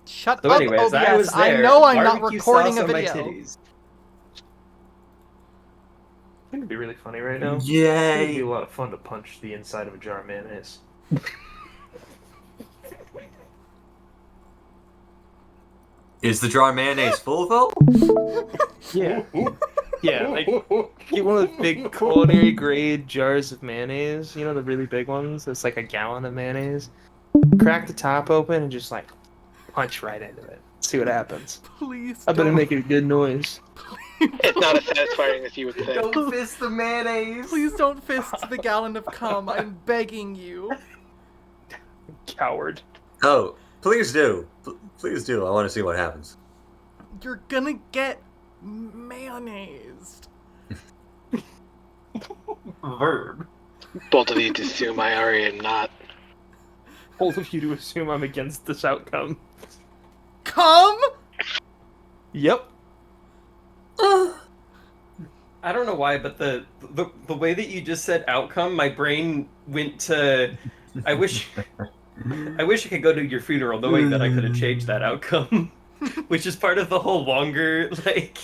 Shut So up, anyways, I OBS. was there. I know I'm not Barbecue recording sauce a on my video. titties. I think it'd be really funny right now. It'd be Yay! a lot of fun to punch the inside of a jar of mayonnaise. Is the jar of mayonnaise full though? Yeah. Yeah, like get one of those big culinary grade jars of mayonnaise, you know, the really big ones. It's like a gallon of mayonnaise. Crack the top open and just like punch right into it. See what happens. Please I better don't. make a good noise. It's not as satisfying as you would think. Don't fist the mayonnaise. Please don't fist the gallon of cum. I'm begging you. Coward. Oh, please do. Please do. I want to see what happens. You're gonna get mayonnaised. Verb. Bold of you to assume I already am not. Bold of you to assume I'm against this outcome. Cum? Yep. I don't know why, but the way that you just said outcome, my brain went to. I wish I could go to your funeral, knowing that I could have changed that outcome, which is part of the whole longer like.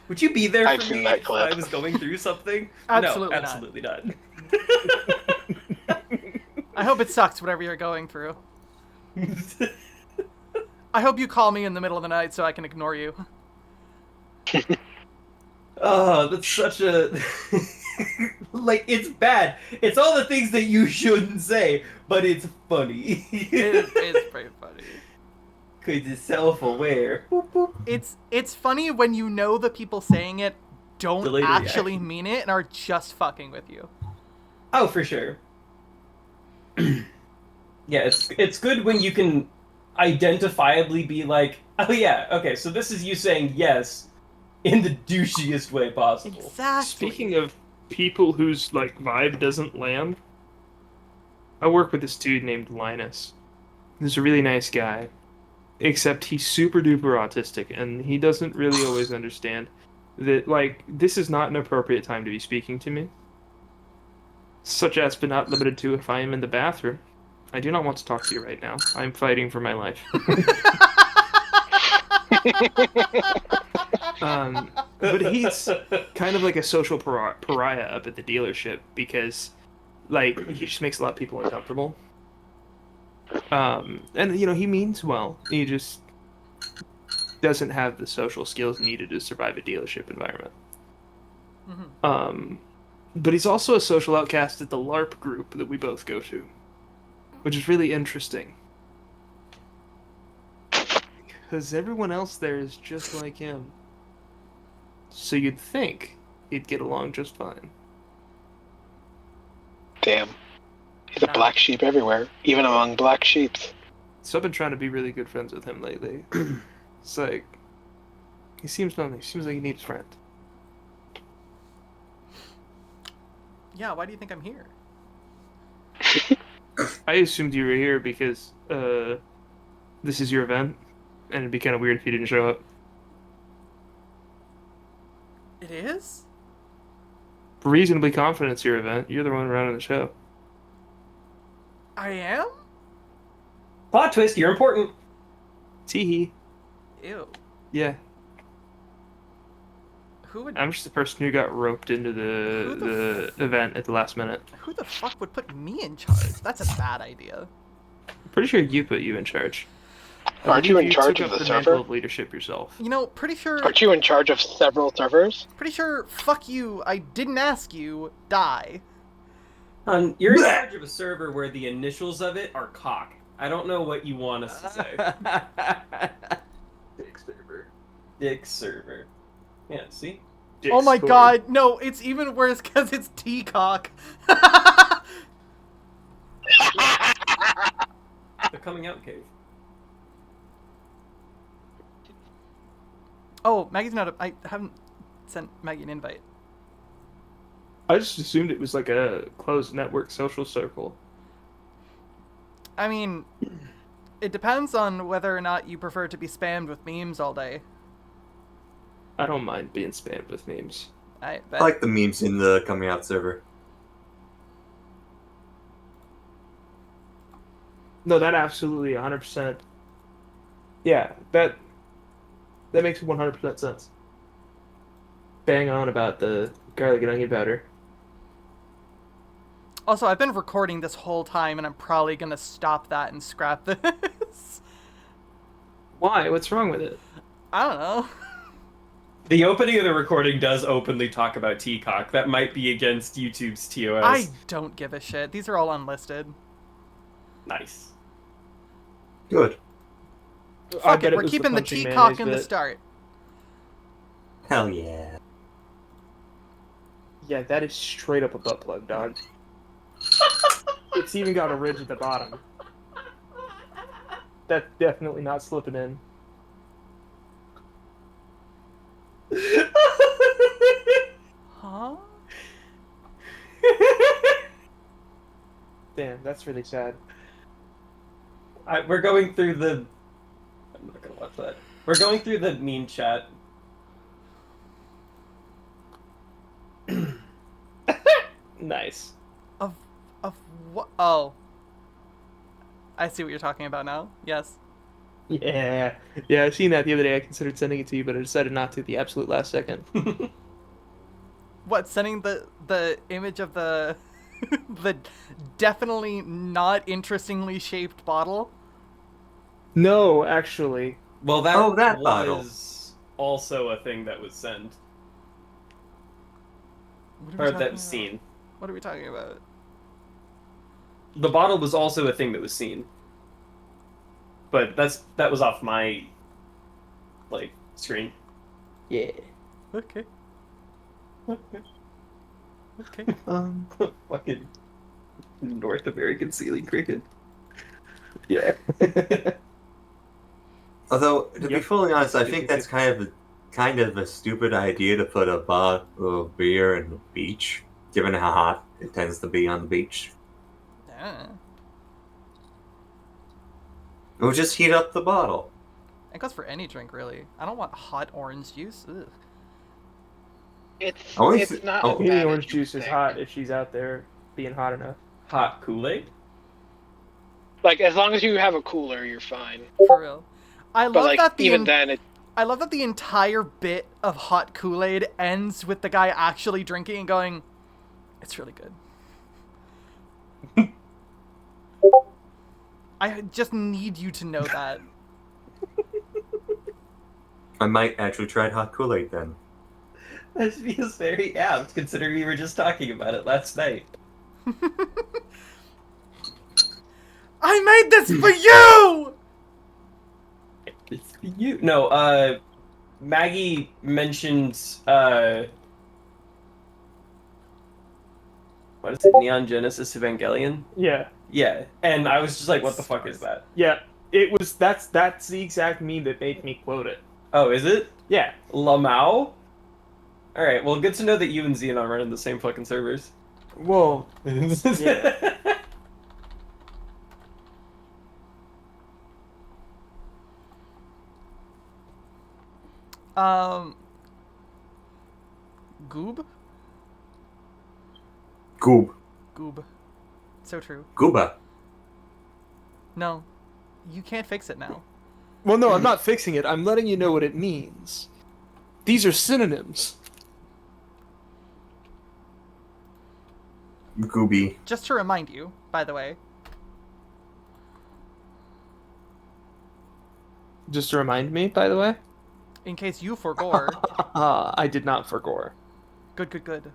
Would you be there I've for seen me that if clip. I was going through something? Absolutely no, not. absolutely not. I hope it sucks, whatever you're going through. I hope you call me in the middle of the night so I can ignore you. Oh, that's such a like it's bad. It's all the things that you shouldn't say, but it's funny. It is pretty funny. Cause it's self-aware. Boop, boop. It's funny when you know the people saying it don't Delayed actually reaction. mean it and are just fucking with you. Oh, for sure. Yeah, it's good when you can identifiably be like, oh yeah, okay, so this is you saying yes in the douchiest way possible. Exactly. Speaking of people whose like vibe doesn't land, I work with this dude named Linus. He's a really nice guy, except he's super duper autistic, and he doesn't really always understand that like this is not an appropriate time to be speaking to me. Such as but not limited to if I am in the bathroom. I do not want to talk to you right now. I'm fighting for my life. But he's kind of like a social pariah up at the dealership because, like, he just makes a lot of people uncomfortable. And you know he means well. He just doesn't have the social skills needed to survive a dealership environment. Mhm. But he's also a social outcast at the LARP group that we both go to, which is really interesting. Because everyone else there is just like him. So you'd think he'd get along just fine. Damn. He's a black sheep everywhere, even among black sheeps. So I've been trying to be really good friends with him lately. It's like, he seems lonely. He seems like he needs a friend. Yeah, why do you think I'm here? I assumed you were here because this is your event, and it'd be kind of weird if you didn't show up. It is? Reasonably confident it's your event. You're the one running the show. I am? Plot twist, you're important. Teehee. Ew. Yeah. Who would I'm just the person who got roped into Who the the event at the last minute. who the fuck would put me in charge? That's a bad idea. I'm pretty sure you put you in charge. I Aren't you believe in charge took of up the the mantle server? of leadership yourself. You know, pretty sure Aren't you in charge of several servers? fuck you, I didn't ask you, die. You're in charge of a server where the initials of it are cock. I don't know what you want us to say. Dick server. Dick server. Yeah, see? Oh my Discord. god, no, it's even worse because it's Teacock. The coming out cave. Oh, Maggie's not I haven't sent Maggie an invite. I just assumed it was like a closed network social circle. I mean, it depends on whether or not you prefer to be spammed with memes all day. I don't mind being spammed with memes. I I bet. like the memes in the coming out server. No, that absolutely 100% Yeah, that makes 100% sense. Bang on about the garlic and onion powder. Also, I've been recording this whole time, and I'm probably gonna stop that and scrap this. Why? What's wrong with it? I don't know. The opening of the recording does openly talk about Teacock. That might be against YouTube's TOS. I don't give a shit. These are all unlisted. Nice. Good. I Fuck bet it, we're was keeping the punching teacock mayonnaise in the bit. start. Hell yeah. Yeah, that is straight up a butt plug, dog. It's even got a ridge at the bottom. That's definitely not slipping in. Huh? Damn, that's really sad. We're going through the. I'm not gonna watch that. We're going through the meme chat. Nice. Of what? Oh. I see what you're talking about now. Yes. Yeah. Yeah, I seen that the other day. I considered sending it to you, but I decided not to at the absolute last second. What, sending the image of the the definitely not interestingly shaped bottle? No, actually. Well, that that was bottle. also a thing that was sent, What are we or talking that was about? seen. What are we talking about? The bottle was also a thing that was seen, but that was off my screen. Yeah. Okay. Okay. Fucking North American ceiling cricket. Yeah. Although, to be Yep. fully honest, I think that's kind of a stupid idea to put a bottle of beer in the beach, given how hot it tends to be on the beach. Yeah. It would just heat up the bottle. It goes for any drink, really. I don't want hot orange juice. Ugh. It's Always- it's not oh. as Maybe bad orange as you juice is think. hot if she's out there being hot enough. Hot Kool-Aid. Like as long as you have a cooler, you're fine. For real. I But love like that even then, it I love that the entire bit of hot Kool-Aid ends with the guy actually drinking and going, "It's really good." I just need you to know that. I might actually try hot Kool-Aid then. That feels very apt, considering we were just talking about it last night. I made this for you! It's for you. No, Maggie mentioned, what is it, Neon Genesis Evangelion? Yeah. Yeah, and I was just like, what the fuck is that? Yeah. That's the exact meme that made me quote it. Oh, is it? Yeah. Lamau? Alright, well, good to know that you and Xenon run in the same fucking servers. Whoa. Yeah. Goob? Goob. Goob. So true. Gooba. No. You can't fix it now. Well, no, I'm not fixing it. I'm letting you know what it means. These are synonyms. Gooby. Just to remind you, by the way. Just to remind me, by the way. In case you forgore. I did not forgore. Good, good, good.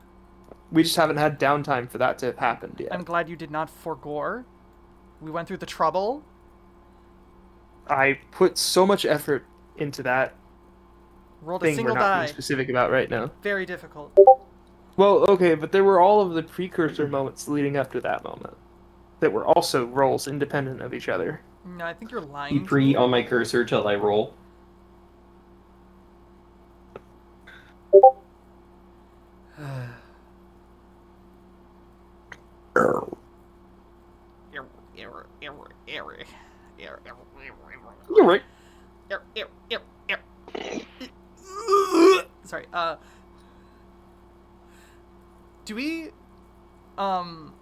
We just haven't had downtime for that to have happened yet. I'm glad you did not forgore. We went through the trouble. I put so much effort into that Rolled a thing we're single not being die. specific about right now. Very difficult. Well, okay, but there were all of the precursor moments leading up to that moment that were also rolls independent of each other. No, I think you're lying. Keep pre on my cursor till I roll. You're right. Sorry, do we want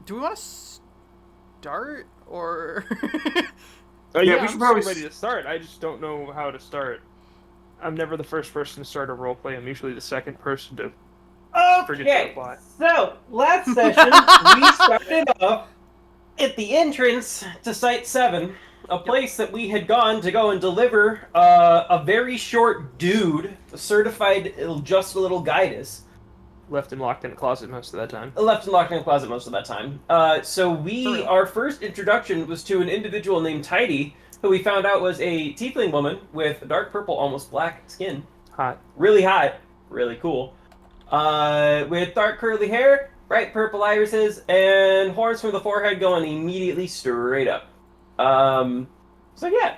to start, or Yeah, yeah, we I'm should still probably ready to start. I just don't know how to start. I'm never the first person to start a roleplay. I'm usually the second person to forget to Okay, apply. so last session we started off at the entrance to Site 7, a place that we had gone to go and deliver a very short dude, a certified just a little guidus, Left him locked in a closet most of that time. left and locked in a closet most of that time. So For we, real. our first introduction was to an individual named Tidy, who we found out was a tiefling woman with dark purple, almost black skin. Hot. Really hot, really cool. With dark curly hair, bright purple irises, and horns from the forehead going immediately straight up. So yeah,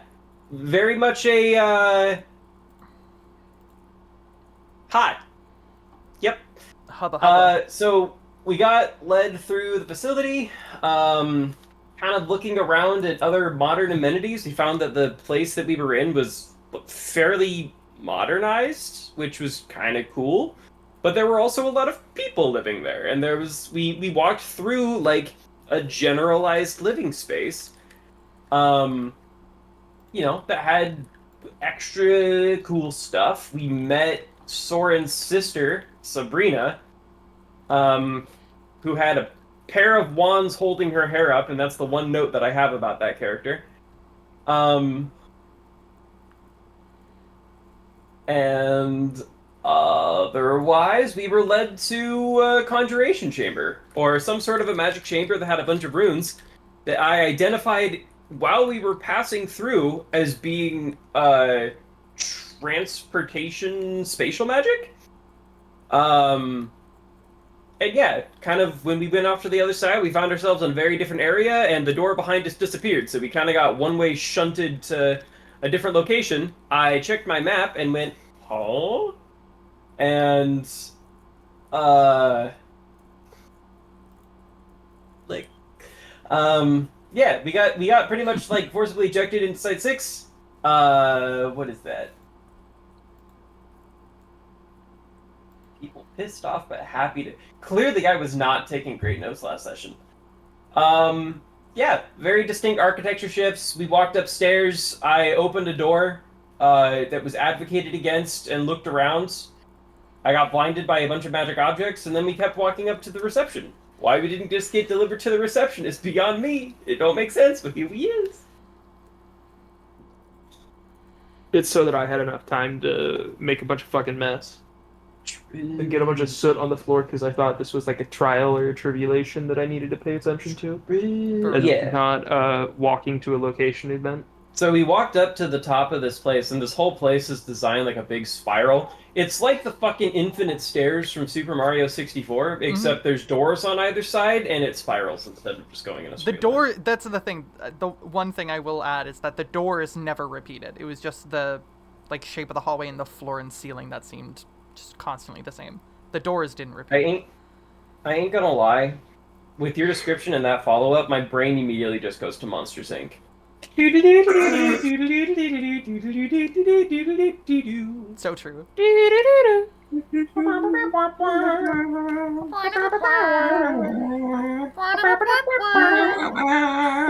very much a hot. Yep. Hubba hubba. So we got led through the facility. Kind of looking around at other modern amenities, we found that the place that we were in was fairly modernized, which was kind of cool. But there were also a lot of people living there, and there was we walked through like a generalized living space, that had extra cool stuff. We met Soren's sister, Sabrina, who had a pair of wands holding her hair up, and that's the one note that I have about that character. And otherwise, we were led to a conjuration chamber, or some sort of a magic chamber that had a bunch of runes that I identified while we were passing through as being transportation spatial magic. And yeah, kind of when we went off to the other side, we found ourselves in a very different area, and the door behind us disappeared, so we kind of got one-way shunted to a different location. I checked my map and went, oh? And, yeah, we got pretty much, like, forcibly ejected into Site 6. What is that? People pissed off but happy to... Clearly I was not taking great notes last session. Yeah, very distinct architecture shifts. We walked upstairs. I opened a door that was advocated against and looked around. I got blinded by a bunch of magic objects, and then we kept walking up to the reception. Why we didn't just get delivered to the reception is beyond me. It don't make sense, but here we is. It's so that I had enough time to make a bunch of fucking mess. And get a bunch of soot on the floor because I thought this was like a trial or a tribulation that I needed to pay attention to. And Yeah. not walking to a location event. So we walked up to the top of this place, and this whole place is designed like a big spiral. It's like the fucking infinite stairs from Super Mario 64, except there's doors on either side, and it spirals instead of just going in a The straight door, line. that's the thing. The one thing I will add is that the door is never repeated. It was just the shape of the hallway and the floor and ceiling that seemed just constantly the same. The doors didn't repeat. I ain't gonna lie. With your description and that follow-up, my brain immediately just goes to Monsters, Inc. So true.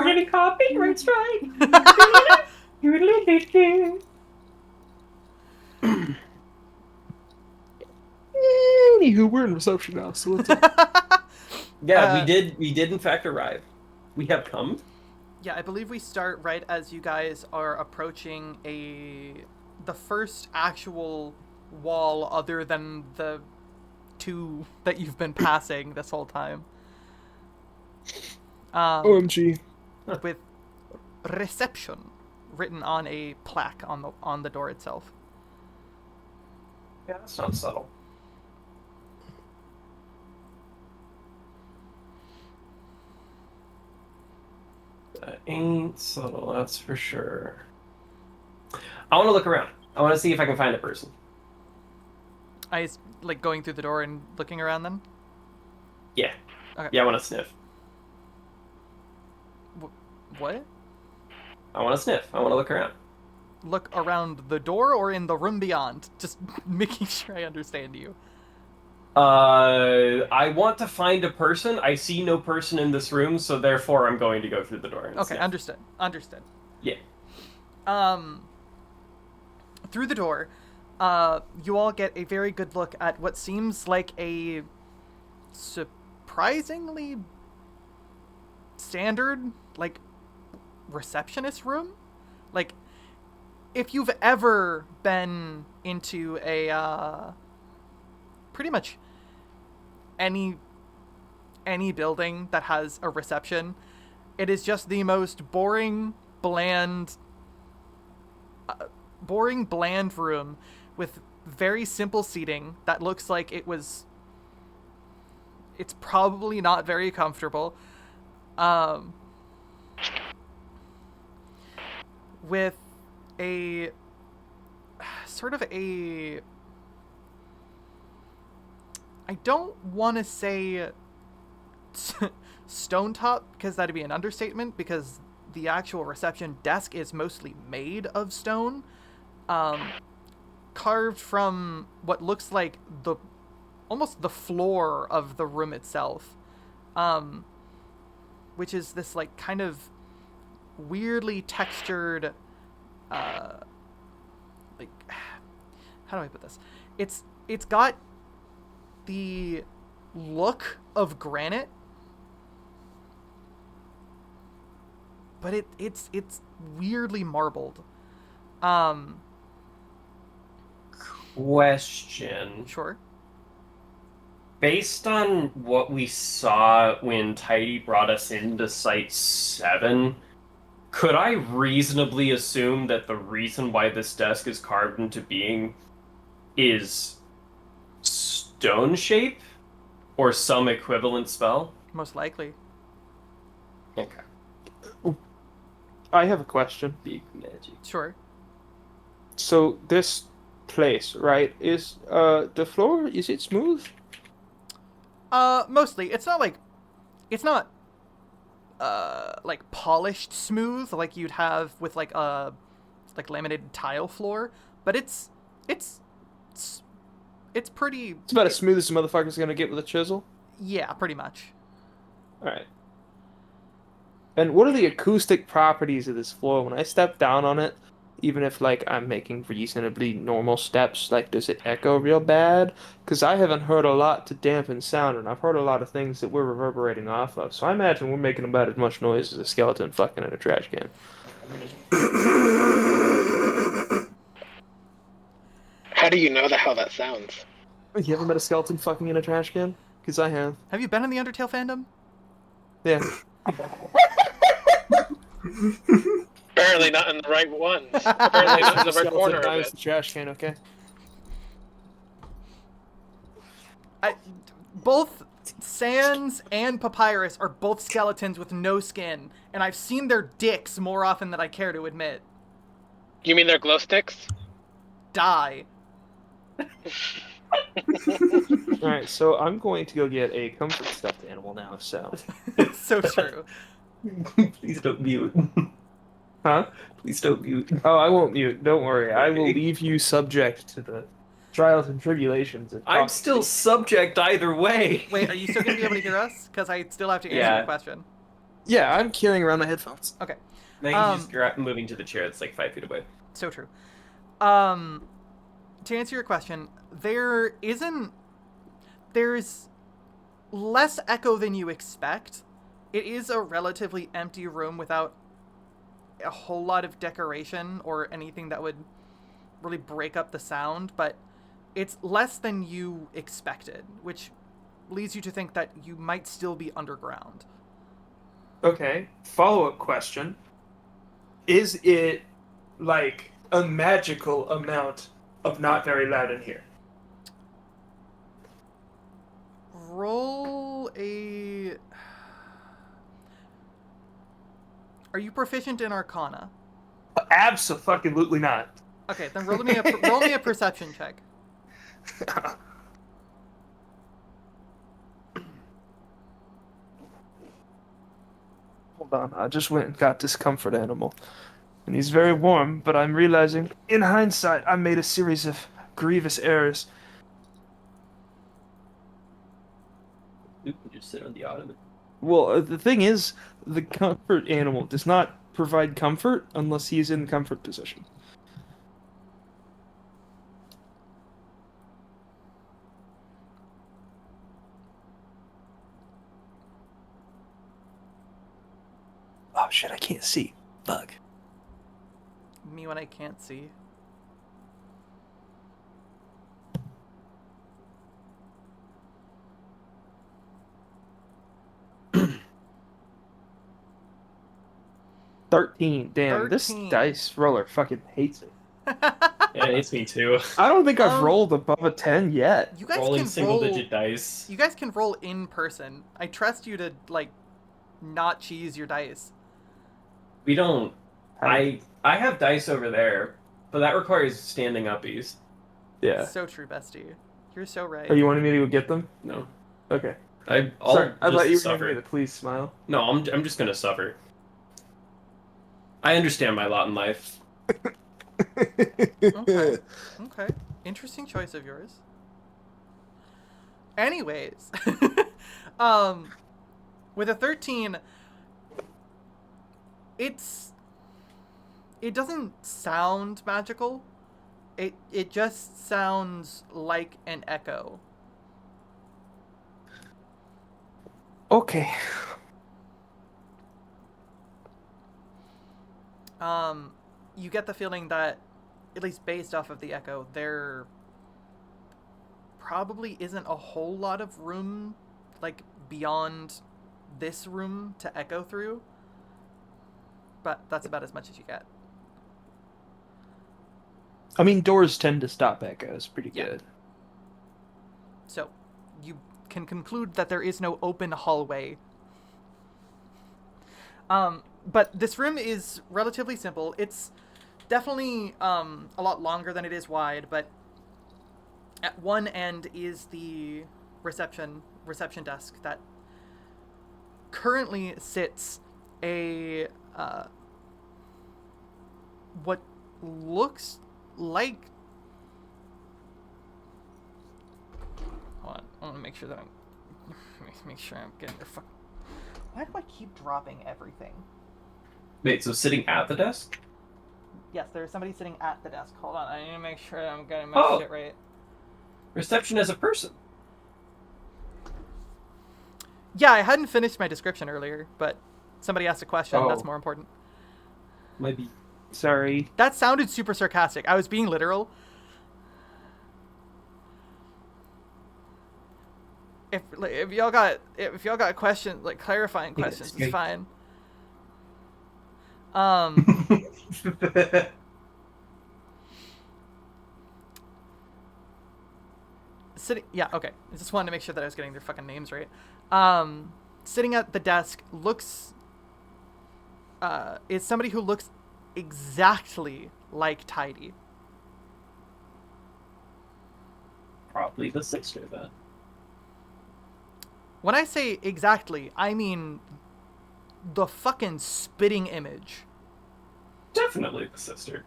Any copyright strike? Anywho, we're in reception now, so what's up? Yeah, we did in fact arrive. We have come. Yeah, I believe we start right as you guys are approaching the first actual wall other than the two that you've been passing this whole time. OMG. With reception written on a plaque on the door itself. Yeah, that's not subtle. That ain't subtle, that's for sure. I want to look around. I want to see if I can find a person. Going through the door and looking around then? Yeah. Okay. Yeah, I want to sniff. What? I want to sniff. I want to look around. Look around the door or in the room beyond? Just making sure I understand you. I want to find a person. I see no person in this room, so therefore I'm going to go through the door. And Okay, sniff. understood. Yeah. Through the door, you all get a very good look at what seems like a surprisingly standard, like, receptionist room. Like, if you've ever been into a, pretty much any building that has a reception, it is just the most boring, bland room with very simple seating that looks like it's probably not very comfortable. With a sort of a, I don't want to say stone top, because that'd be an understatement, because the actual reception desk is mostly made of stone, carved from what looks like almost the floor of the room itself, which is this like kind of weirdly textured, like, how do I put this? It's got the look of granite, but it's weirdly marbled. Question. Sure. Based on what we saw when Tidy brought us into Site 7, could I reasonably assume that the reason why this desk is carved into being is stone shape? Or some equivalent spell? Most likely. Okay. I have a question. Big magic. Sure. So this place, right, is the floor, is it smooth? Mostly. It's not like polished smooth like you'd have with like a laminated tile floor, but it's pretty. It's about as smooth as the motherfucker's gonna get with a chisel. Yeah, pretty much. Alright. And what are the acoustic properties of this floor? When I step down on it, even if like I'm making reasonably normal steps, like does it echo real bad? Because I haven't heard a lot to dampen sound, and I've heard a lot of things that we're reverberating off of. So I imagine we're making about as much noise as a skeleton fucking in a trash can. How do you know how that sounds? You ever met a skeleton fucking in a trash can? Because I have. Have you been in the Undertale fandom? Yeah. Apparently not in the right ones. Apparently not in the right corner of it. The trash can, okay? Both Sans and Papyrus are both skeletons with no skin, and I've seen their dicks more often than I care to admit. You mean they're glow sticks? Die. Alright, so I'm going to go get a comfort stuffed animal now, so. So true. Please don't mute. Huh? Please don't mute. Oh, I won't mute. Don't worry. I will leave you subject to the trials and tribulations. I'm still subject either way. Wait, are you still going to be able to hear us? Because I still have to answer Yeah. your question. Yeah, I'm carrying around my headphones. Okay. Now you just moving to the chair that's like 5 feet away. So true. To answer your question, there's less echo than you expect. It is a relatively empty room without a whole lot of decoration or anything that would really break up the sound, but it's less than you expected, which leads you to think that you might still be underground. Okay, follow-up question. Is it, like, a magical amount of not very loud in here? Roll a... Are you proficient in Arcana? Abso-fucking-lutely not. Okay, then roll me a perception check. Hold on, I just went and got this comfort animal. And he's very warm, but I'm realizing, in hindsight, I made a series of grievous errors. You can just sit on the ottoman. Well, the thing is, the comfort animal does not provide comfort unless he is in the comfort position. Oh shit, I can't see. Fuck. Me when I can't see. $13. Damn, this 13. dice roller fucking hates it. Yeah, it's me too. I don't think I've Um, rolled above a 10 yet. You guys Rolling can single-digit roll. dice. You guys can roll in person. I trust you to like, not cheese your dice. We don't. I have dice over there, but that requires standing uppies. Yeah. So true, bestie. You're so right. Are you wanting me to go get them? No, Okay. I'll Sorry, I just thought you were suffer. giving me the please smile. No, I'm just gonna suffer. I understand my lot in life. Okay. Okay. Interesting choice of yours. Anyways, with a 13, it doesn't sound magical. It just sounds like an echo. Okay. You get the feeling that, at least based off of the echo, there probably isn't a whole lot of room, like, beyond this room to echo through. But that's about as much as you get. I mean, doors tend to stop echoes pretty Yeah. good. So, you can conclude that there is no open hallway. But this room is relatively simple. It's definitely a lot longer than it is wide, but at one end is the reception desk that currently sits a what looks like. Hold on, I want to make sure that I'm getting the fuck. Why do I keep dropping everything? Wait, so sitting at the desk? Yes, there's somebody sitting at the desk. Hold on, I need to make sure I'm getting my Oh. shit right. Reception as a person. Yeah, I hadn't finished my description earlier, but somebody asked a question. That's Oh. more important. Might be. Sorry. That sounded super sarcastic. I was being literal. If y'all got questions, like clarifying Yeah, questions, it's it's good. fine. Yeah, okay. I just wanted to make sure that I was getting their fucking names right. Sitting at the desk is somebody who looks exactly like Tidy. Probably the sister then. When I say exactly, I mean the fucking spitting image. Definitely the sister.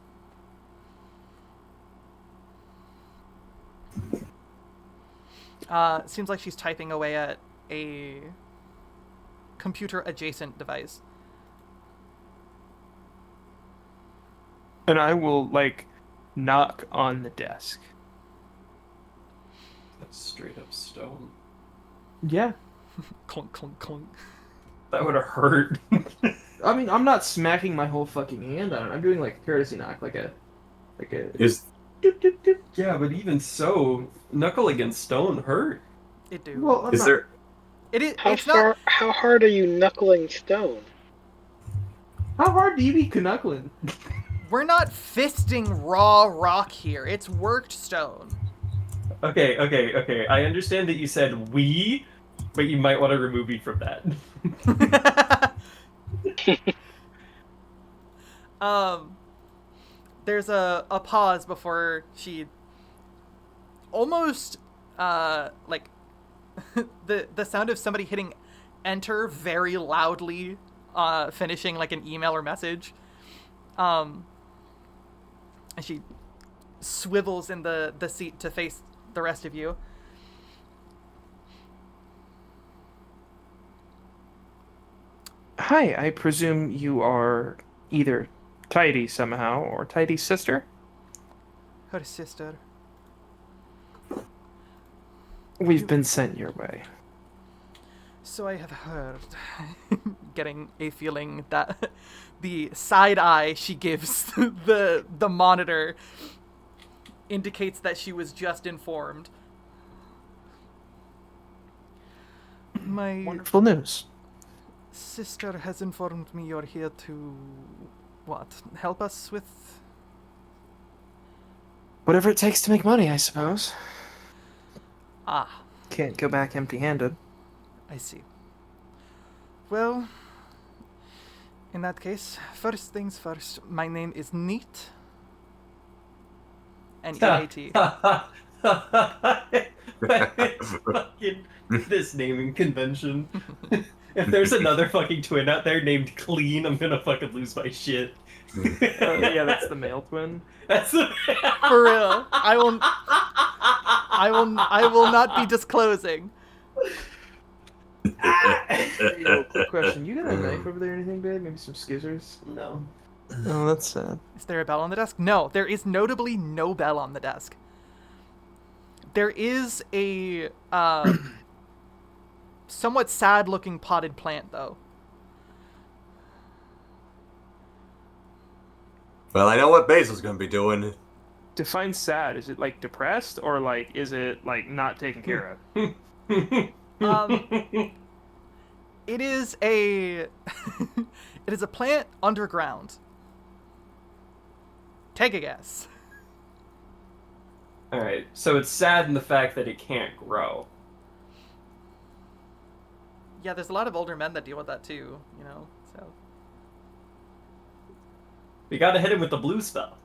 Seems like she's typing away at a computer adjacent device. And I will, like, knock on the desk. That's straight up stone. Yeah. Clunk, clunk, clunk. That would have hurt. I mean, I'm not smacking my whole fucking hand on it. I'm doing, like, a courtesy knock, like a... Is Doop, doop, doop. Yeah, but even so, knuckle against stone hurt. It do. Well, I'm is not- there It is. How It's far? not. How hard are you knuckling stone? How hard do you be knuckling? We're not fisting raw rock here. It's worked stone. Okay. I understand that you said we, but you might want to remove me from that. There's a pause before she almost like the sound of somebody hitting enter very loudly, finishing like an email or message. And she swivels in the seat to face the rest of you. Hi, I presume you are either Tidy somehow or Tidy's sister. Her sister. We've been sent your way. So I have heard. Getting a feeling that the side eye she gives the monitor indicates that she was just informed. My Wonderful news. sister has informed me you're here to, what, help us with? Whatever it takes to make money, I suppose. Ah, Can't go back empty-handed. I see. Well, in that case, first things first, my name is Neat. N-E-A-T. Fucking this naming convention. If there's another fucking twin out there named Clean, I'm gonna fucking lose my shit. Yeah, that's the male twin. That's the... For real. I will not be disclosing. Yo, quick question. You got a knife over there or anything, babe? Maybe some scissors? No. Oh, that's sad. Is there a bell on the desk? No, there is notably no bell on the desk. There is a somewhat sad-looking potted plant, though. Well, I know what Basil's gonna be doing. Define sad. Is it like depressed or like is it like not taken care of? It is a it is a plant underground. Take a guess. Alright, so it's sad in the fact that it can't grow. Yeah, there's a lot of older men that deal with that too, you know. So We gotta hit him with the blue spell.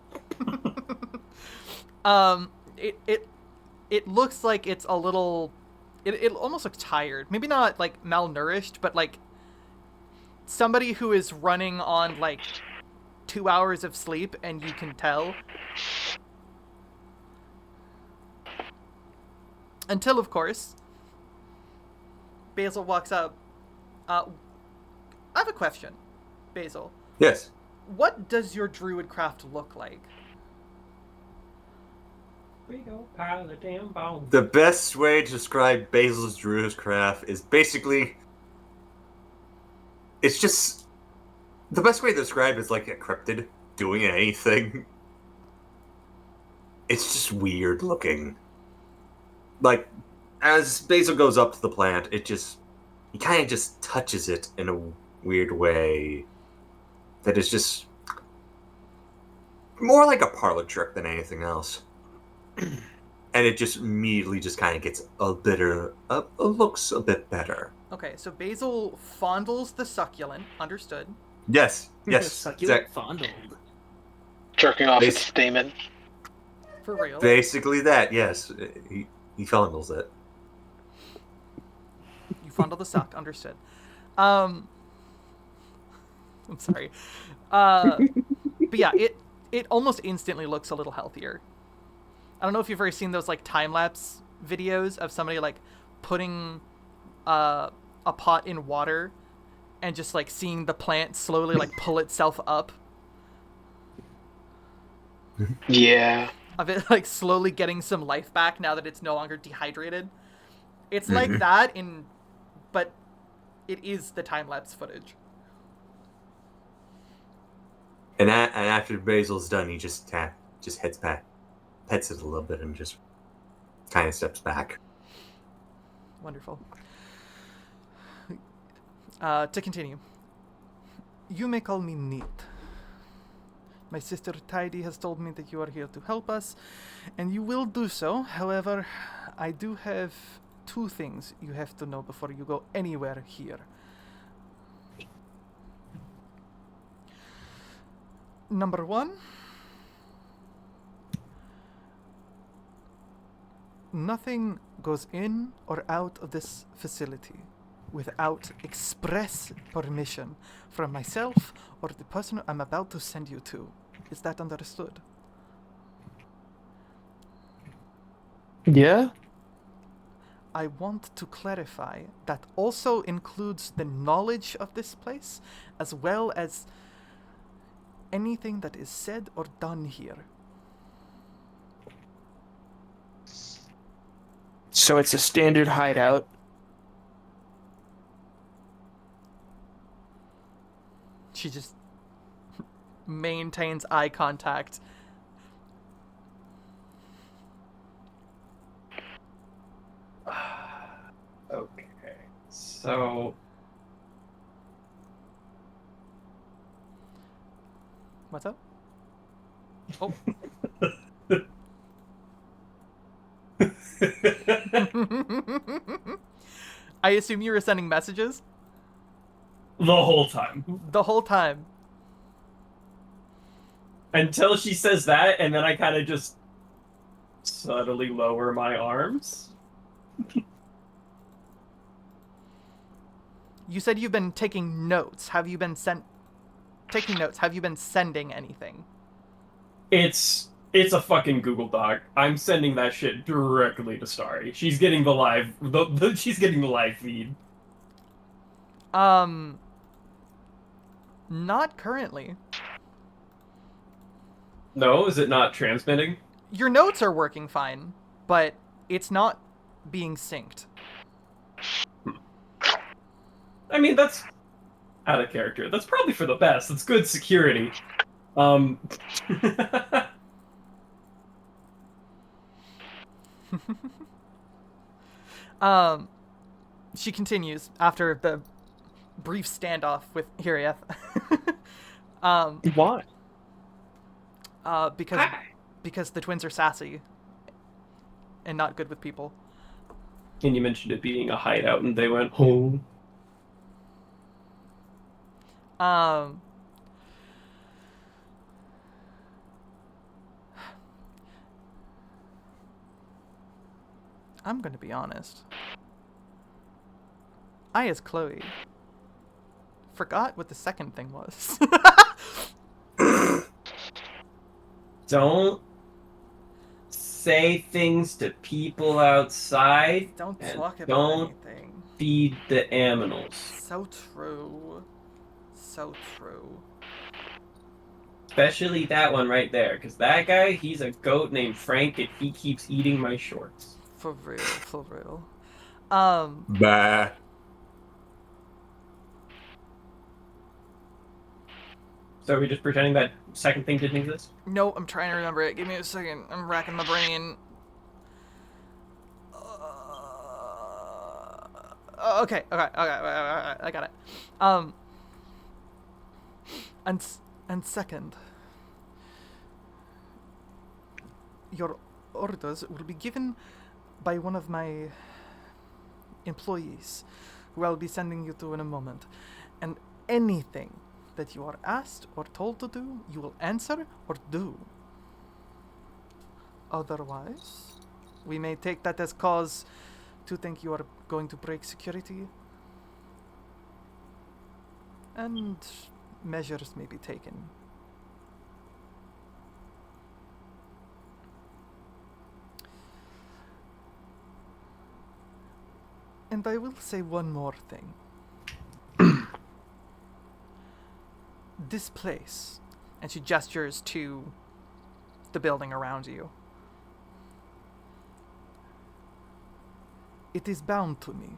it looks like it's a little it almost looks tired. Maybe not like malnourished, but like somebody who is running on like 2 hours of sleep, and you can tell. Until, of course, Basil walks up. I have a question, Basil. Yes. What does your druid craft look like? We go pile of damn bones. The best way to describe Basil's Druid's craft is basically... It's just... The best way to describe it is like a cryptid doing anything. It's just weird looking. Like, as Basil goes up to the plant, it just... He kind of just touches it in a weird way that is just... more like a parlor trick than anything else. And it just immediately just kind of gets a bitter... looks a bit better. Okay, so Basil fondles the succulent. Understood. Yes, yes. Succulent fondled. Jerking off Bas- its stamen. For real. Basically that, yes. He fondles it. You fondle the suck. Understood. I'm sorry. But yeah, it almost instantly looks a little healthier. I don't know if you've ever seen those like time-lapse videos of somebody like putting a pot in water and just like seeing the plant slowly like pull itself up. Yeah. Of it like slowly getting some life back now that it's no longer dehydrated. It's like that but it is the time-lapse footage. And after Basil's done, he just heads back, pets it a little bit, and just kind of steps back. Wonderful. To continue. You may call me Neat. My sister Tidy has told me that you are here to help us, and you will do so. However, I do have 2 things you have to know before you go anywhere here. Number 1, nothing goes in or out of this facility without express permission from myself or the person I'm about to send you to. Is that understood? Yeah? I want to clarify that also includes the knowledge of this place, as well as anything that is said or done here. So it's a standard hideout. She just maintains eye contact. Okay. So What's up? Oh. I assume you were sending messages the whole time. the whole time. Until she says that, and then I kind of just subtly lower my arms. You said you've been taking notes. Have you been taking notes? Have you been sending anything? It's a fucking Google Doc. I'm sending that shit directly to Starry. She's getting the live she's getting the live feed. Not currently. No, is it not transmitting? Your notes are working fine, but it's not being synced. I mean, that's out of character. That's probably for the best. That's good security. She continues after the brief standoff with Hirieth. Why? Because the twins are sassy and not good with people. And you mentioned it being a hideout, and they went home. I'm gonna be honest. I, as Chloe, forgot what the second thing was. Don't say things to people outside. Don't and talk about don't anything. feed the animals. So true. So true. Especially that one right there, because that guy, he's a goat named Frank, and he keeps eating my shorts. For real, for real. Bah. So are we just pretending that second thing didn't exist? No, I'm trying to remember it. Give me a second. I'm racking my brain. Okay, I got it. And second, your orders will be given by one of my employees, who I'll be sending you to in a moment. And anything that you are asked or told to do, you will answer or do. Otherwise, we may take that as cause to think you are going to break security, and measures may be taken. And I will say one more thing. This place, and she gestures to the building around you, it is bound to me.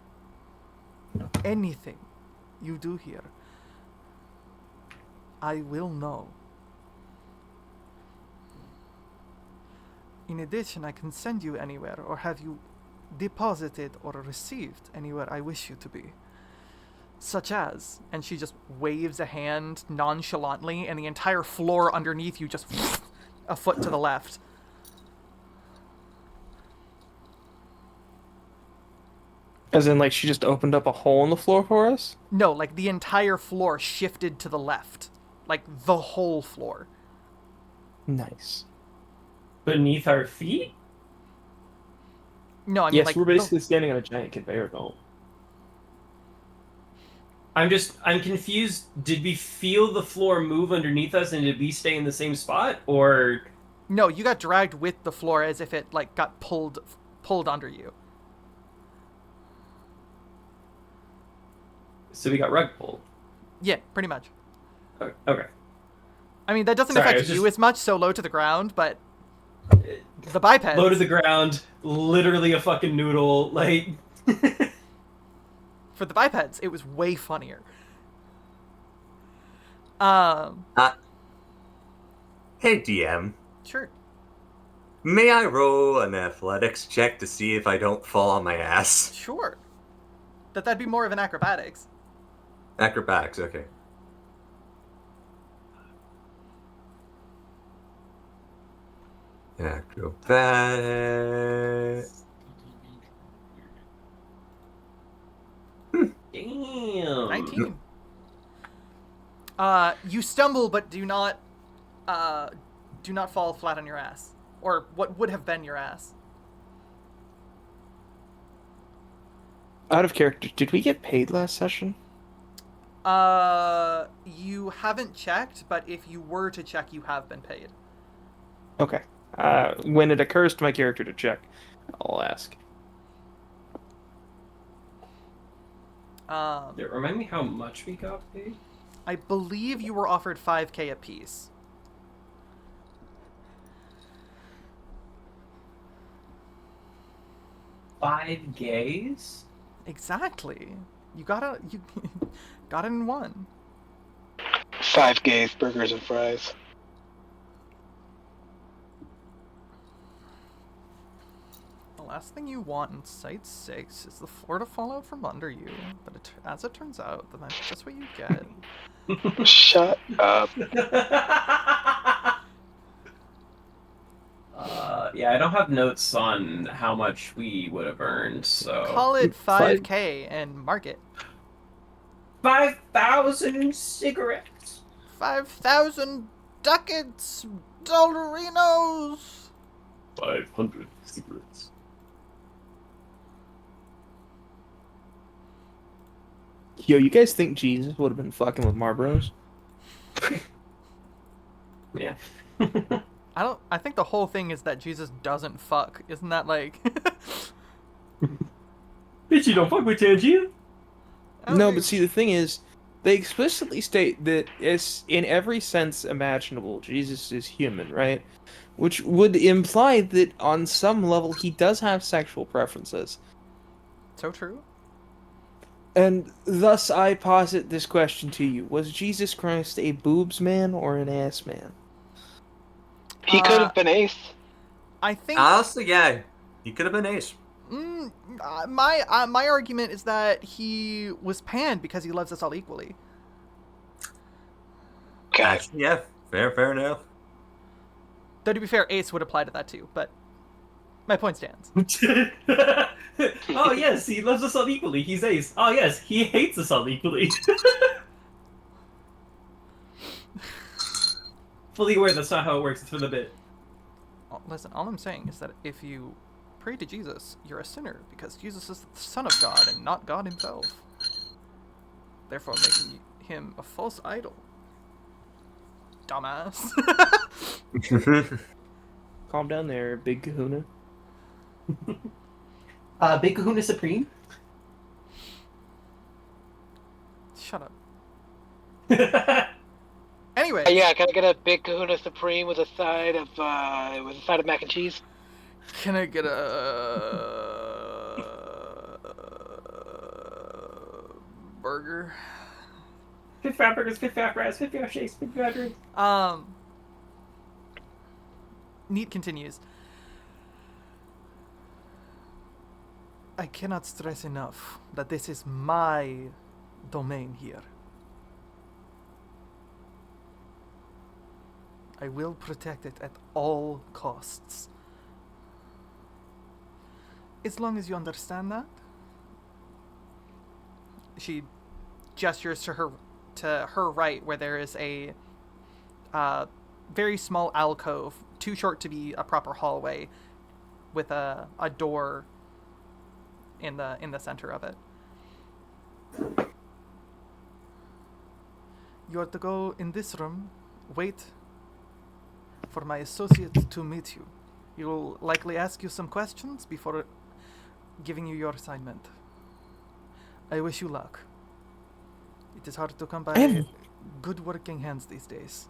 Anything you do here, I will know. In addition, I can send you anywhere or have you deposited or received anywhere I wish you to be. Such as, and she just waves a hand nonchalantly, and the entire floor underneath you just a foot to the left. As in, like, she just opened up a hole in the floor for us? No, like the entire floor shifted to the left. Like the whole floor. Nice. Beneath our feet? No, I mean, Yes, like, we're basically standing on a giant conveyor belt. I'm confused. Did we feel the floor move underneath us, and did we stay in the same spot, or? No, you got dragged with the floor as if it like got pulled under you. So we got rug pulled. Yeah, pretty much. Okay. I mean, that doesn't Sorry, I affect was you just- as much, so low to the ground, but the bipeds. Low to the ground, literally a fucking noodle. Like, For the bipeds, it was way funnier. Hey, DM. Sure. May I roll an athletics check to see if I don't fall on my ass? Sure. That'd be more of an acrobatics. Acrobatics, okay. Acrobatics. damn. 19. You stumble, but do not fall flat on your ass. Or what would have been your ass. Out of character, did we get paid last session? You haven't checked, but if you were to check, you have been paid. Okay. When it occurs to my character to check, I'll ask. Yeah, Remind me how much we got paid? I believe you were offered 5k apiece. Five gays? Exactly. You got it in one. 5 gays, burgers, and fries. The last thing you want in Site 6 is the floor to fall out from under you. But as it turns out, then that's just what you get. Shut up. Yeah, I don't have notes on how much we would have earned, so. Call it 5k and mark it. 5,000 cigarettes! 5,000 ducats, dollarinos! 500 cigarettes. Yo, you guys think Jesus would have been fucking with Marlboros? Yeah. I think the whole thing is that Jesus doesn't fuck. Isn't that like... Bitch, you don't fuck with Tangia? No, but see, the thing is, they explicitly state that it's in every sense imaginable, Jesus is human, right? Which would imply that on some level he does have sexual preferences. So true. And thus I posit this question to you. Was Jesus Christ a boobs man or an ass man? He could have been Ace. I think... Honestly, yeah. He could have been Ace. My argument is that he was panned because he loves us all equally. Okay. Actually, yeah. Fair enough. Though to be fair, Ace would apply to that too, but my point stands. Oh, yes, he loves us all equally. He's Ace. Oh, yes, he hates us all equally. Fully aware that's not how it works. It's for the bit. Listen, all I'm saying is that if you pray to Jesus, you're a sinner because Jesus is the Son of God and not God himself. Therefore making him a false idol. Dumbass. Calm down there, big kahuna. Big Kahuna Supreme? Shut up. Anyway. Yeah, can I get a big Kahuna Supreme with a side of mac and cheese? Can I get a burger? 55 burgers, 55 fries, 55 shakes, 55 drinks. Neat continues. I cannot stress enough that this is my domain here. I will protect it at all costs. As long as you understand that. She gestures to her right, where there is a very small alcove, too short to be a proper hallway, with a door in the center of it. You are to go in this room, wait for my associate to meet you. He will likely ask you some questions before giving you your assignment. I wish you luck. It is hard to come by good working hands these days.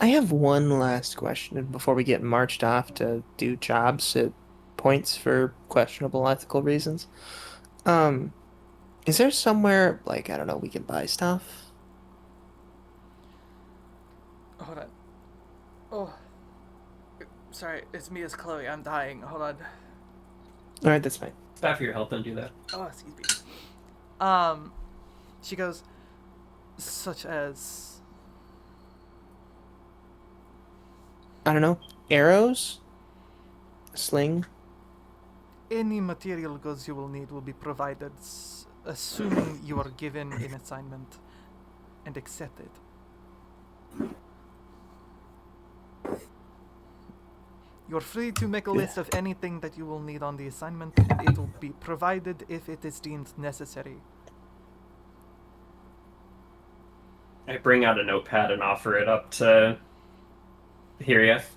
I have one last question before we get marched off to do jobs at points for questionable ethical reasons. Um, is there somewhere, like, I don't know, we can buy stuff? Hold on. Oh. Sorry, it's me as Chloe. I'm dying. Hold on. Alright, that's fine. Staff for your health, don't do that. Oh, excuse me. She goes, such as... I don't know, arrows? A sling? Any material goods you will need will be provided, assuming you are given an assignment and accepted. You're free to make a list of anything that you will need on the assignment, and it will be provided if it is deemed necessary. I bring out a notepad and offer it up to Hirieth.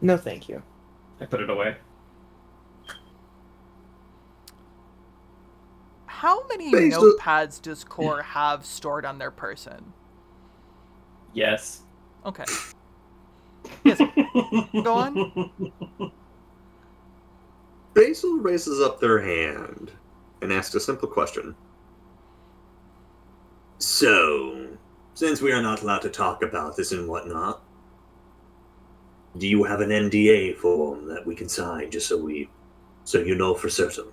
No, thank you. I put it away. How many Based notepads does Core have stored on their person? Yes. Okay. Yes. Go on. Basil raises up their hand and asks a simple question. So, since we are not allowed to talk about this and whatnot, do you have an NDA form that we can sign just so you know for certain?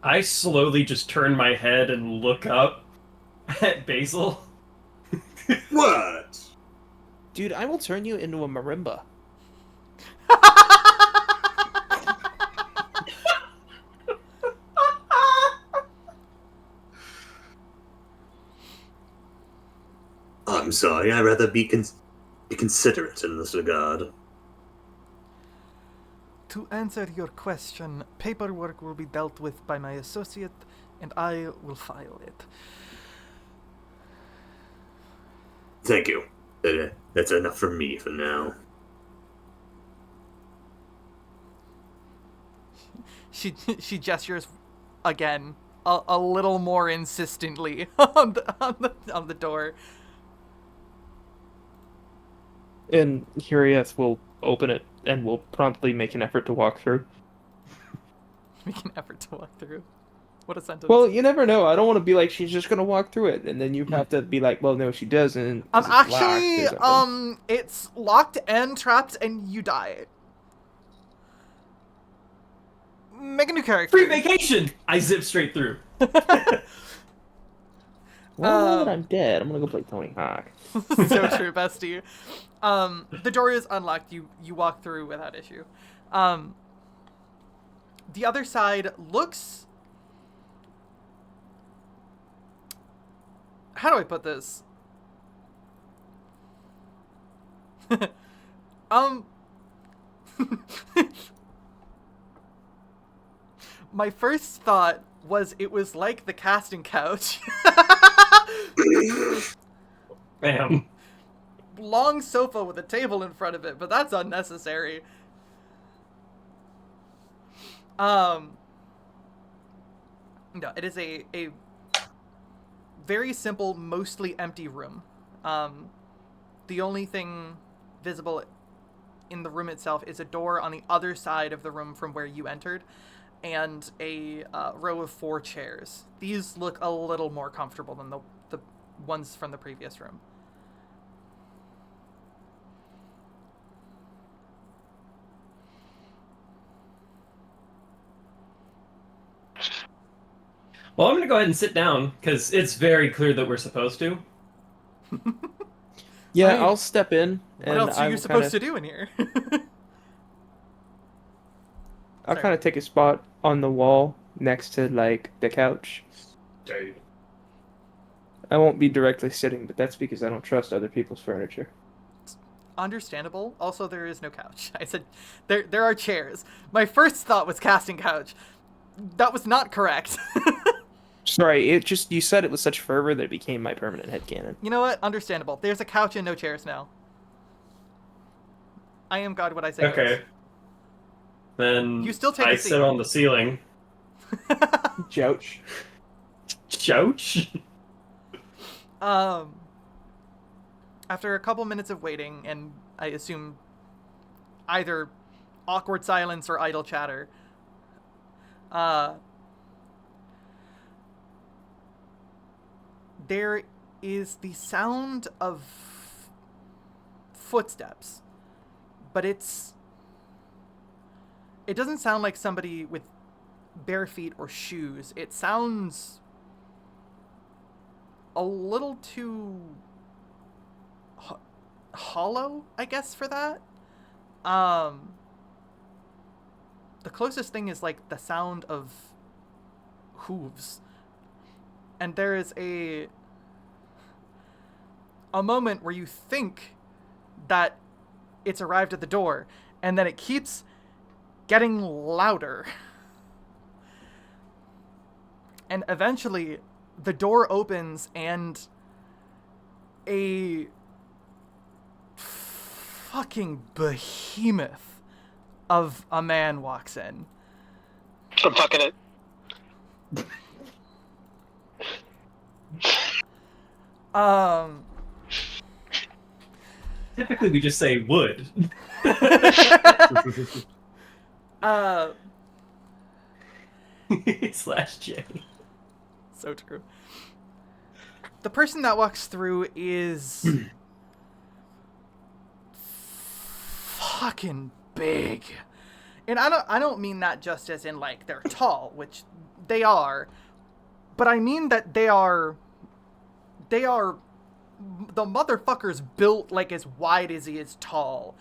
I slowly just turn my head and look up at Basil. What? Dude, I will turn you into a marimba. I'm sorry, I'd rather be considerate in this regard. To answer your question, paperwork will be dealt with by my associate, and I will file it. Thank you. That's enough for me for now. She gestures again, a little more insistently on the door. And Hirieth will open it and will promptly make an effort to walk through. Make an effort to walk through. What a sentence. Well, you never know. I don't want to be like, she's just gonna walk through it, and then you have to be like, well, no, she doesn't. 'cause it's locked or Actually, something. it's locked and trapped, and you die. Make a new character. Free vacation! I zip straight through. Well, I'm dead. I'm gonna go play Tony Hawk. So true, bestie. The door is unlocked. You walk through without issue. The other side looks... How do I put this? My first thought was it was like the casting couch. Bam. Long sofa with a table in front of it, but that's unnecessary. No, it is a very simple, mostly empty room. The only thing visible in the room itself is a door on the other side of the room from where you entered, and a row of 4 chairs. These look a little more comfortable than the ones from the previous room. Well, I'm gonna go ahead and sit down, because it's very clear that we're supposed to. Yeah, Fine. I'll step in. What And else are I you will supposed kinda, to do in here? I'll Sorry. kind of take a spot on the wall next to, like, the couch. Dude. I won't be directly sitting, but that's because I don't trust other people's furniture. Understandable. Also, there is no couch. I said there are chairs. My first thought was casting couch. That was not correct. Sorry, you said it with such fervor that it became my permanent headcanon. You know what? Understandable. There's a couch and no chairs now. I am God what I say. Okay. Then You still take a I seat. sit on the ceiling. Jouch. Chouch? Um, after a couple minutes of waiting, and I assume either awkward silence or idle chatter, there is the sound of footsteps, but it doesn't sound like somebody with bare feet or shoes. It sounds a little too hollow, I guess, for that. The closest thing is like the sound of hooves. And there is a moment where you think that it's arrived at the door, and then it keeps getting louder. And eventually, the door opens and a fucking behemoth of a man walks in. I'm tucking it. Typically, we just say would. Slash J. So true. The person that walks through is fucking big. And I don't mean that just as in like they're tall, which they are, but I mean that they are the motherfucker's built like as wide as he is tall.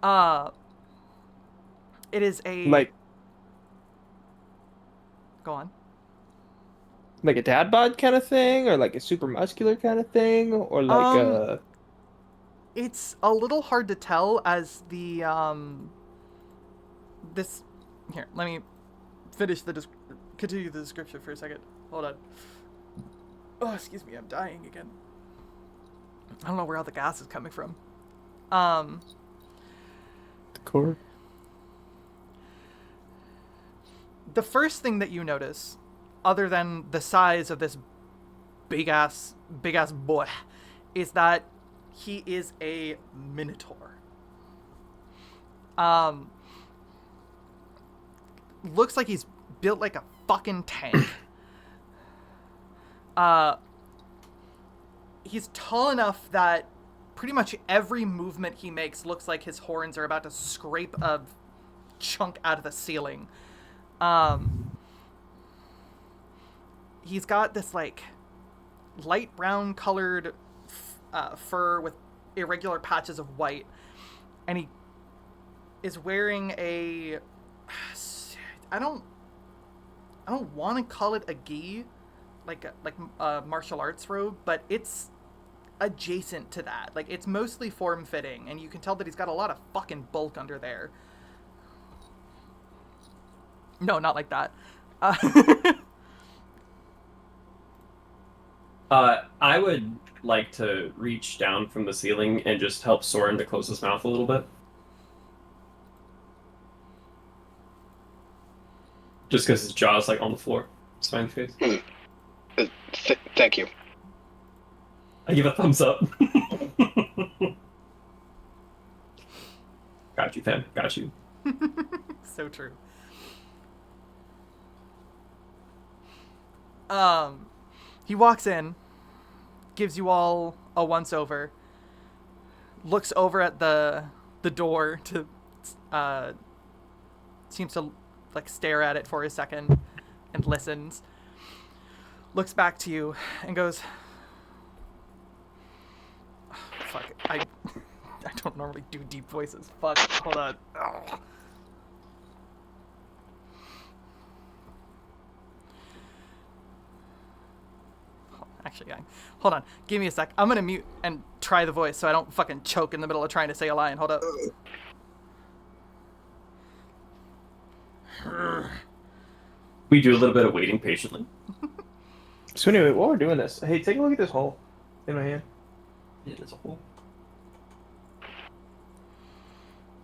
It is a Like go on. like a dad bod kind of thing, or like a super muscular kind of thing, or like a It's a little hard to tell as the this here, let me finish continue the description for a second. Hold on. Oh, excuse me, I'm dying again. I don't know where all the gas is coming from. core. The first thing that you notice, other than the size of this big ass boy, is that he is a minotaur. Looks like he's built like a fucking tank. He's tall enough that pretty much every movement he makes looks like his horns are about to scrape a chunk out of the ceiling. He's got this like light brown colored fur with irregular patches of white, and he is wearing a I don't want to call it a gi, like a martial arts robe, but it's adjacent to that. Like, it's mostly form fitting, and you can tell that he's got a lot of fucking bulk under there. No, not like that. I would like to reach down from the ceiling and just help Soren to close his mouth a little bit. Just because his jaw's like on the floor. Smiley face. Thank you. I give a thumbs up. Got you, fam. Got you. So true. He walks in, gives you all a once over, looks over at the door to seems to like stare at it for a second and listens, looks back to you and goes, oh, fuck, I don't normally do deep voices. Fuck, hold on. Oh. Actually, hold on. Give me a sec. I'm gonna mute and try the voice so I don't fucking choke in the middle of trying to say a line. Hold up. We do a little bit of waiting patiently. So anyway, while we're doing this, hey, take a look at this hole in my hand. It is a hole.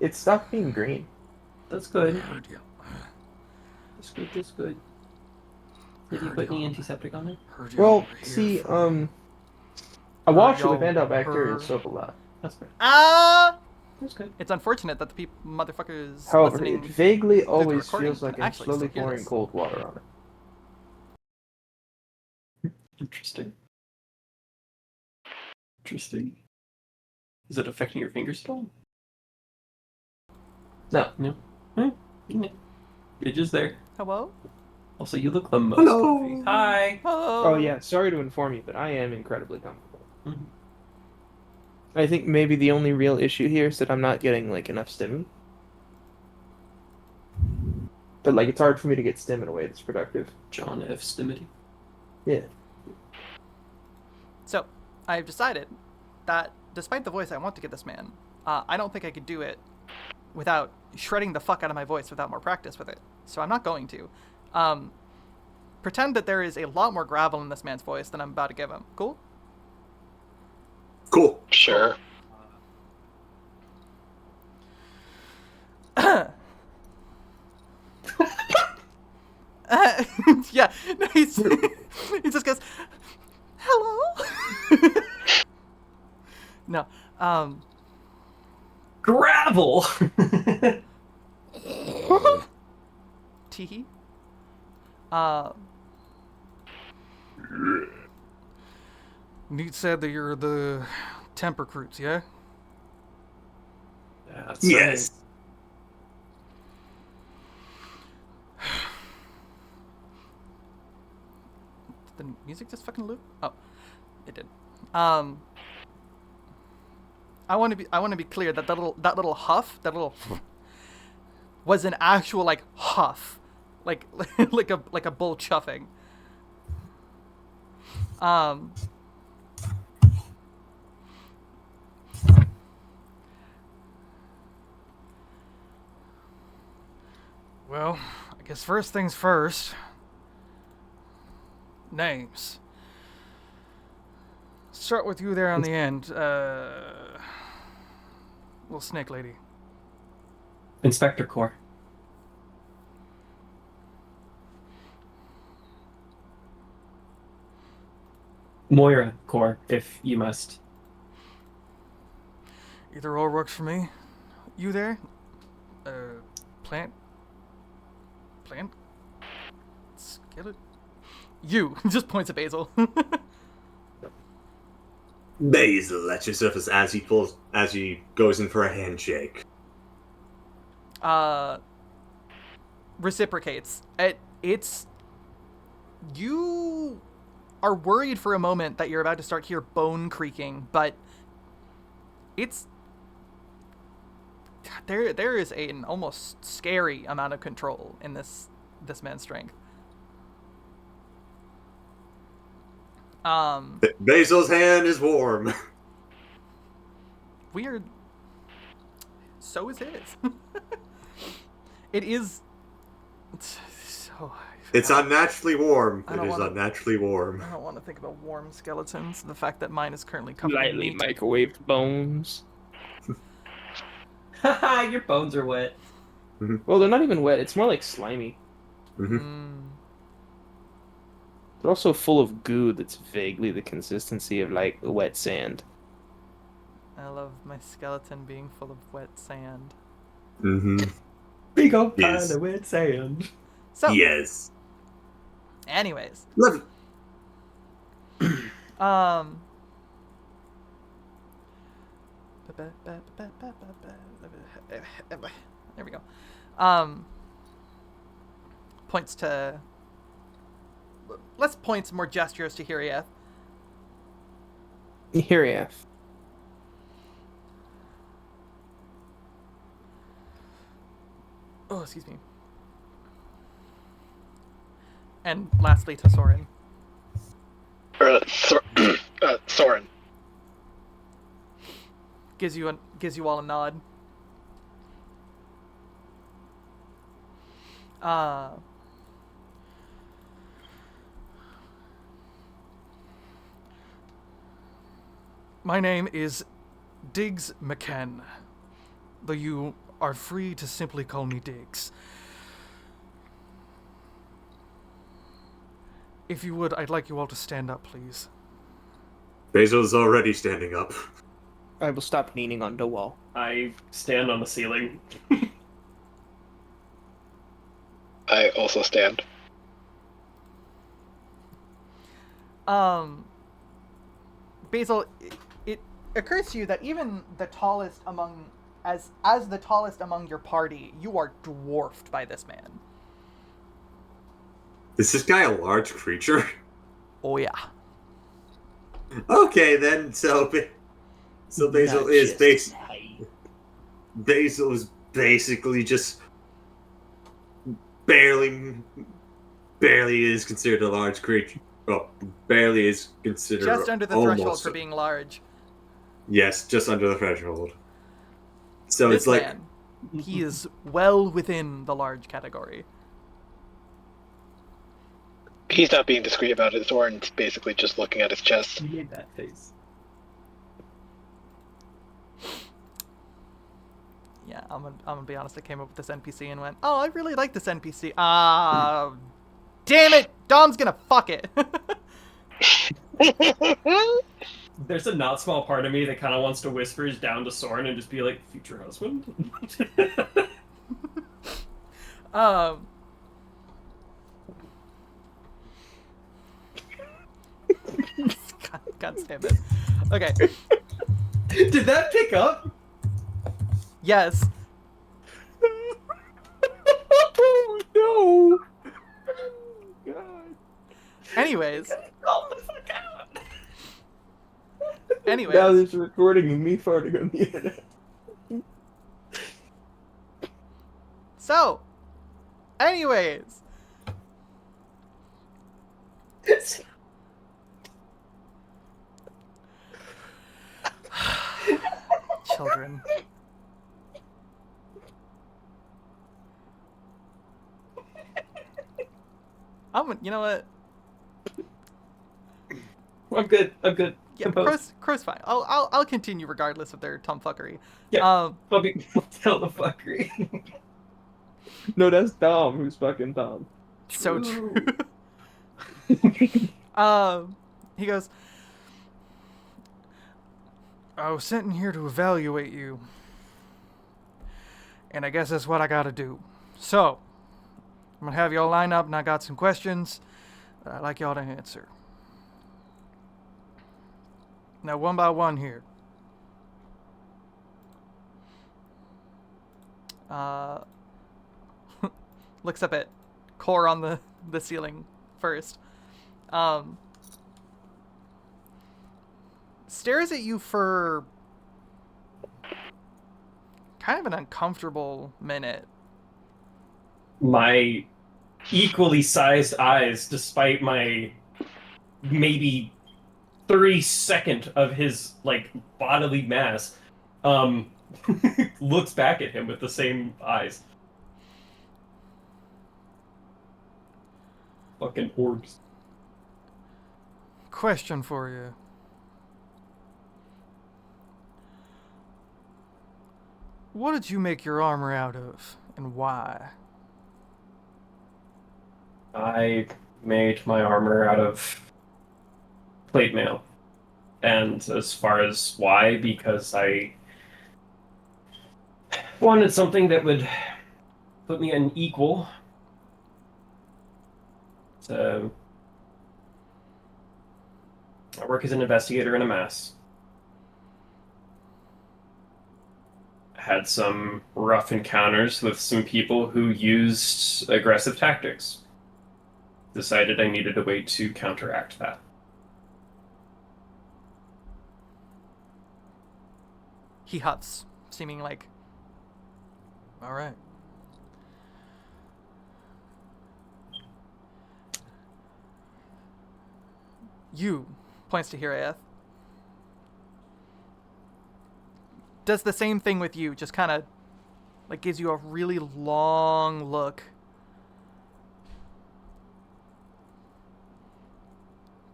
It stopped being green. That's good. That's good. That's good. Did you put any antiseptic on it? Heard you Well, over here see, from- I washed it y'all with antibacterial heard- soap a lot. That's fair. That's good. It's unfortunate that the motherfuckers However, listening it vaguely the always recording feels like can I'm actually slowly still hear pouring this. cold water on it. Interesting. Interesting. Is it affecting your fingers at all? No. No. Yeah. You're just there. Hello? Also, you look the most Hello. comfy. Hi. Hello. Oh yeah, sorry to inform you, but I am incredibly comfortable. Mhm. I think maybe the only real issue here is that I'm not getting like enough stim. But like it's hard for me to get stim in a way that's productive. John F. Stimity. Yeah. So, I've decided that despite the voice I want to give this man, I don't think I could do it without shredding the fuck out of my voice without more practice with it. So I'm not going to. Pretend that there is a lot more gravel in this man's voice than I'm about to give him. Cool? Cool. Sure. Yeah, no, he just goes, hello? No, Gravel! teehee. Neat said that you're the temp recruits, yeah? That's Yes. Did the music just fucking loop? Oh, it did. I want to be clear that that little huff, that little was an actual like huff, like like a bull chuffing. Well, I guess first things first. Names. Start with you there on the end. Little snake lady. Inspector Core. Moira Core, if you must. Either or works for me. You there? Plant? Plant? Skillet? You! Just points at Basil. Basil at your surface as he goes in for a handshake. Reciprocates. It's... You are worried for a moment that you're about to start hear bone creaking, but it's... There is an almost scary amount of control in this man's strength. Basil's hand is warm. Weird. So is his. It is. It's so. It's unnaturally warm. I It don't is wanna- unnaturally warm. I don't want to think about warm skeletons. The fact that mine is currently covered Lightly in meat. microwaved bones. Haha, your bones are wet. Well, they're not even wet. It's more like slimy. They're also full of goo that's vaguely the consistency of like wet sand. I love my skeleton being full of wet sand. Mm-hmm. Big old Yes. pile of wet sand. So, Yes. anyways, Love there we go. Points to less points, more gestures to Hirieth. Here you have. Oh, excuse me. And lastly to Soren. Soren. Gives you all a nod. My name is Diggs McKen, though you are free to simply call me Diggs. If you would, I'd like you all to stand up, please. Basil's already standing up. I will stop leaning on the wall. I stand on the ceiling. I also stand. Basil, it occurs to you that even the tallest among, as the tallest among your party, you are dwarfed by this man. Is this guy a large creature? Oh yeah. Okay, then. So Basil Not is just height. Basil is basically just barely is considered a large creature. Well, barely is considered Just under the almost threshold for being large. Yes, just under the threshold. So This it's like man, he is well within the large category. He's not being discreet about it. Zoran's basically just looking at his chest. You made that face. Yeah, I'm gonna be honest. I came up with this NPC and went, "Oh, I really like this NPC." Damn it! Dom's gonna fuck it. There's a not small part of me that kind of wants to whisper his down to Soren and just be like, future husband? God, God damn it. Okay. Did that pick up? Yes. Oh no! God. Anyways. Calm the fuck out. Anyways. Now there's a recording of me farting on the internet. So. Anyways. Children. You know what? I'm good. Yeah, Composed. Crow's fine. I'll continue regardless of their tomfuckery. Yeah. Um, I'll be tell the fuckery. No, that's Dom who's fucking Dom. so true. He goes, I was sent in here to evaluate you. And I guess that's what I gotta do. So, I'm gonna have y'all line up and I got some questions that I'd like y'all to answer. Now, one by one here. Looks up at core on the ceiling first. Stares at you for kind of an uncomfortable minute. My equally sized eyes, despite my maybe 32nd of his like bodily mass, looks back at him with the same eyes. Fucking orbs. Question for you. What did you make your armor out of, and why? I made my armor out of plate mail. And as far as why, because I wanted something that would put me an equal. So I work as an investigator in a mass. Had some rough encounters with some people who used aggressive tactics. Decided I needed a way to counteract that. He huffs, seeming like, all right. You, points to Hiraeth, does the same thing with you, just kind of like gives you a really long look.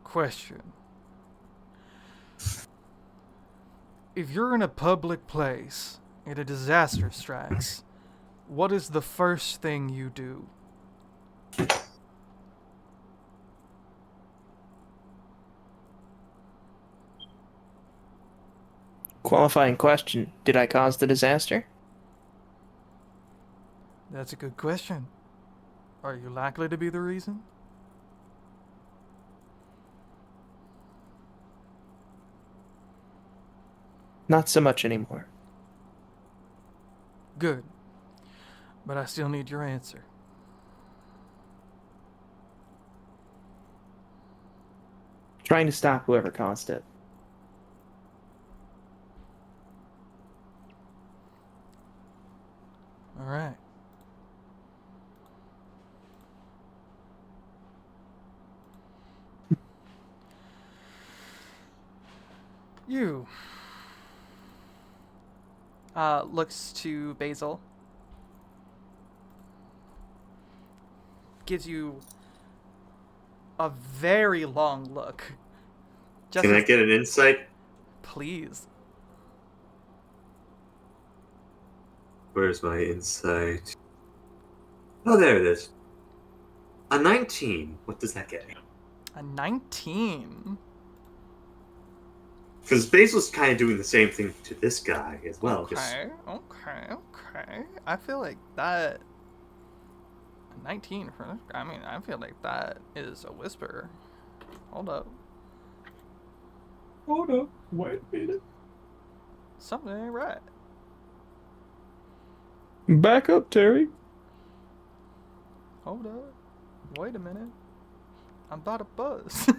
Question. If you're in a public place and a disaster strikes, what is the first thing you do? Qualifying question: did I cause the disaster? That's a good question. Are you likely to be the reason? Not so much anymore. Good. But I still need your answer. Trying to stop whoever caused it. All right. You. Looks to Basil. Gives you a very long look. Just Can I as- get an insight? Please. Where's my insight? Oh, there it is. A 19. What does that get me? A 19. Because Basil's kind of doing the same thing to this guy as well. Just Okay. I feel like that. 19 for this guy. I mean, I feel like that is a whisper. Hold up. Hold up. Wait a minute. Something ain't right. Back up, Terry. Hold up. Wait a minute. I'm about to buzz.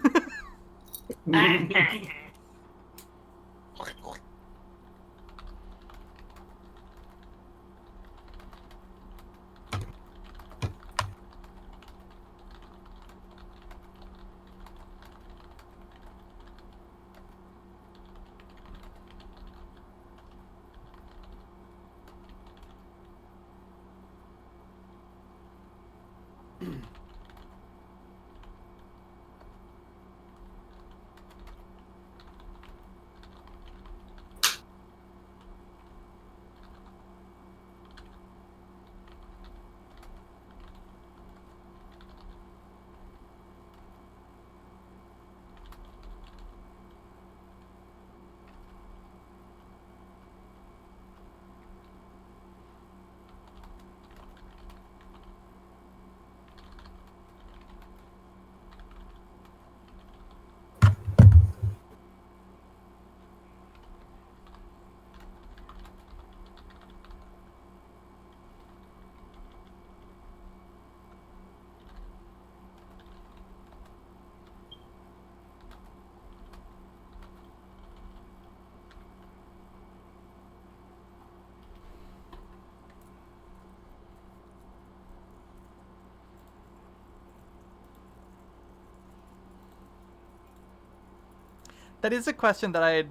That is a question that I'd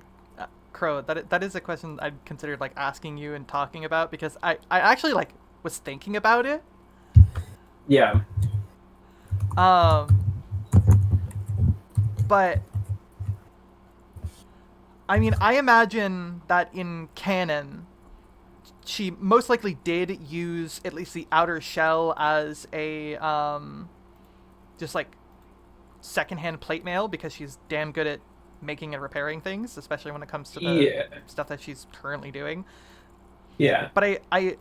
Crow. That is a question I'd considered like asking you and talking about because I actually like was thinking about it. Yeah. But I mean, I imagine that in canon, she most likely did use at least the outer shell as a just like secondhand plate mail because she's damn good at making and repairing things, especially when it comes to the stuff that she's currently doing. Yeah. But I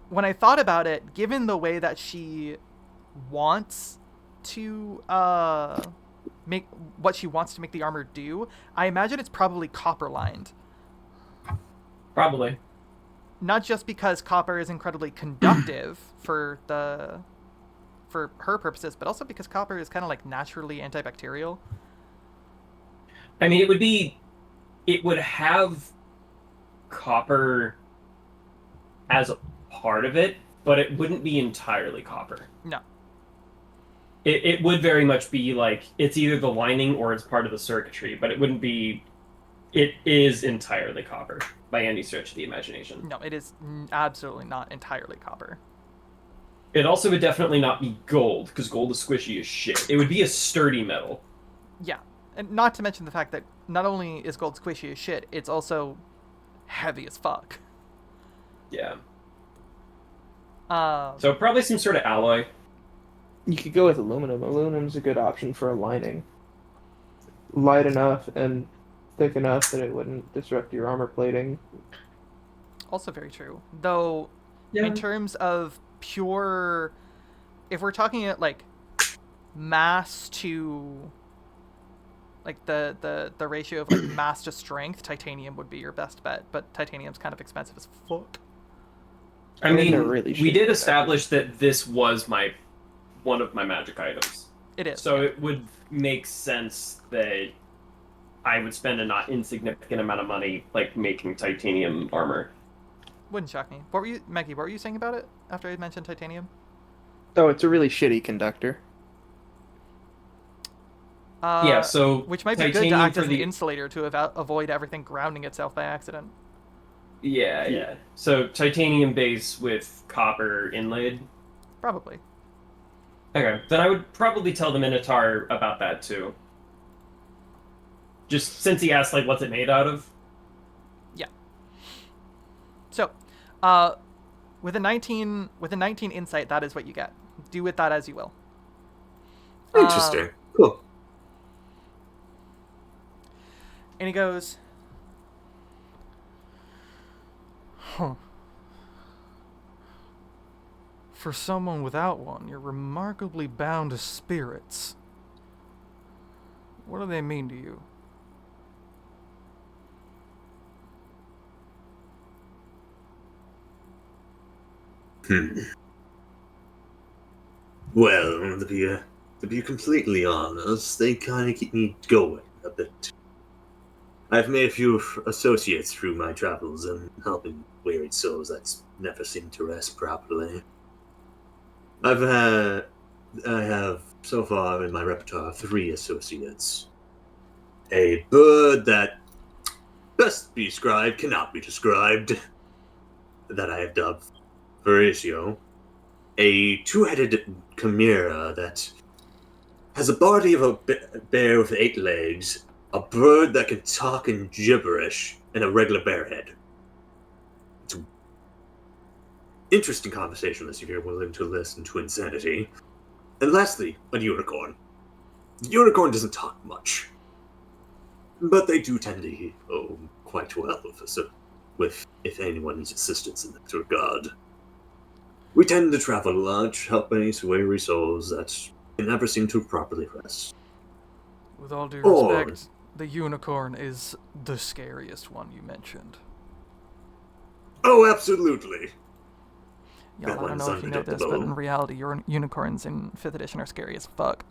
when I thought about it, given the way that she wants to make what she wants to make the armor do, I imagine it's probably copper lined. Probably. Not just because copper is incredibly conductive for her purposes, but also because copper is kind of like naturally antibacterial. I mean, it would have copper as a part of it, but it wouldn't be entirely copper. No. It would very much be like, it's either the lining or it's part of the circuitry, but it wouldn't be, it is entirely copper by any stretch of the imagination. No, it is absolutely not entirely copper. It also would definitely not be gold, because gold is squishy as shit. It would be a sturdy metal. Yeah. And not to mention the fact that not only is gold squishy as shit, it's also heavy as fuck. Yeah. So probably some sort of alloy. You could go with aluminum. Aluminum's a good option for a lining. Light enough and thick enough that it wouldn't disrupt your armor plating. Also very true. Though, in terms of pure, if we're talking at like mass to, like the ratio of like mass to strength, titanium would be your best bet. But titanium's kind of expensive as fuck. I And mean, they're really we shitty did with establish that this was one of my magic items. It is. So it would make sense that I would spend a not insignificant amount of money like making titanium armor. Wouldn't shock me. What were you, Maggie? What were you saying about it after I mentioned titanium? Oh, it's a really shitty conductor. Yeah, so which might be good to titanium act for as an the- insulator to avoid everything grounding itself by accident. Yeah. So titanium base with copper inlaid. Probably. Okay, then I would probably tell the Minotaur about that too. Just since he asked, like, what's it made out of? So, with a 19 insight, that is what you get. Do with that as you will. Interesting. Cool. And he goes, huh. For someone without one, you're remarkably bound to spirits. What do they mean to you? Well, to be completely honest, they kind of keep me going a bit. I've made a few associates through my travels and helping wearied souls that never seem to rest properly. I have so far in my repertoire 3 associates. A bird that best be described cannot be described, that I have dubbed Veratio. A 2-headed chimera that has a body of a bear with 8 legs, a bird that can talk in gibberish, and a regular bear head. It's an interesting conversation if you're willing to listen to insanity. And lastly, a unicorn. The unicorn doesn't talk much, but they do tend to heal quite well with if anyone needs assistance in that regard. We tend to travel a lot, helping weary souls that can never seem to properly rest. With all due Or- respect, the unicorn is the scariest one you mentioned. Oh, absolutely. Y'all, That I don't one's know if you know this, but in unpredictable. reality, unicorns in 5th edition are scary as fuck.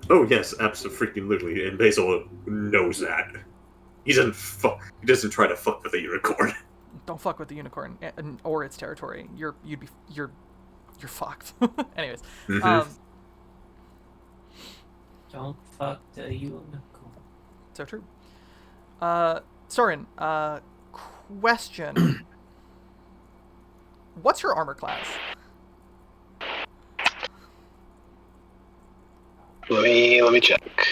Oh yes, absolutely. And Basil knows that. He doesn't try to fuck with a unicorn. Don't fuck with the unicorn or its territory. You're fucked. Anyways, Mhm. Don't fuck the unicorn. so true. Soren, question. What's your armor class? Let me check.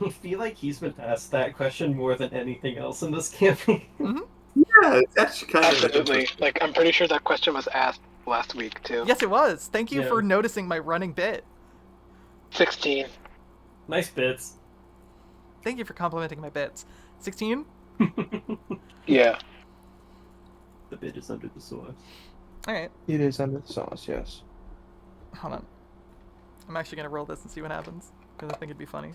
I feel like he's been asked that question more than anything else in this campaign. Yeah, it's actually kind Absolutely. Like, I'm pretty sure that question was asked last week, too. Yes, it was. Thank you Yeah. for noticing my running bit. 16. Nice bits. Thank you for complimenting my bits. 16? Yeah. The bit is under the sauce. Alright, It is under the sauce, yes. hold on. I'm actually gonna roll this and see what happens, because I think it'd be funny.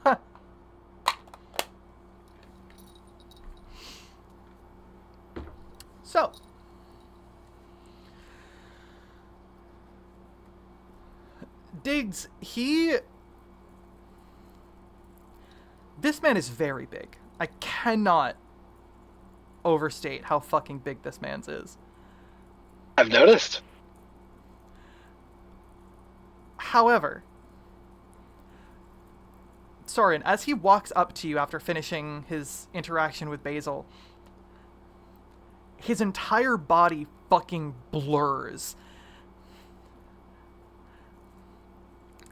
Huh. So, Diggs, this man is very big. I cannot overstate how fucking big this man's is. I've noticed. However, Soren, as he walks up to you after finishing his interaction with Basil, his entire body fucking blurs.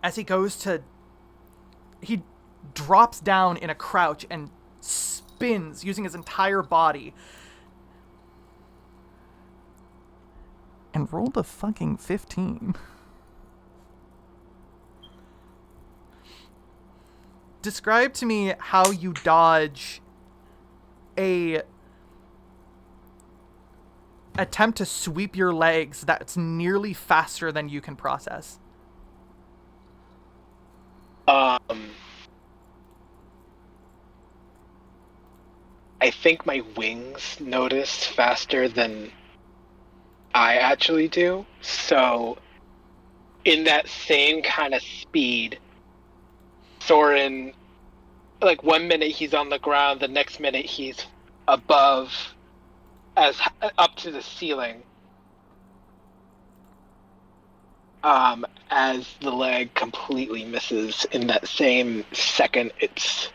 As he drops down in a crouch and spins using his entire body and and rolled a fucking 15. Describe to me how you dodge a attempt to sweep your legs that's nearly faster than you can process. I think my wings notice faster than I actually do. So, in that same kind of speed, Soren, like 1 minute he's on the ground, the next minute he's above, as up to the ceiling. As the leg completely misses in that same second it's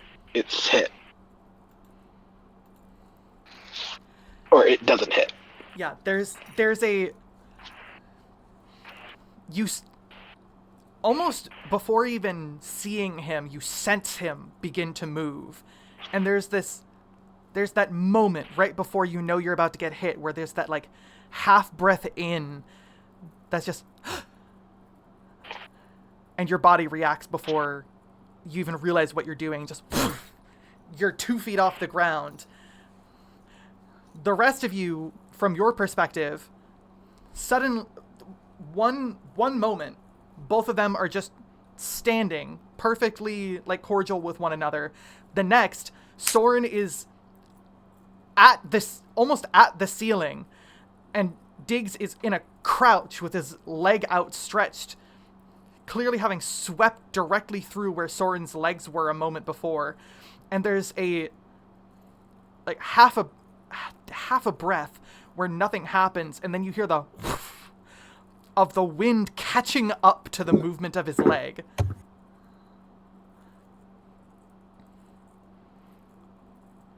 hit. Or it doesn't hit. Yeah, there's a... Almost before even seeing him, you sense him begin to move. And there's that moment right before you know you're about to get hit where there's that, like, half breath in that's just... and your body reacts before you even realize what you're doing. Just... you're 2 feet off the ground. The rest of you, from your perspective, one moment, both of them are just standing perfectly, like, cordial with one another. The next, Soren is almost at the ceiling, and Diggs is in a crouch with his leg outstretched, clearly having swept directly through where Soren's legs were a moment before. And there's a, like, half a breath where nothing happens, and then you hear the whoosh of the wind catching up to the movement of his leg.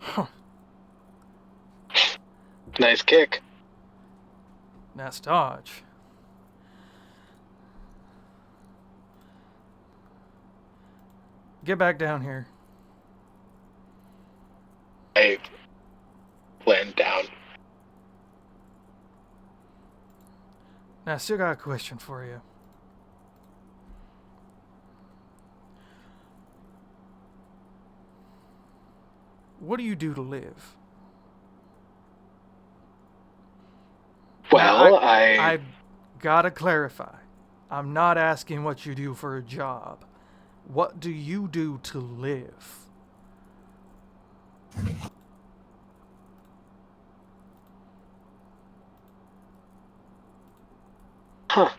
Huh. Nice kick. Nice dodge. Get back down here. I land down. Now, I still got a question for you. What do you do to live? Well, Now, I I gotta clarify. I'm not asking what you do for a job. What do you do to live? Huh.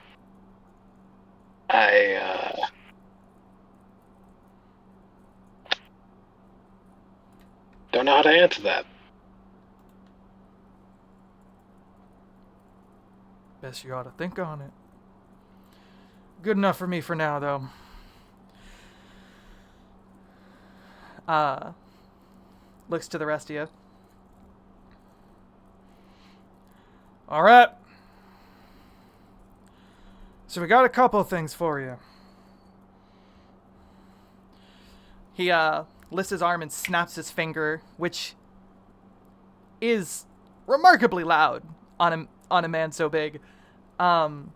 Don't know how to answer that. Guess you ought to think on it. Good enough for me for now, though. Looks to the rest of you. All right. So we got a couple of things for you. He lifts his arm and snaps his finger, which is remarkably loud on a man so big. And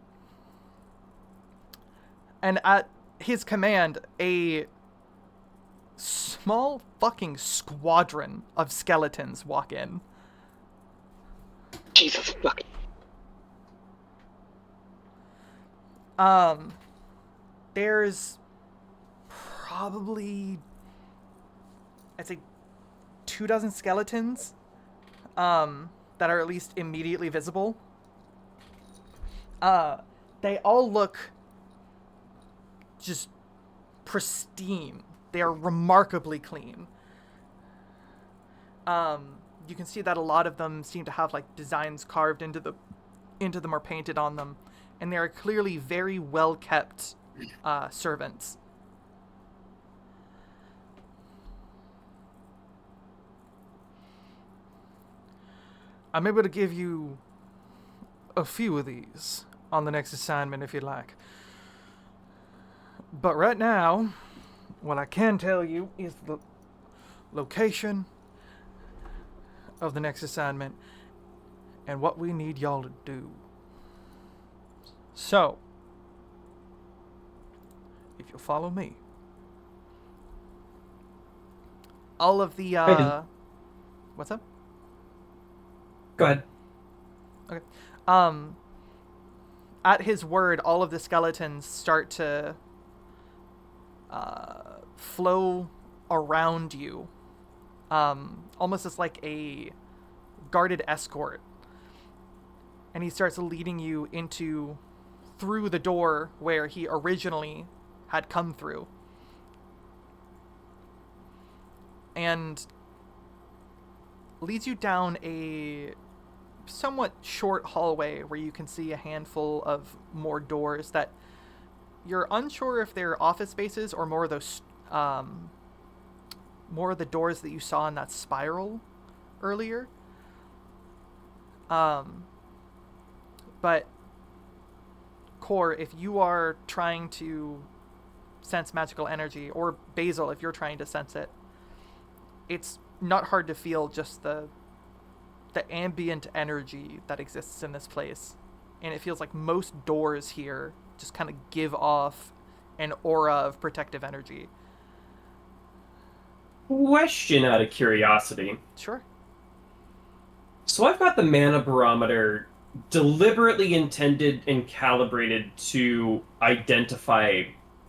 at his command, a small fucking squadron of skeletons walk in. Jesus fucking. There's probably, I'd say, 24 skeletons, that are at least immediately visible. They all look just pristine. They are remarkably clean. You can see that a lot of them seem to have, like, designs carved into them or painted on them. And they are clearly very well-kept servants. I'm able to give you a few of these on the next assignment if you'd like. But right now, what I can tell you is the location of the next assignment and what we need y'all to do. So, if you'll follow me, all of the what's up? Go ahead. Okay. At his word, all of the skeletons start to flow around you, almost as like a guarded escort. And he starts leading you through the door where he originally had come through. And leads you down a somewhat short hallway where you can see a handful of more doors that you're unsure if they're office spaces or more of those more of the doors that you saw in that spiral earlier. But Core, if you are trying to sense magical energy, or Basil, if you're trying to sense it, it's not hard to feel just the ambient energy that exists in this place. And it feels like most doors here just kind of give off an aura of protective energy. Question out of curiosity. Sure. So I've got the mana barometer deliberately intended and calibrated to identify,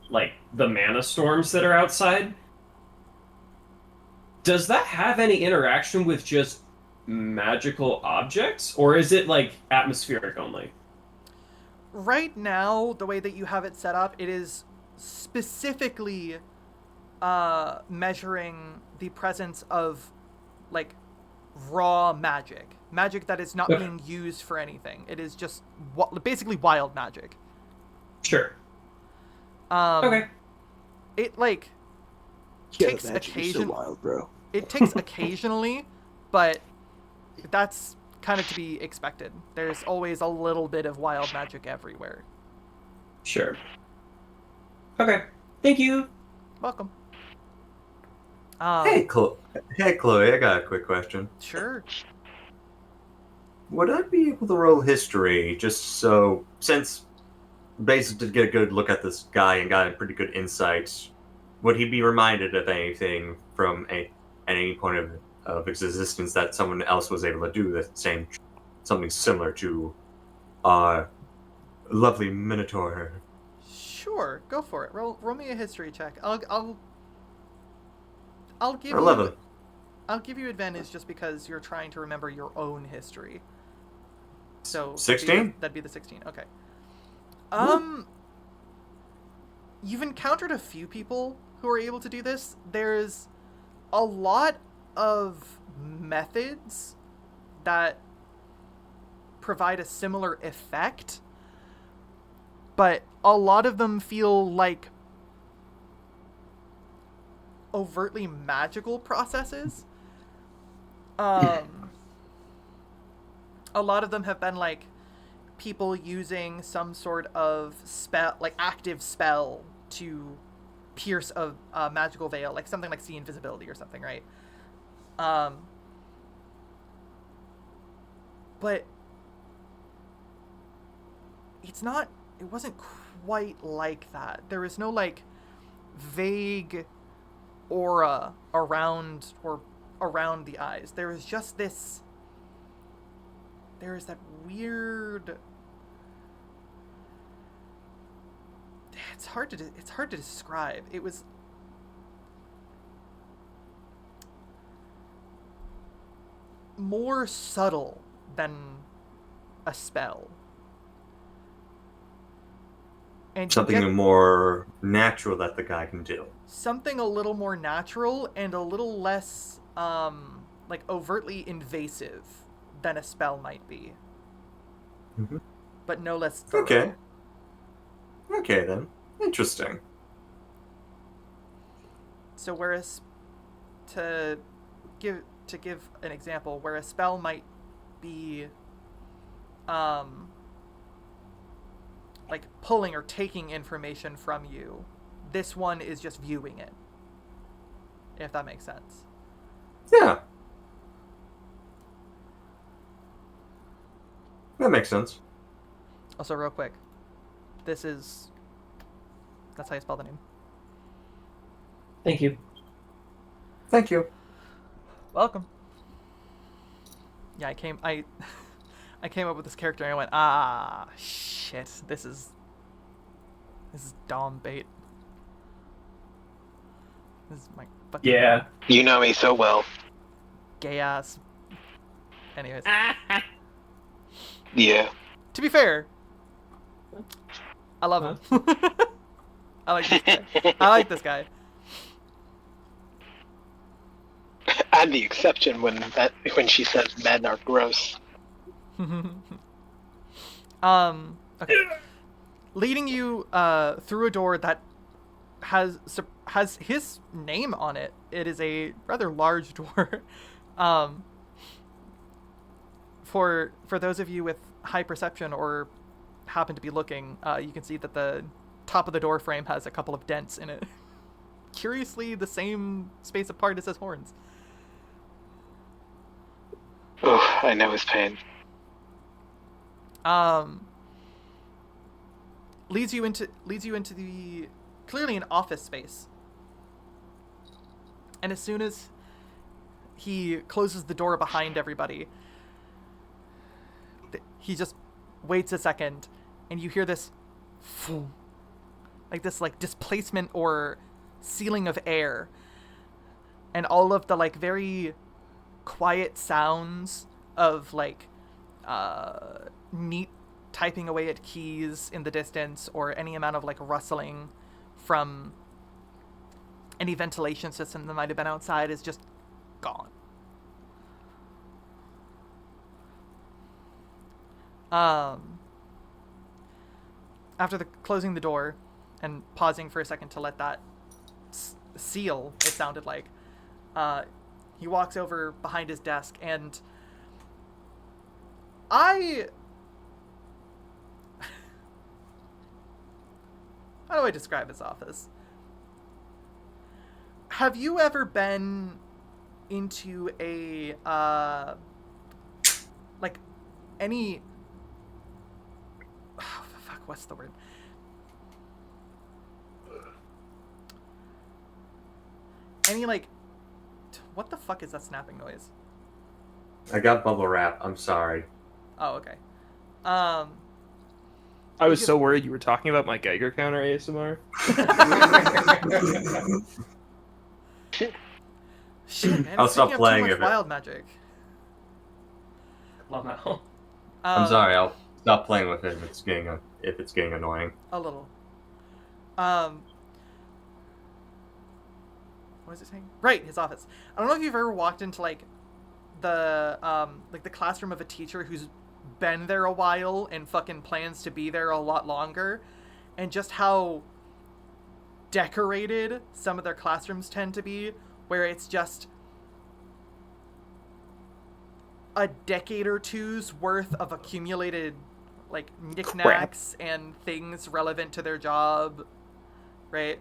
like, the mana storms that are outside. Does that have any interaction with just magical objects, or is it, like, atmospheric only? Right now, the way that you have it set up, it is specifically measuring the presence of, like, raw magic that is not Okay. being used for anything. It is just basically wild magic. Sure. Um, Okay. It like Yeah, takes the magic is so occasion. wild, bro. It takes occasionally, but that's kind of to be expected. There's always a little bit of wild magic everywhere. Sure. Okay. Thank you. Welcome. Hey, Chloe, I got a quick question. Sure. Would I be able to roll history just so, since Basil did get a good look at this guy and got a pretty good insight, would he be reminded of anything from any point of existence that someone else was able to do the same, something similar to our lovely Minotaur? Sure. Go for it. Roll me a history check. I'll give 11. you. I'll give you advantage just because you're trying to remember your own history. So 16? That'd be the 16. Okay. You've encountered a few people who are able to do this. There's a lot of methods that provide a similar effect, but a lot of them feel like overtly magical processes. A lot of them have been like people using some sort of spell, like active spell, to pierce a magical veil, like something like see invisibility or something, right? But it wasn't quite like that. There was no like vague aura around the eyes. There was just this. There is that weird. It's hard to describe. It was. More subtle than a spell. And Something more natural that the guy can do. something a little more natural and a little less like overtly invasive than a spell might be. Mhm. But no less thorough. Okay then. Interesting. So whereas to give an example, where a spell might be like pulling or taking information from you, this one is just viewing it. If that makes sense. Yeah. That makes sense. Also, real quick, This is... That's how you spell the name. Thank you. Thank you. Welcome. Yeah, I came up with this character and I went, ah, shit, this is Dom bait. This is my fucking Yeah. You know me so well. gay ass. Anyways, Yeah. to be fair, I love him. I like this guy. I like this guy. I'm the exception when she says men are gross. Okay. Leading you through a door that has his name on it. It is a rather large door. For those of you with high perception or happen to be looking, you can see that the top of the door frame has a couple of dents in it. Curiously, the same space apart as his horns. Oh, I know his pain. Leads you into the clearly an office space. And as soon as he closes the door behind everybody, he just waits a second, and you hear this, like this, like displacement or sealing of air, and all of the like very quiet sounds of like neat typing away at keys in the distance, or any amount of like rustling from any ventilation system that might have been outside is just gone. After closing the door and pausing for a second to let that seal, it sounded like, he walks over behind his desk, and how do I describe his office? Have you ever been into a, like, any... Oh, fuck, what's the word? Any, like... What the fuck is that snapping noise? I got bubble wrap. I'm sorry. Oh, okay. I was so worried you were talking about my Geiger counter ASMR. Shit, man. I'll Speaking stop of playing too much if it- wild magic. Wow. I'm sorry. I'll stop playing with it if it's getting annoying. A little. What is it saying? Right, his office. I don't know if you've ever walked into like the classroom of a teacher who's been there a while and fucking plans to be there a lot longer, and just how decorated some of their classrooms tend to be, where it's just a decade or two's worth of accumulated like knickknacks and things relevant to their job, right?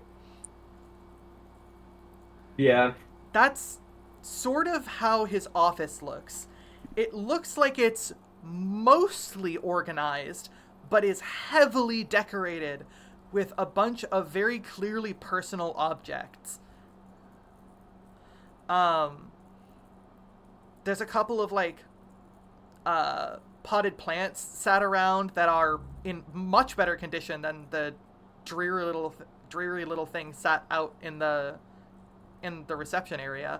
Yeah. That's sort of how his office looks. It looks like it's mostly organized, but is heavily decorated with a bunch of very clearly personal objects. There's a couple of like potted plants sat around that are in much better condition than the dreary little thing sat out in the reception area.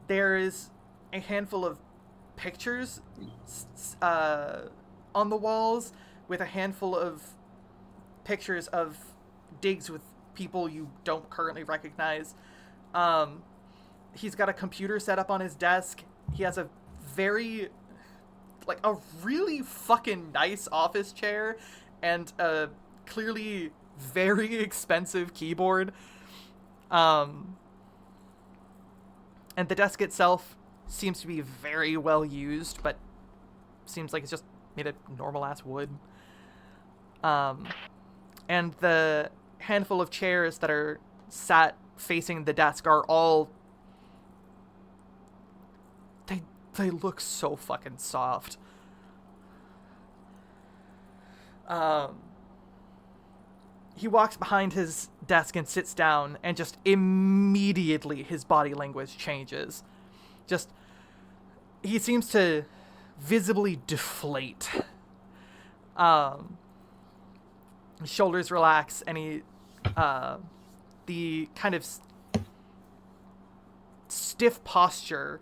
There is a handful of pictures on the walls, with a handful of pictures of digs with people you don't currently recognize. He's got a computer set up on his desk. He has a really fucking nice office chair and a clearly very expensive keyboard. And the desk itself seems to be very well used, but seems like it's just made of normal ass wood. And the handful of chairs that are sat facing the desk are all... They look so fucking soft. He walks behind his desk and sits down, and just immediately his body language changes. Just, he seems to visibly deflate. His shoulders relax, and the kind of stiff posture,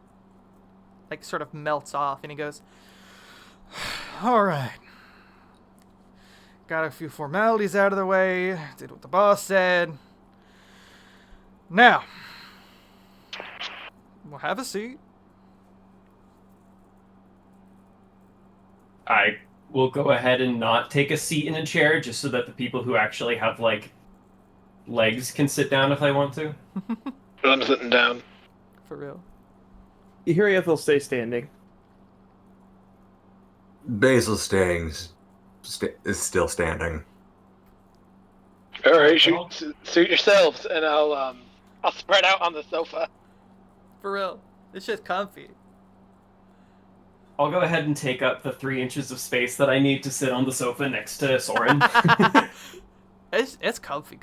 like, sort of melts off, and he goes, "All right. Got a few formalities out of the way. Did what the boss said. Now, we'll have a seat." I will go ahead and not take a seat in a chair just so that the people who actually have, like, legs can sit down if I want to. I'm sitting down. For real. Hirieth will stay standing. Basil is still standing. All right, suit yourselves, and I'll spread out on the sofa. For real. This shit's comfy. I'll go ahead and take up the 3 inches of space that I need to sit on the sofa next to Soren. It's comfy.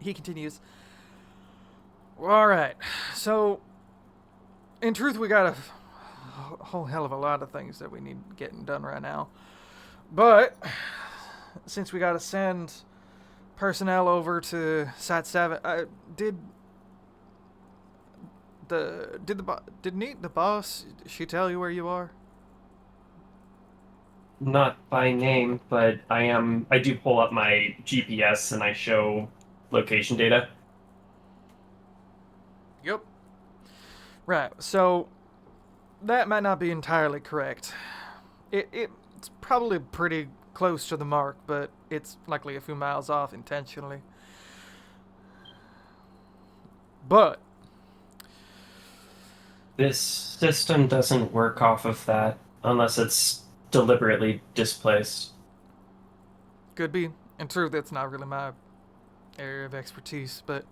He continues. All right. So, in truth, we got a whole hell of a lot of things that we need getting done right now. But since we got to send personnel over to Sat 7, did the boss, did she tell you where you are? Not by name, but I do pull up my GPS and I show location data. Yep. Right, so that might not be entirely correct. It's probably pretty close to the mark, but it's likely a few miles off intentionally. But This system doesn't work off of that unless it's deliberately displaced. could be. In truth, that's not really my area of expertise, but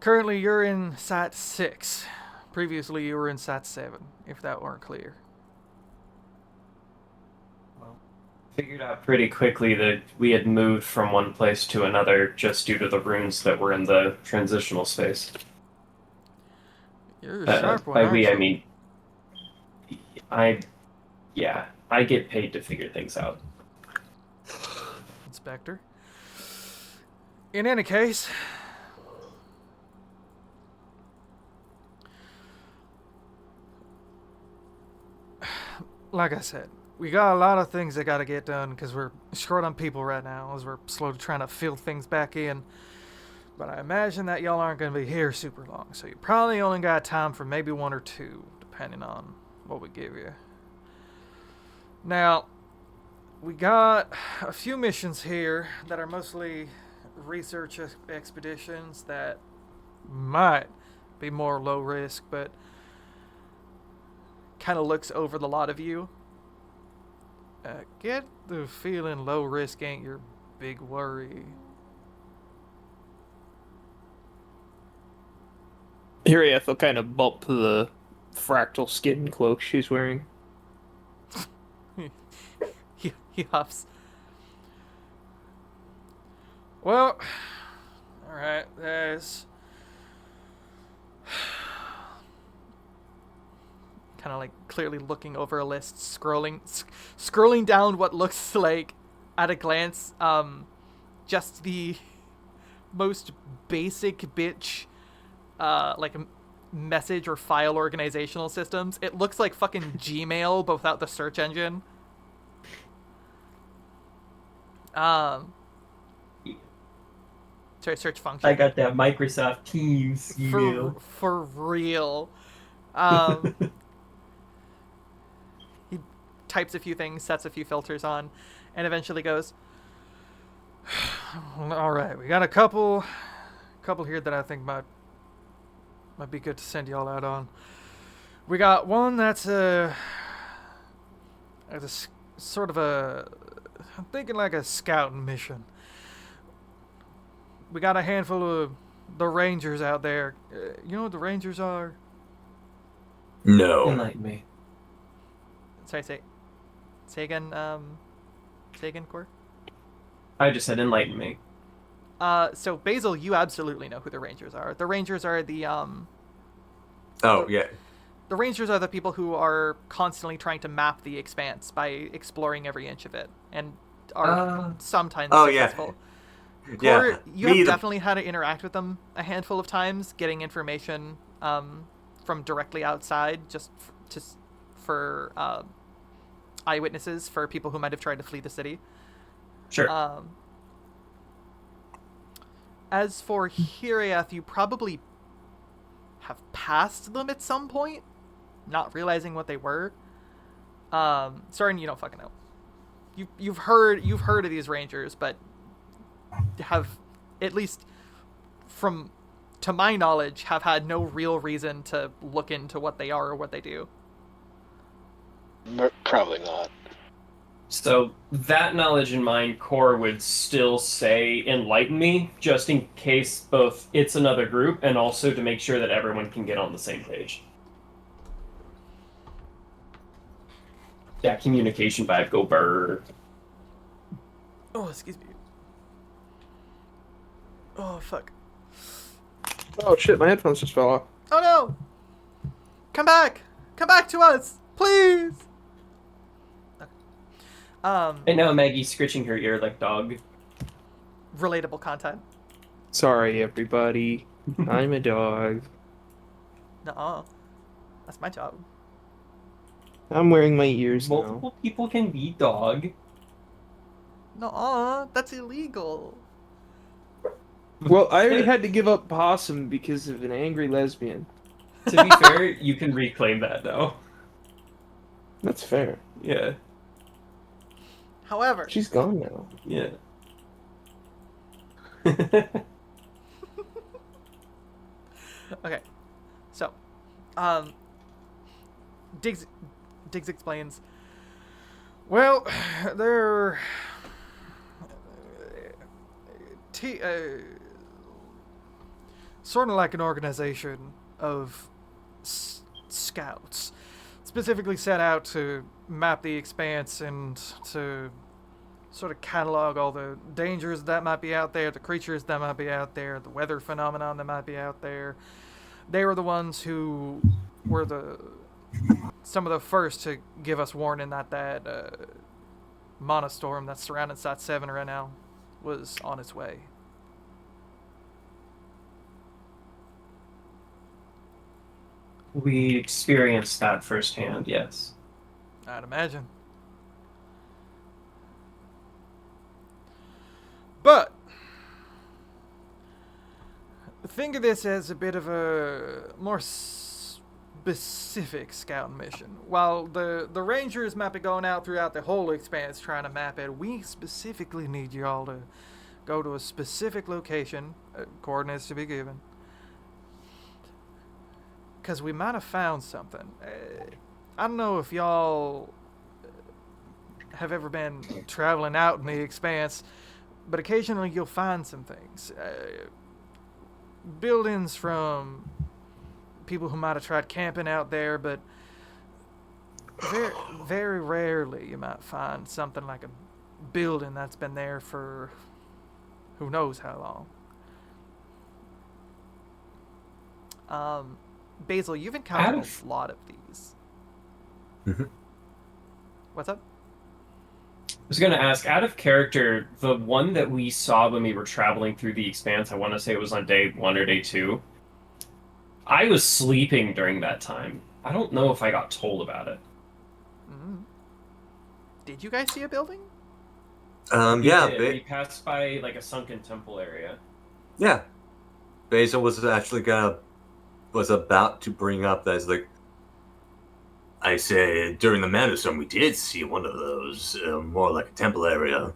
currently you're in Sat 6. Previously you were in Sat 7, if that weren't clear. Figured out pretty quickly that we had moved from one place to another just due to the runes that were in the transitional space. You're a sharp one, By aren't we, you? I mean, I get paid to figure things out. Inspector. In any case, like I said, we got a lot of things that got to get done because we're short on people right now as we're slowly trying to fill things back in. But I imagine that y'all aren't going to be here super long, so you probably only got time for maybe 1 or 2, depending on what we give you. Now, we got a few missions here that are mostly research expeditions that might be more low risk, but kind of looks over the lot of you. Get the feeling low risk ain't your big worry. Hirieth will kind of bump the fractal skin cloak she's wearing. He huffs. Well, alright, there's kind of like clearly looking over a list, scrolling down what looks like at a glance just the most basic bitch like message or file organizational systems. It looks like fucking Gmail but without the search engine. Sorry, search function. I got that Microsoft Teams email. For real. He types a few things, sets a few filters on, and eventually goes, all right, we got a couple here that I think might be good to send y'all out on. We got one that's sort of I'm thinking like a scouting mission. We got a handful of the Rangers out there. You know what the Rangers are? No. Enlighten me. Sorry, say again. Say again, Core. I just said enlighten me. So Basil, you absolutely know who the Rangers are. The Rangers are Oh, yeah. the Rangers are the people who are constantly trying to map the expanse by exploring every inch of it, and are sometimes Oh, yeah. successful. Yeah. Core, you have definitely had to interact with them a handful of times, getting information from directly outside, for eyewitnesses, for people who might have tried to flee the city. Sure. As for Hiriath, you probably have passed them at some point, not realizing what they were. Soren, you don't fucking know. You've heard of these Rangers, but have, at least to my knowledge, have had no real reason to look into what they are or what they do. Probably not. So that knowledge in mind, Core would still say enlighten me, just in case both it's another group and also to make sure that everyone can get on the same page. Yeah, communication vibe, go bird. Oh, excuse me. Oh, fuck. Oh shit, my headphones just fell off. Oh no! Come back! Come back to us! Please! And now Maggie's scritching her ear like dog. Relatable content. Sorry, everybody. I'm a dog. Nuh-uh. That's my job. I'm wearing my ears now. Multiple people can be dog. Nuh-uh. That's illegal. Well, I already had to give up possum because of an angry lesbian. To be fair, you can reclaim that now. That's fair. Yeah. However, She's gone now. Yeah. okay. So, Diggs explains, well, they're sort of like an organization of scouts, specifically set out to map the expanse and to sort of catalog all the dangers that might be out there, the creatures that might be out there, the weather phenomenon that might be out there. They were the ones who were some of the first to give us warning that monostorm that's surrounding Sat 7 right now was on its way. We experienced that firsthand, yes. I'd imagine. But think of this as a bit of a more specific scouting mission. While the Rangers might be going out throughout the whole expanse trying to map it, we specifically need you all to go to a specific location, coordinates to be given, because we might have found something. I don't know if y'all have ever been traveling out in the expanse, but occasionally you'll find some things. Buildings from people who might have tried camping out there, but very, very rarely you might find something like a building that's been there for who knows how long. Basil, you've encountered a lot of these. Mm-hmm. What's up? I was going to ask, out of character, the one that we saw when we were traveling through the expanse, I want to say it was on day 1 or day 2. I was sleeping during that time. I don't know if I got told about it. Mm-hmm. Did you guys see a building? Yeah. We passed by like a sunken temple area. Yeah. Basil was actually was about to bring up that as like, I said during the Manustorm we did see one of those, more like a temple area.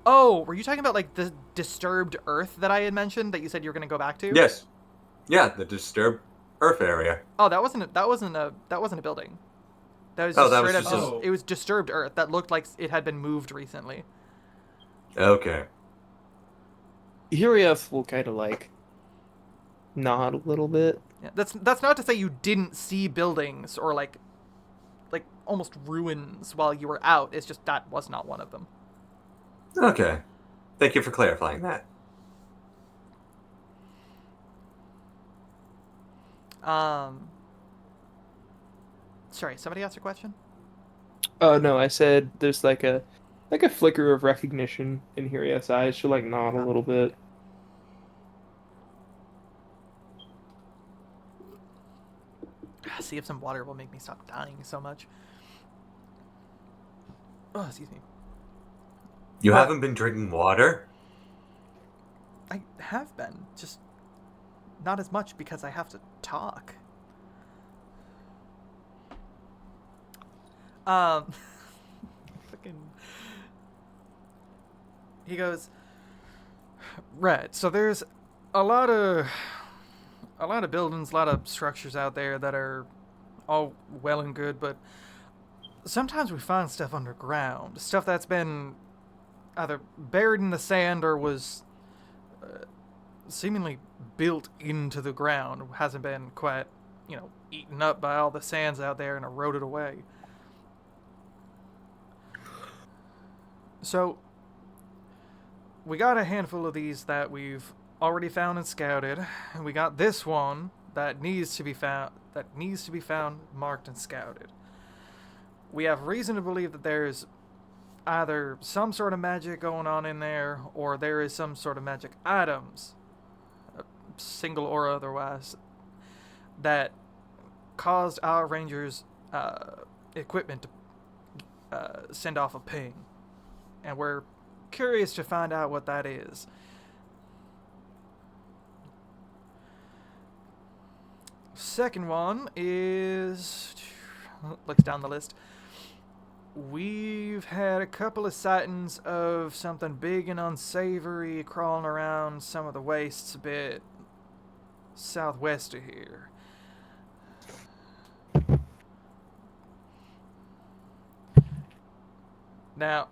Oh, were you talking about like the disturbed Earth that I had mentioned that you said you were going to go back to? Yes. Yeah, the disturbed Earth area. Oh, that wasn't a building. That was just straight up. It was disturbed Earth that looked like it had been moved recently. Okay. Hiriath will kind of like nod a little bit. Yeah, that's not to say you didn't see buildings or like like almost ruins while you were out. It's just that was not one of them. Okay. Thank you for clarifying that. Sorry, somebody asked a question? Oh no, I said there's like a flicker of recognition in Hiria's eyes. She'll like nod a little bit. See if some water will make me stop dying so much. Oh, excuse me. You What? haven't been drinking water? I have been, just not as much because I have to talk. Fucking. He goes, right. So there's a lot of buildings, a lot of structures out there that are all well and good, but sometimes we find stuff underground, stuff that's been either buried in the sand or was seemingly built into the ground, hasn't been quite, eaten up by all the sands out there and eroded away. So, we got a handful of these that we've already found and scouted, and we got this one that needs to be found, marked and scouted. We have reason to believe that there's either some sort of magic going on in there, or there is some sort of magic items, single or otherwise, that caused our rangers' equipment to send off a ping. And we're curious to find out what that is. Second one is... looks down the list. We've had a couple of sightings of something big and unsavory crawling around some of the wastes a bit southwest of here. Now,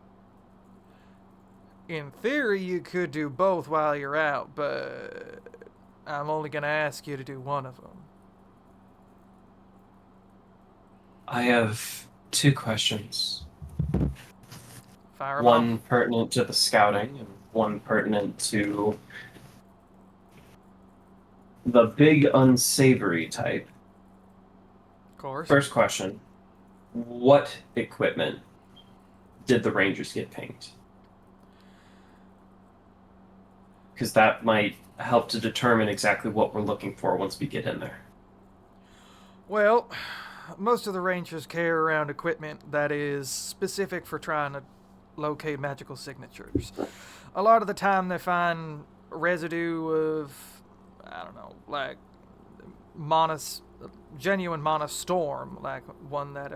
in theory, you could do both while you're out, but I'm only going to ask you to do one of them. I have two questions. Fire 'em One off. pertinent to the scouting and one pertinent to the big unsavory type. Of course. First question, what equipment did the Rangers get pinged? Because that might help to determine exactly what we're looking for once we get in there. Well, most of the Rangers carry around equipment that is specific for trying to locate magical signatures. A lot of the time they find residue of, I don't know, like genuine mana storm, like one that,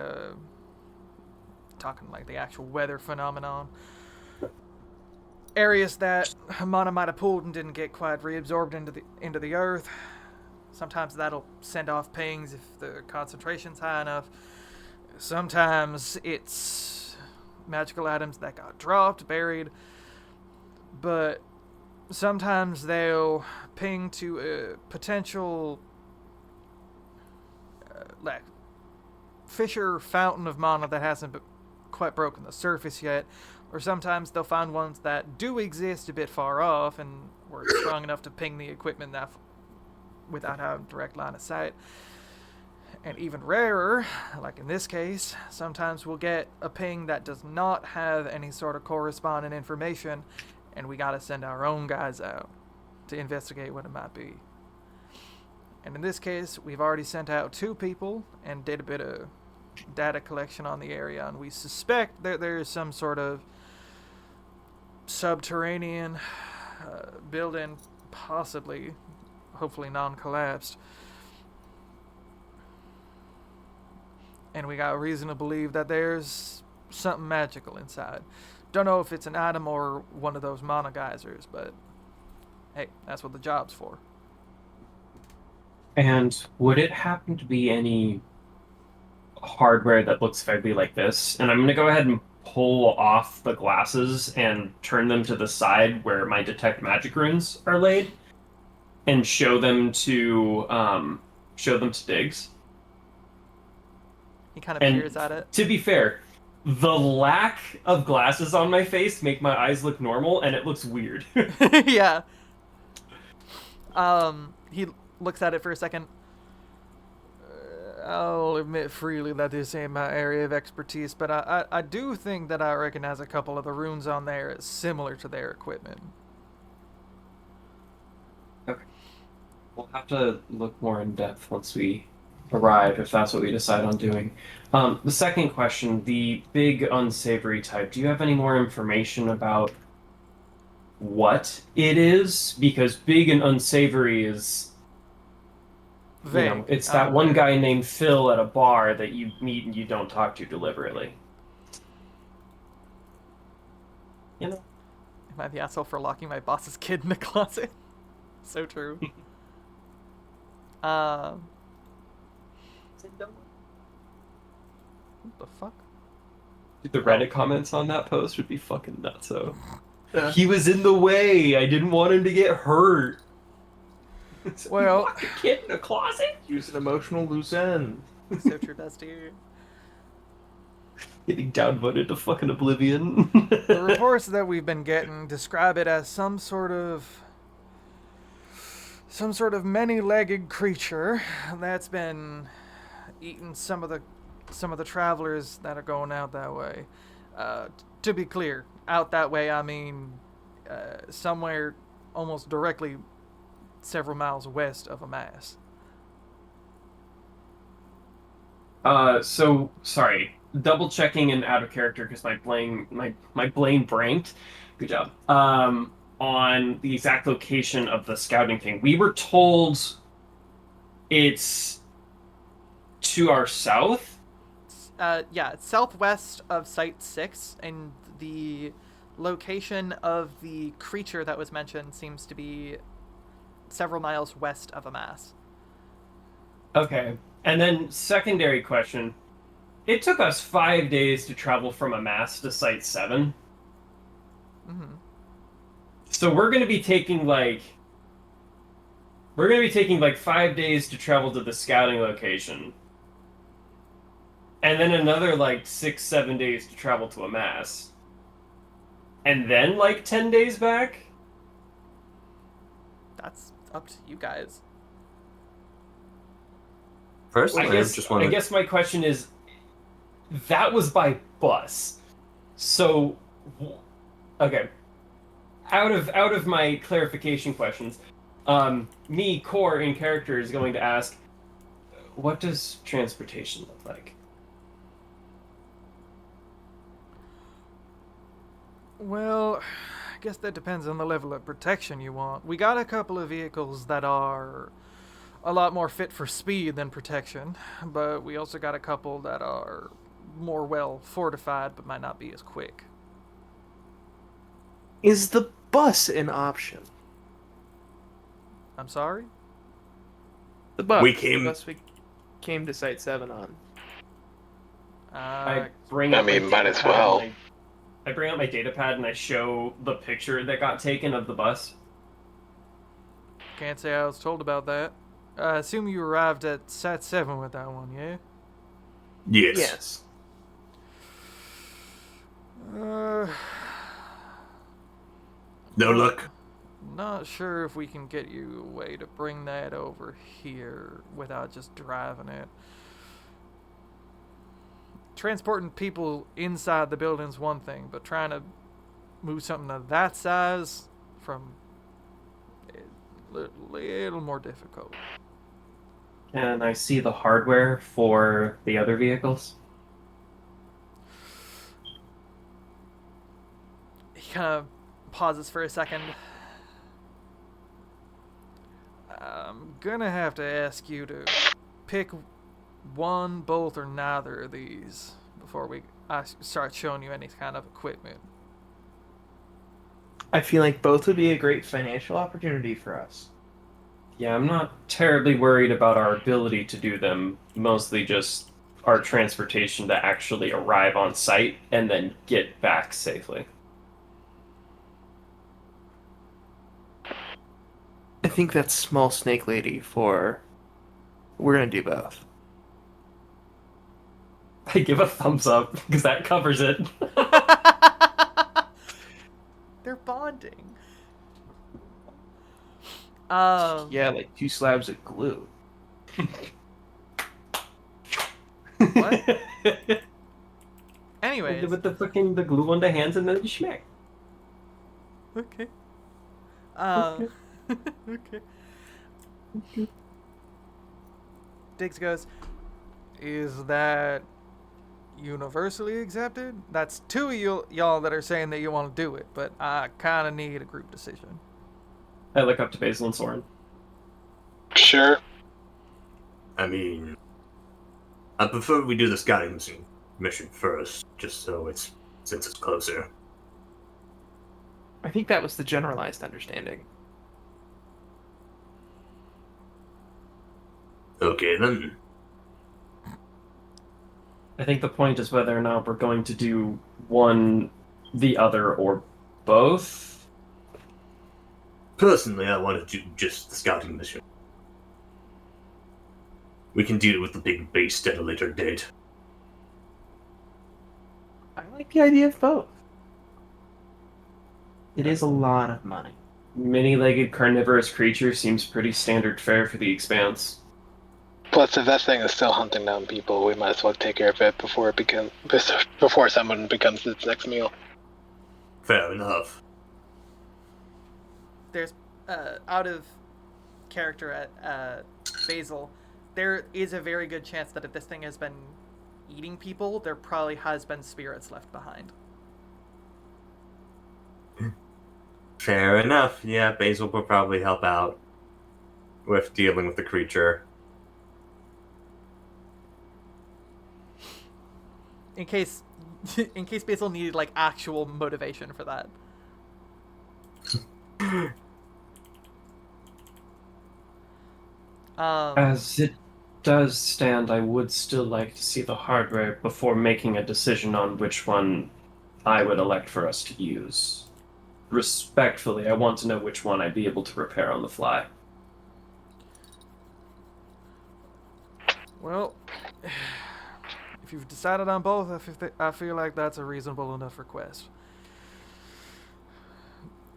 talking like the actual weather phenomenon. Areas that mana might have pulled and didn't get quite reabsorbed into the earth. Sometimes that'll send off pings if the concentration's high enough. Sometimes it's magical items that got dropped, buried. But sometimes they'll ping to a potential like fissure fountain of mana that hasn't quite broken the surface yet. Or sometimes they'll find ones that do exist a bit far off and were strong enough to ping the equipment without having direct line of sight. And even rarer, like in this case, sometimes we'll get a ping that does not have any sort of corresponding information, and we gotta send our own guys out to investigate what it might be. And in this case, we've already sent out 2 people and did a bit of data collection on the area, and we suspect that there is some sort of subterranean building, possibly, hopefully non-collapsed. And we got reason to believe that there's something magical inside. Don't know if it's an item or one of those mana geysers, but hey, that's what the job's for. And would it happen to be any hardware that looks vaguely like this? And I'm going to go ahead and pull off the glasses and turn them to the side where my detect magic runes are laid, and show them to Diggs. He kind of And peers at it. to be fair, the lack of glasses on my face make my eyes look normal, and it looks weird. Yeah. He looks at it for a second. I'll admit freely that this ain't my area of expertise, but I do think that I recognize a couple of the runes on there as similar to their equipment. We'll have to look more in depth once we arrive, if that's what we decide on doing. The second question, the big unsavory type, do you have any more information about what it is? Because big and unsavory is, Vague. it's that one guy named Phil at a bar that you meet and you don't talk to deliberately. Am I the asshole for locking my boss's kid in the closet? So true. What the fuck? The Reddit comments on that post would be fucking nutso. He was in the way. I didn't want him to get hurt. Well, Lock a kid in a closet? Use an emotional loose end. so true, bestie. Getting downvoted to fucking oblivion. The reports that we've been getting describe it as some sort of many-legged creature that's been eating some of the travelers that are going out that way. To be clear, out that way I mean somewhere almost directly several miles west of Amass. So sorry. Double checking and out of character because my brain branked. Good job. On the exact location of the scouting thing. We were told it's to our south. Yeah, it's southwest of Site 6, and the location of the creature that was mentioned seems to be several miles west of Amass. Okay. And then secondary question. It took us 5 days to travel from Amass to Site 7. Mm-hmm. So we're going to be taking like 5 days to travel to the scouting location. And then another like 6-7 days to travel to Amass. And then like 10 days back? That's up to you guys. Personally, I guess my question is, that was by bus. So, okay. Out of my clarification questions, me, Core, in character, is going to ask, what does transportation look like? Well, I guess that depends on the level of protection you want. We got a couple of vehicles that are a lot more fit for speed than protection, but we also got a couple that are more well fortified but might not be as quick. Is the bus an option? I'm sorry? The bus. We The bus we came to Site 7 on. I mean, might as well. I bring out my data pad and I show the picture that got taken of the bus. Can't say I was told about that. I assume you arrived at Sat 7 with that one, yeah? Yes. Yes. No luck. Not sure if we can get you a way to bring that over here without just driving it. Transporting people inside the building's one thing, but trying to move something of that size from a little more difficult. And I see the hardware for the other vehicles. He kind of pauses for a second. I'm gonna have to ask you to pick one, both, or neither of these before I start showing you any kind of equipment. I feel like both would be a great financial opportunity for us. Yeah, I'm not terribly worried about our ability to do them, mostly just our transportation to actually arrive on site and then get back safely. I think that's small snake lady for... We're gonna do both. I give a thumbs up because that covers it. They're bonding. Yeah, like 2 slabs of glue. What? Anyways. With the glue on the hands and then you schmack. Okay. Okay. Diggs goes, is that universally accepted? That's 2 of y'all that are saying that you want to do it, but I kind of need a group decision. I look up to Basil and Soren. Sure. I mean, I prefer we do the scouting mission first, just since it's closer. I think that was the generalized understanding. Okay then. I think the point is whether or not we're going to do one, the other, or both. Personally, I want to do just the scouting mission. We can deal with the big beast at a later date. I like the idea of both. It is a lot of money. Many-legged carnivorous creature seems pretty standard fare for the Expanse. Plus, if that thing is still hunting down people, we might as well take care of it before someone becomes its next meal. Fair enough. There's, out of character at Basil, there is a very good chance that if this thing has been eating people, there probably has been spirits left behind. Fair enough. Yeah, Basil will probably help out with dealing with the creature. In case Basil needed like actual motivation for that. As it does stand, I would still like to see the hardware before making a decision on which one I would elect for us to use. Respectfully, I want to know which one I'd be able to repair on the fly. Well, if you've decided on both, I feel like that's a reasonable enough request.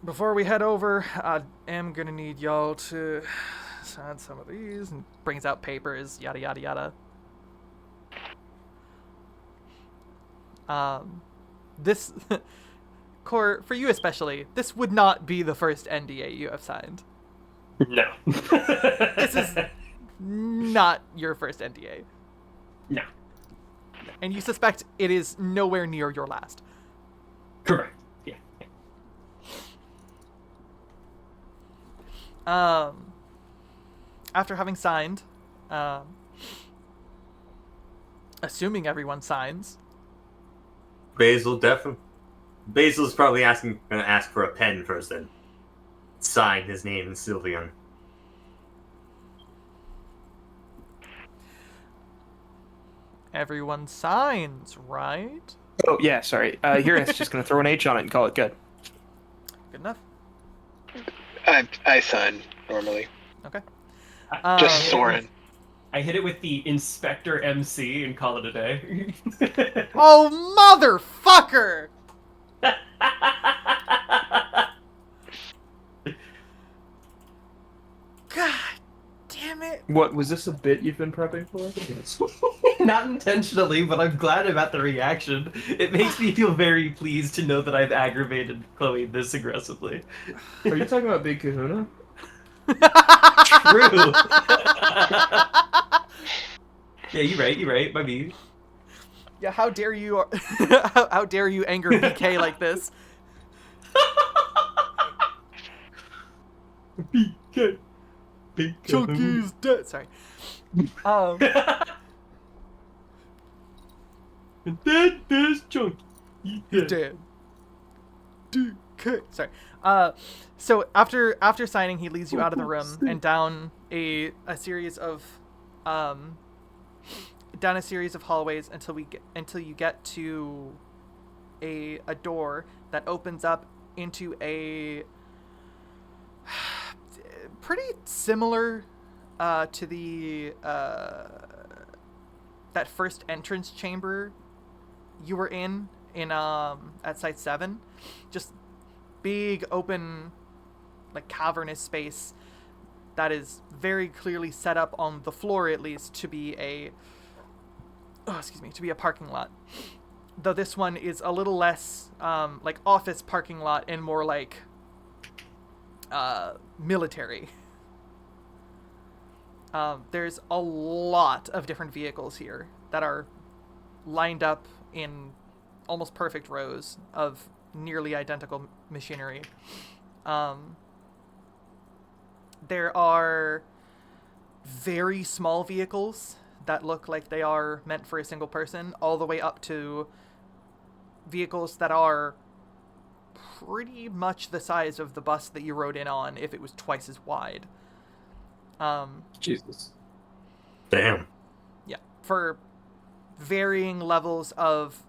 Before we head over, I am gonna need y'all to sign some of these, and brings out papers, yada yada yada. This, Core, for you especially, this would not be the first NDA you have signed. No. This is not your first NDA. No. And you suspect it is nowhere near your last. Correct. Yeah. After having signed, assuming everyone signs, Basil's probably gonna ask for a pen first, then sign his name in Sylveon. everyone signs, right? Oh, yeah, sorry. Uranus just going to throw an H on it and call it good. Good enough. I sign normally. Okay. Just Soren. I hit it with the Inspector MC and call it a day. Oh, motherfucker! God damn it. What, was this a bit you've been prepping for? Not intentionally, but I'm glad about the reaction. It makes me feel very pleased to know that I've aggravated Chloe this aggressively. Are you talking about Big Kahuna? True. Yeah, you're right. My me. Yeah, how dare you? How dare you anger BK like this? BK. Chunky's dead. Sorry. And then there's Chunky. He's dead. DK. Sorry. So after signing, he leads you out of the room and down a series of hallways until you get to a door that opens up into a pretty similar to the that first entrance chamber you were in at Site 7, just big open, like, cavernous space that is very clearly set up on the floor, at least, to be a parking lot. Though this one is a little less like office parking lot and more like military. There's a lot of different vehicles here that are lined up in almost perfect rows of nearly identical machinery. There are very small vehicles that look like they are meant for a single person, all the way up to vehicles that are pretty much the size of the bus that you rode in on if it was twice as wide. Jesus. Damn. Yeah, for varying levels of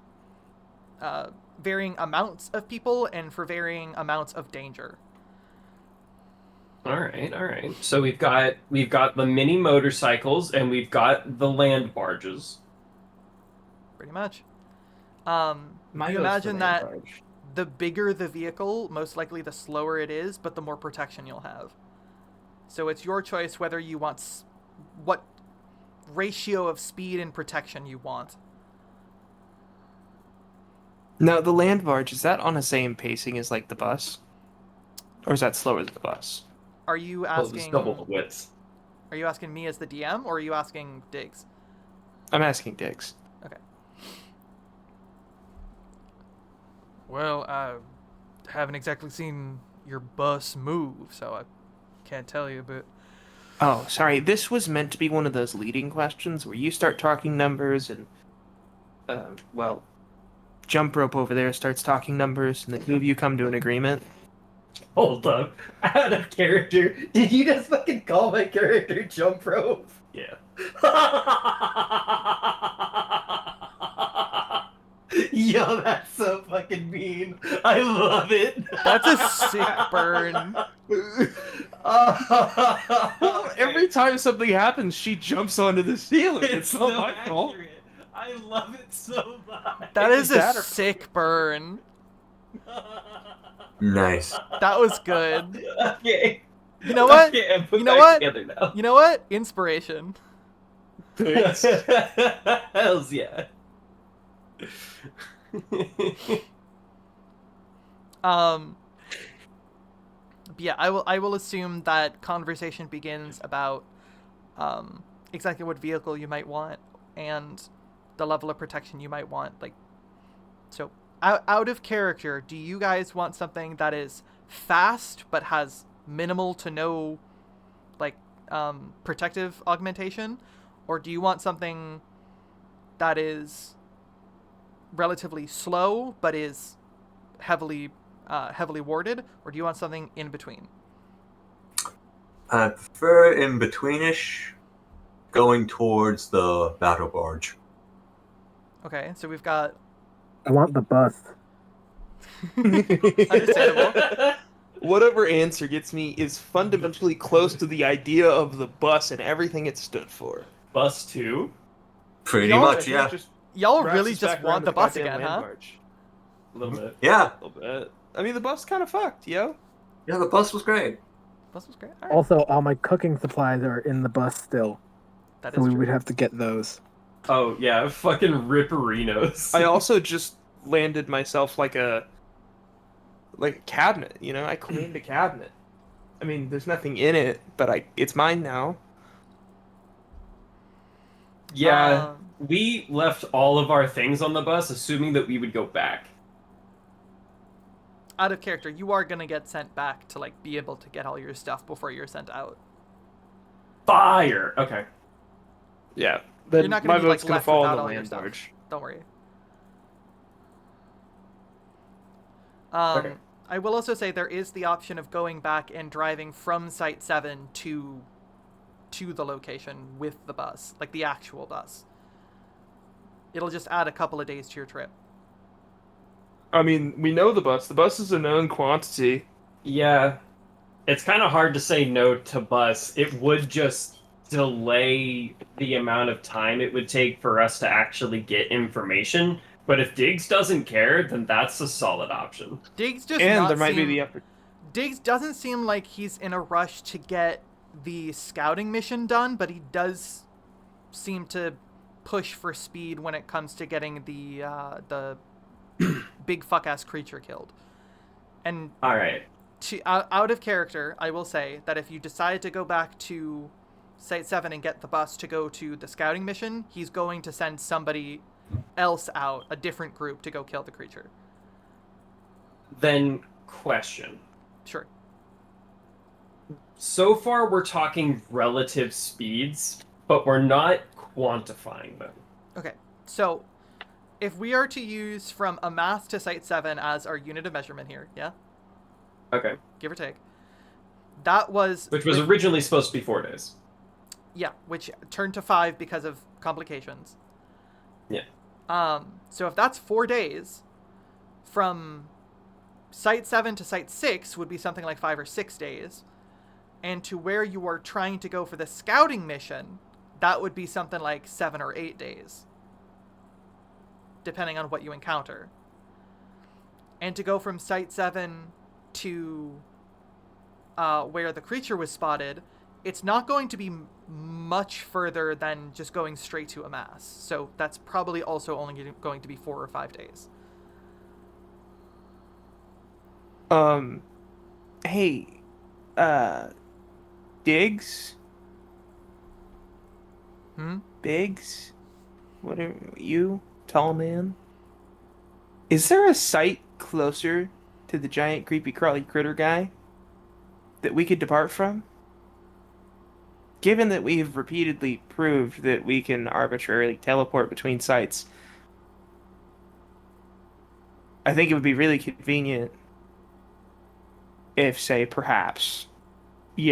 varying amounts of people and for varying amounts of danger. All right. So we've got the mini motorcycles and we've got the land barges. Pretty much. My You goes imagine for that Rampage. the bigger the vehicle, most likely the slower it is, but the more protection you'll have. So it's your choice whether you want what ratio of speed and protection you want. Now, the land barge, is that on the same pacing as, like, the bus? Or is that slower than the bus? Are you Well, it's asking? double the width. Are you asking me as the DM, or are you asking Diggs? I'm asking Diggs. Okay. Well, I haven't exactly seen your bus move, so I can't tell you, but Oh, sorry. This was meant to be one of those leading questions where you start talking numbers and, well, Jump Rope over there starts talking numbers, and the two of you come to an agreement. Hold up. Out of character. Did you just fucking call my character Jump Rope? Yeah. Yo, that's so fucking mean. I love it. that's a sick burn. Well, every time something happens, she jumps onto the ceiling. It's not so my fault. accurate. I love it so much. That is a that or- sick burn. Nice. That was good. Okay. You know what? Okay, I'm put You know back what? together now. You know what? Inspiration. Hells yeah. But yeah, I will assume that conversation begins about exactly what vehicle you might want and the level of protection you might want. Like, so out of character, do you guys want something that is fast but has minimal to no like protective augmentation, or do you want something that is relatively slow but is heavily warded, or do you want something in between? I prefer in betweenish, going towards the battle barge. Okay, so we've got I want the bus. understandable. Whatever answer gets me is fundamentally close to the idea of the bus and everything it stood for. Bus 2? Pretty Y'all- much, yeah. Y'all Wraps really us just back want around the to bus goddamn again, land huh? barge. A little bit. Yeah. A little bit. I mean, the bus kind of fucked, yo. Yeah, the bus was great. Bus was great. All right. Also, all my cooking supplies are in the bus still, That so is we true. would have to get those. Oh, yeah, fucking ripperinos. I also just landed myself like a cabinet, you know? I cleaned a cabinet. I mean, there's nothing in it, but it's mine now. Yeah, Um, we left all of our things on the bus, assuming that we would go back. out of character, you are gonna get sent back to like be able to get all your stuff before you're sent out. Fire! Okay. Yeah. You're Then not gonna my be, like, vote's gonna left fall without on the all your land stuff. barge. Don't worry. Okay. I will also say there is the option of going back and driving from Site 7 to the location with the bus, like the actual bus. It'll just add a couple of days to your trip. I mean, we know the bus. The bus is a known quantity. Yeah. It's kind of hard to say no to bus. It would just delay the amount of time it would take for us to actually get information. But if Diggs doesn't care, then that's a solid option. Diggs does And not there might be seem- the effort. Diggs doesn't seem like he's in a rush to get the scouting mission done, but he does seem to push for speed when it comes to getting the big fuck ass creature killed. And All right. out of character, I will say that if you decide to go back to Site 7 and get the bus to go to the scouting mission, he's going to send somebody else out, a different group, to go kill the creature. Then, question. Sure. So far, we're talking relative speeds, but we're not quantifying them. Okay, so if we are to use from Amass to Site 7 as our unit of measurement here, yeah? Okay. Give or take. That was... Which was originally supposed to be 4 days. Yeah, which turned to 5 because of complications. Yeah. So if that's 4 days, from Site 7 to Site 6 would be something like 5 or 6 days. And to where you are trying to go for the scouting mission, that would be something like 7 or 8 days. Depending on what you encounter. And to go from Site 7 to where the creature was spotted, it's not going to be much further than just going straight to Amass. So that's probably also only going to be 4 or 5 days. Hey, Diggs? Biggs? Whatever, you? Tall man? Is there a site closer to the giant creepy crawly critter guy that we could depart from? Given that we've repeatedly proved that we can arbitrarily teleport between sites, I think it would be really convenient if, say, perhaps, we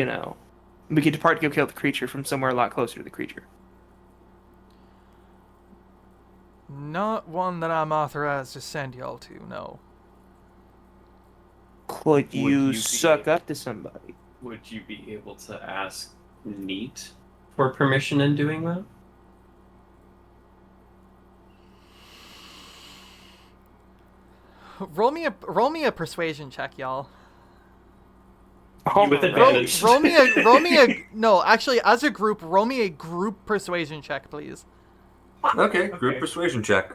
could depart to go kill the creature from somewhere a lot closer to the creature. Not one that I'm authorized to send y'all to, no. Could you you be- suck up to somebody? Would you be able to ask Neat for permission in doing that? Roll me a persuasion check, y'all. Oh, With right. advantage. Roll me a no, actually, as a group, roll me a group persuasion check, please. Okay, group Okay. persuasion check.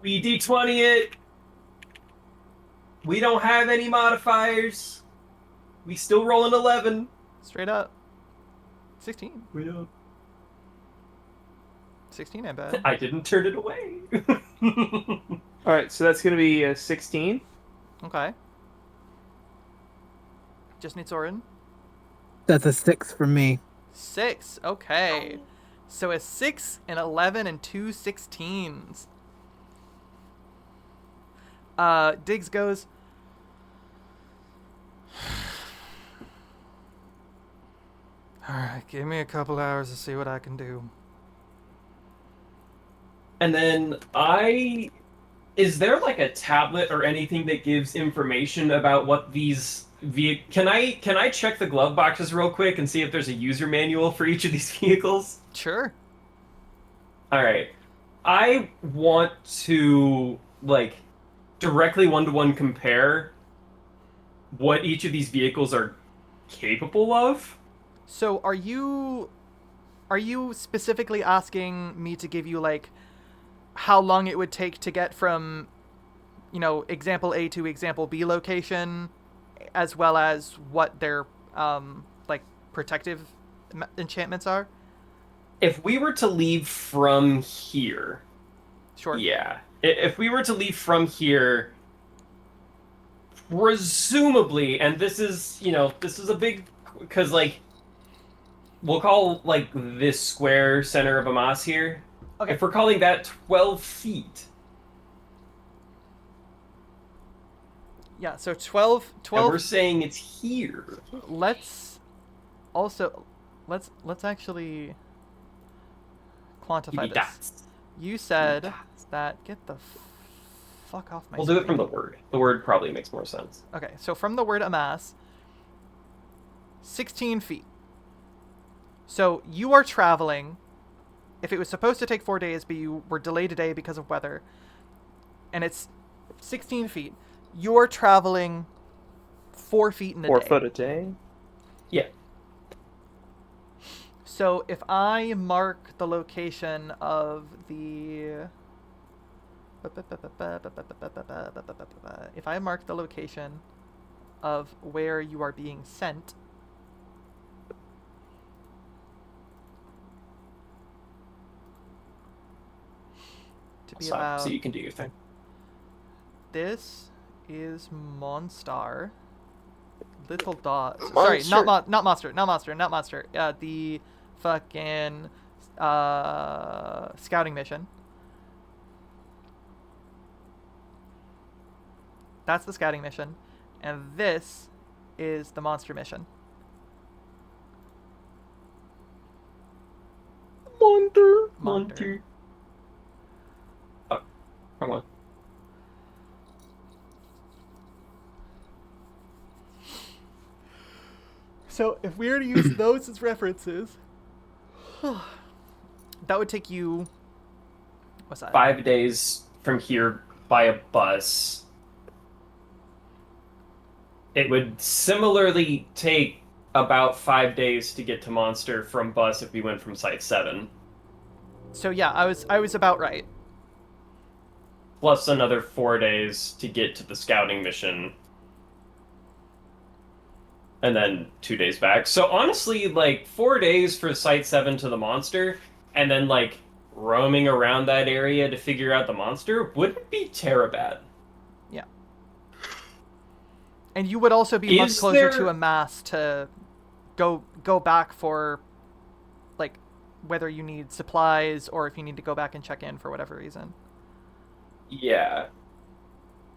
We D20 it. We don't have any modifiers. We still roll an 11. Straight up. 16. We don't. 16 ain't bad. I didn't turn it away. All right, so that's gonna be a 16. Okay. Just need Soren. That's a 6 for me. 6. Okay. So a 6, an 11, and 2 16s. Diggs goes, alright, give me a couple hours to see what I can do. And then is there like a tablet or anything that gives information about what these Can I check the glove boxes real quick and see if there's a user manual for each of these vehicles? Sure. All right. I want to directly one-to-one compare what each of these vehicles are capable of. So are you specifically asking me to give you how long it would take to get from example A to example B location, as well as what their protective enchantments are? If we were to leave from here, Sure. yeah. If we were to leave from here, presumably, and this is a big, because we'll call this square center of Amass here. Okay. If we're calling that 12 feet, Yeah, so 12 and we're saying it's here. let's actually quantify this. That's- You said that get the fuck off my We'll do it screen. from the word. The word probably makes more sense. Okay, so from the word amass, 16 feet. So you are traveling. If it was supposed to take 4 days, but you were delayed a day because of weather, and it's 16 feet, you're traveling 4 feet in a 4 day. foot a day. Yeah. So if I mark the location of the... If I mark the location of where you are being sent... to be Stop, about... so you can do your thing. This is Monstar. Little dots. Monster. Sorry, not monster. The fucking scouting mission. That's the scouting mission, and this is the monster mission. Monter. Oh, wrong one. So if we were to use those as references, that would take you... What's that? 5 days from here by a bus. It would similarly take about 5 days to get to Monster from bus if we went from Site 7. So yeah, I was about right. Plus another 4 days to get to the scouting mission. And then 2 days back. So honestly, like, 4 days for Site 7 to the Monster, and then, like, roaming around that area to figure out the Monster wouldn't be terrible. Yeah. And you would also be much Is closer there- to a mass to go back for, like, whether you need supplies or if you need to go back and check in for whatever reason. Yeah.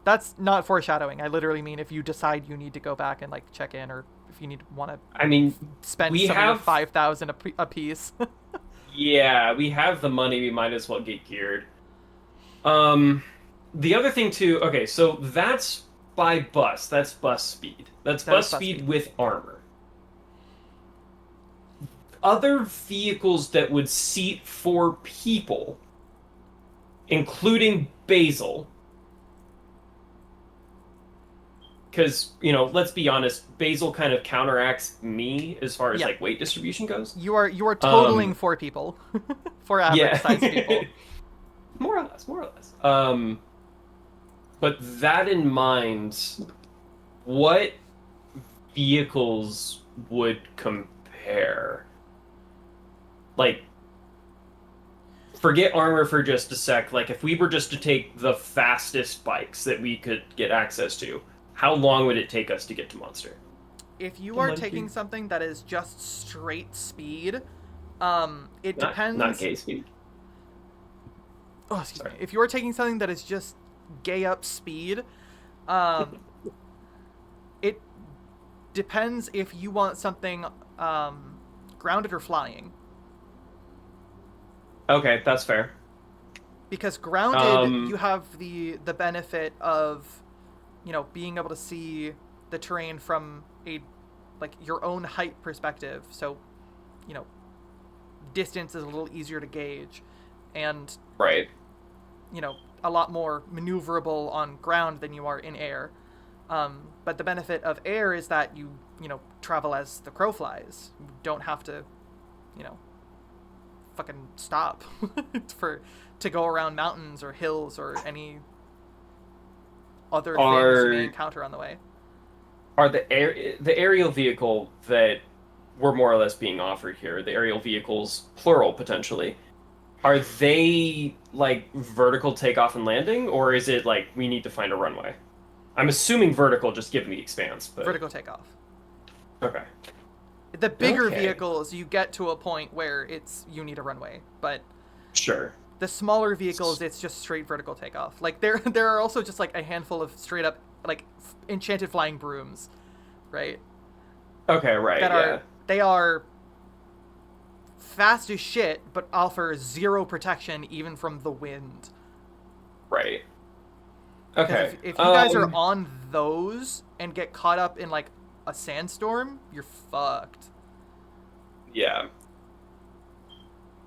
That's not foreshadowing. I literally mean if you decide you need to go back and, like, check in, or if you need want to I mean, spend we some of your have- 5,000 a piece. yeah, we have the money, we might as well get geared. The other thing too, okay, so that's by bus. That's bus speed. That's That bus is bus speed speed. with armor. Other vehicles that would seat 4 people, including Basil. Because, you know, let's be honest, Basil kind of counteracts me as far as, Yeah. like, weight distribution goes. You are totaling 4 people. 4 average size people. More or less. But that in mind, what vehicles would compare? Like, forget armor for just a sec. Like, if we were just to take the fastest bikes that we could get access to, how long would it take us to get to Monster? If you The are monkey. taking something that is just straight speed, it depends. Not gay speed. Oh, excuse Sorry. me. If you are taking something that is just gay up speed, it depends if you want something grounded or flying. Okay, that's fair. Because grounded, Um, you have the benefit of, you know, being able to see the terrain from a, like, your own height perspective. So, you know, distance is a little easier to gauge, and, Right. you know, a lot more maneuverable on ground than you are in air. But the benefit of air is that you know, travel as the crow flies. You don't have to, you know, fucking stop to go around mountains or hills or any other things you may encounter on the way. Are the aerial vehicle that we're more or less being offered here, the aerial vehicles, plural potentially, are they like vertical takeoff and landing, or is it like we need to find a runway? I'm assuming vertical, just given the expanse. But Vertical takeoff. okay. The bigger Okay. vehicles, you get to a point where you need a runway, but Sure. the smaller vehicles, it's just straight vertical takeoff. Like there are also just like a handful of straight up like enchanted flying brooms, right? Okay, right, yeah. They are fast as shit, but offer 0 protection even from the wind. Right. 'Cause Okay. If you guys are on those and get caught up in like a sandstorm, you're fucked. Yeah.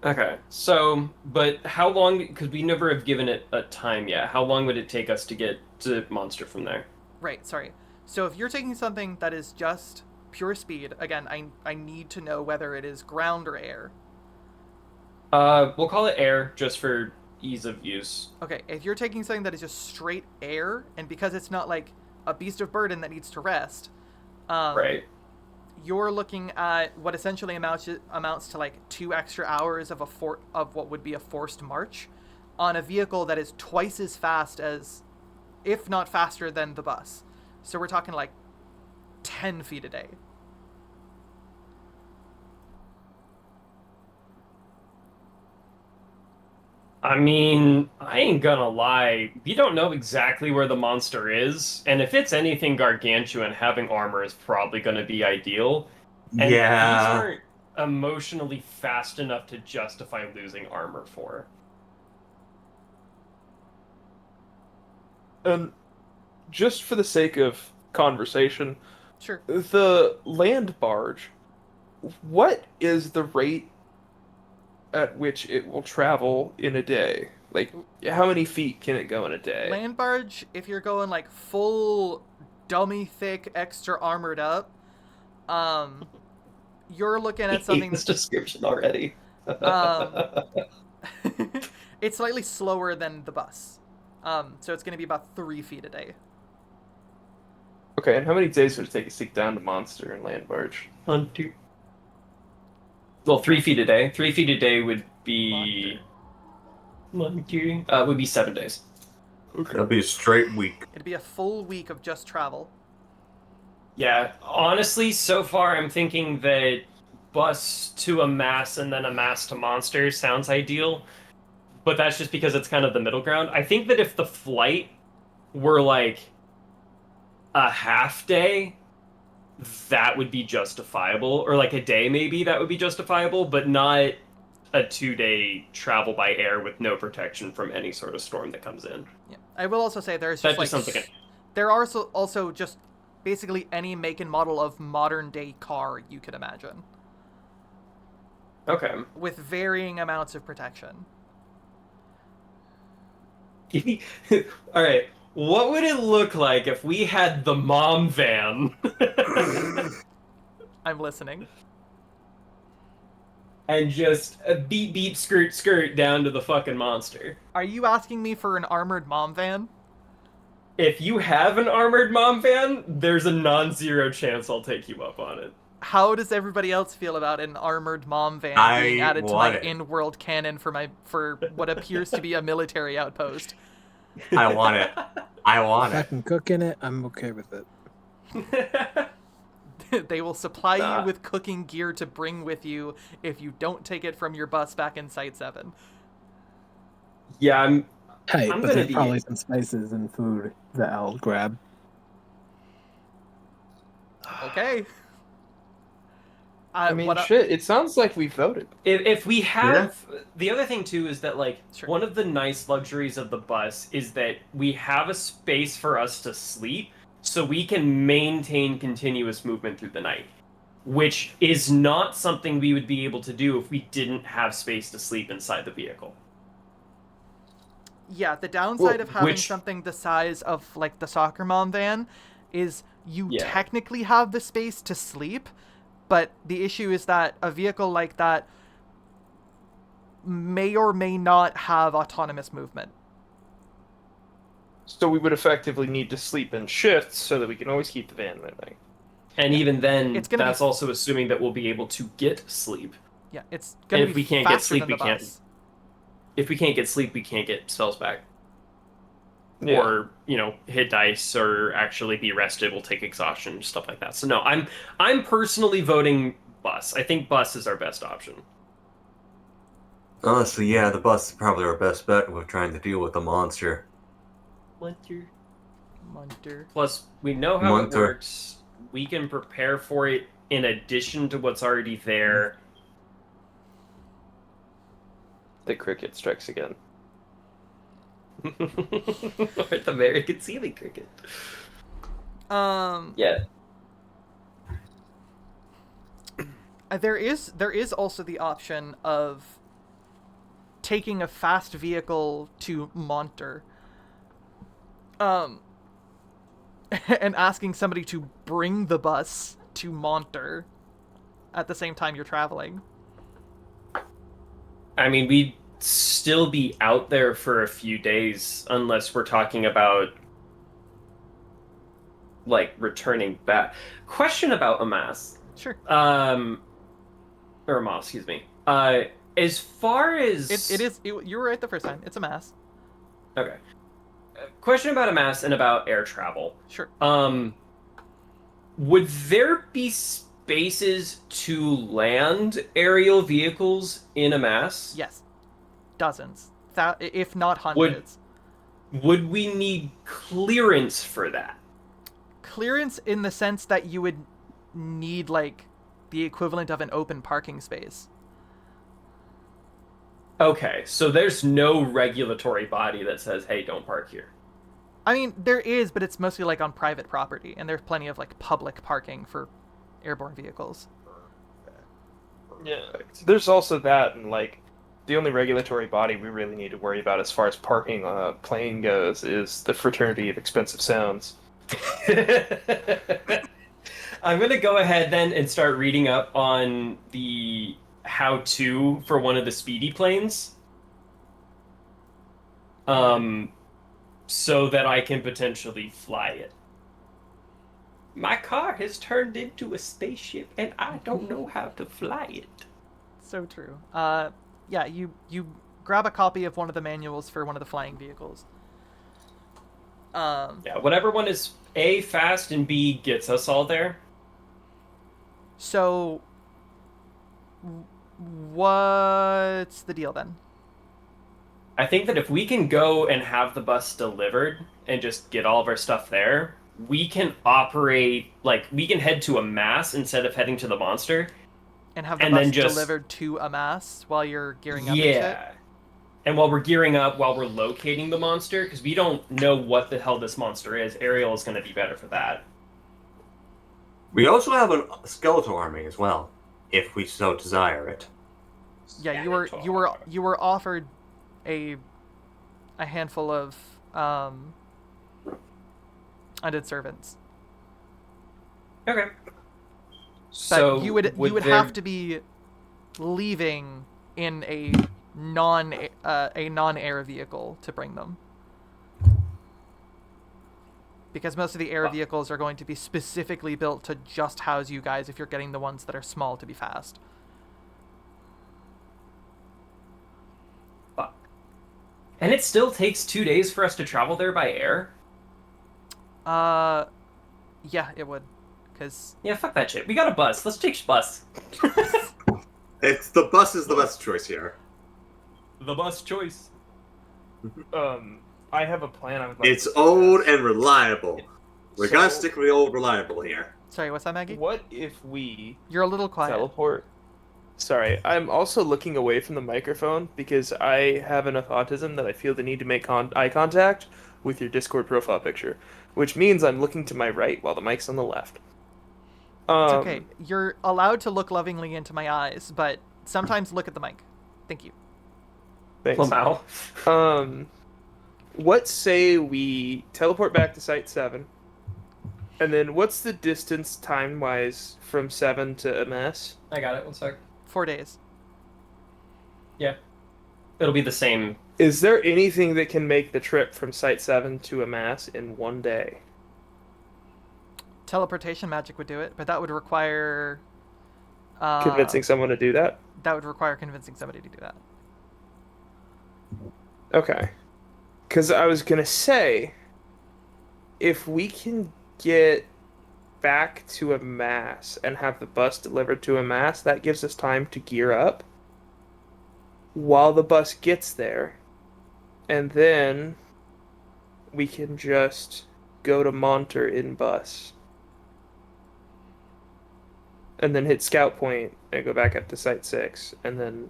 Okay, so, but how long, because we never have given it a time yet, how long would it take us to get to Monster from there? Right, sorry. So if you're taking something that is just pure speed, again, I need to know whether it is ground or air. We'll call it air, just for ease of use. Okay, if you're taking something that is just straight air, and because it's not like a beast of burden that needs to rest, Right. you're looking at what essentially amounts to like 2 extra hours of of what would be a forced march on a vehicle that is twice as fast as, if not faster than, the bus. So we're talking like 10 feet a day. I mean, I ain't gonna lie. We don't know exactly where the monster is, and if it's anything gargantuan, having armor is probably gonna be ideal. And these Yeah. aren't emotionally fast enough to justify losing armor for. And just for the sake of conversation, Sure. the land barge, what is the rate at which it will travel in a day? Like, how many feet can it go in a day? Land barge, if you're going like full dummy thick, extra armored up, you're looking at something. This description already. Um, it's slightly slower than the bus. So it's going to be about 3 feet a day. Okay, and how many days would it take us to get down to Monster and land barge? Hunter. Well, 3 feet a day. 3 feet a day would be would be 7 days. That'll be a straight week. It'd be a full week of just travel. Yeah, honestly, so far I'm thinking that bus to a mass and then a mass to monster sounds ideal, but that's just because it's kind of the middle ground. I think that if the flight were like a half day, that would be justifiable, or like a day maybe that would be justifiable, but not a 2-day travel by air with no protection from any sort of storm that comes in. Yeah. I will also say there's That's just just like something. there are also just basically any make and model of modern day car you could imagine, Okay. with varying amounts of protection. All right. What would it look like if we had the mom van I'm listening. and just beep beep skirt skirt down to the fucking monster? Are you asking me for an armored mom van? If you have an armored mom van, there's a non-zero chance I'll take you up on it. How does everybody else feel about an armored mom van I being added to want my it. in-world canon for what appears to be a military outpost? I want it. I want If I it. can cook in it, I'm okay with it. They will supply Nah. you with cooking gear to bring with you if you don't take it from your bus back in Site 7. Yeah, Hey, I'm but gonna there's be- probably some spices and food that I'll grab. Okay. I mean, what shit, it sounds like we voted. If we have the other thing too is that like Sure. one of the nice luxuries of the bus is that we have a space for us to sleep so we can maintain continuous movement through the night, which is not something we would be able to do if we didn't have space to sleep inside the vehicle. Yeah, the downside of having which- something the size of like the soccer mom van is you Yeah. technically have the space to sleep, but the issue is that a vehicle like that may or may not have autonomous movement. So we would effectively need to sleep in shifts so that we can always keep the van moving. And even then, It's gonna be- that's also assuming that we'll be able to get sleep. Yeah, it's gonna And be if we can't get faster sleep, than the we can't- bus. If we can't get sleep, we can't get spells back. Yeah. Or hit dice or actually be rested. We'll take exhaustion, stuff like that. So no, I'm personally voting bus. I think bus is our best option. Honestly, yeah, the bus is probably our best bet with trying to deal with the monster. Munter. Plus, we know how Munter. it works. We can prepare for it in addition to what's already there. The cricket strikes again. Or the American ceiling cricket. Yeah. There is also the option of taking a fast vehicle to Monter, and asking somebody to bring the bus to Monter at the same time you're traveling. I mean, we'd still be out there for a few days unless we're talking about like returning back. Question about Amas. Sure. Or Amas, excuse me. As far as You were right the first time. It's a mass. okay. Question about Amas and about air travel. Sure. Would there be spaces to land aerial vehicles in Amas? Yes. Dozens. If not hundreds. Would we need clearance for that? Clearance in the sense that you would need, like, the equivalent of an open parking space. Okay, so there's no regulatory body that says, hey, don't park here. I mean, there is, but it's mostly, like, on private property, and there's plenty of, like, public parking for airborne vehicles. Yeah, there's also that, and like the only regulatory body we really need to worry about as far as parking on a plane goes is the Fraternity of Expensive Sounds. I'm going to go ahead then and start reading up on the how-to for one of the speedy planes. So that I can potentially fly it. My car has turned into a spaceship and I don't know how to fly it. So true. Yeah, you grab a copy of one of the manuals for one of the flying vehicles. Yeah, whatever one is A, fast, and B, gets us all there. So, what's the deal then? I think that if we can go and have the bus delivered and just get all of our stuff there, we can operate, like, we can head to Amas instead of heading to the monster. And have the And bus then just- delivered to Amas while you're gearing up and Yeah. And while we're gearing up, while we're locating the monster, because we don't know what the hell this monster is, Ariel is going to be better for that. We also have a skeletal army as well, if we so desire it. shit. Yeah, you were offered a handful of undead servants. Okay. But So you would there- have to be leaving in a non-air vehicle to bring them. Because most of the air vehicles are going to be specifically built to just house you guys if you're getting the ones that are small to be fast. Fuck. And it still takes 2 days for us to travel there by air? Yeah, it would. Because Yeah, fuck that shit. We got a bus. Let's take bus. It's the bus is the best choice here. The bus choice. I have a plan. I would like. It's to old suggest. and reliable. We So- gotta stick with the old reliable here. sorry, what's that, Maggie? What if we You're a little quiet. teleport? Sorry, I'm also looking away from the microphone because I have enough autism that I feel the need to make eye contact with your Discord profile picture, which means I'm looking to my right while the mic's on the left. It's okay. You're allowed to look lovingly into my eyes, but sometimes look at the mic. Thank you. Thanks. Lamau. What say we teleport back to Site 7? And then what's the distance time-wise from 7 to Amas? I got it. 1 sec. 4 days. It'll be the same. Is there anything that can make the trip from Site 7 to Amas in 1 day? Teleportation magic would do it, but that would require Convincing someone to do that? that would require convincing somebody to do that. Okay. Because I was going to say, if we can get back to Amas and have the bus delivered to Amas, that gives us time to gear up while the bus gets there. And then we can just go to Monter in bus. And then hit Scout Point and go back up to Site 6. And then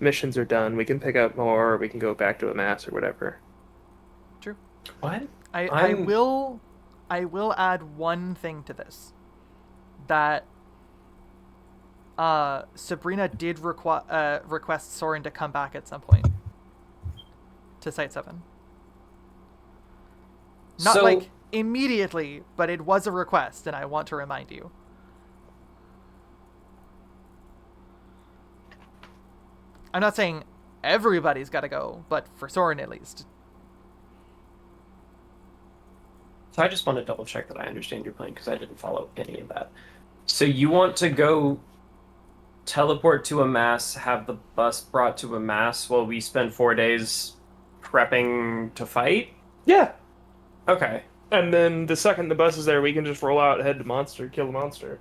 missions are done. We can pick up more, or we can go back to Amas or whatever. What? I I'm- will add one thing to this. That Sabrina did request Soren to come back at some point. to Site 7. Not So- like immediately, but it was a request, and I want to remind you. I'm not saying everybody's got to go, but for Soren at least. So I just want to double check that I understand your plan because I didn't follow any of that. So you want to go teleport to a mass, have the bus brought to a mass while we spend 4 days prepping to fight? Yeah. Okay. And then the second the bus is there, we can just roll out, head to monster, kill the monster.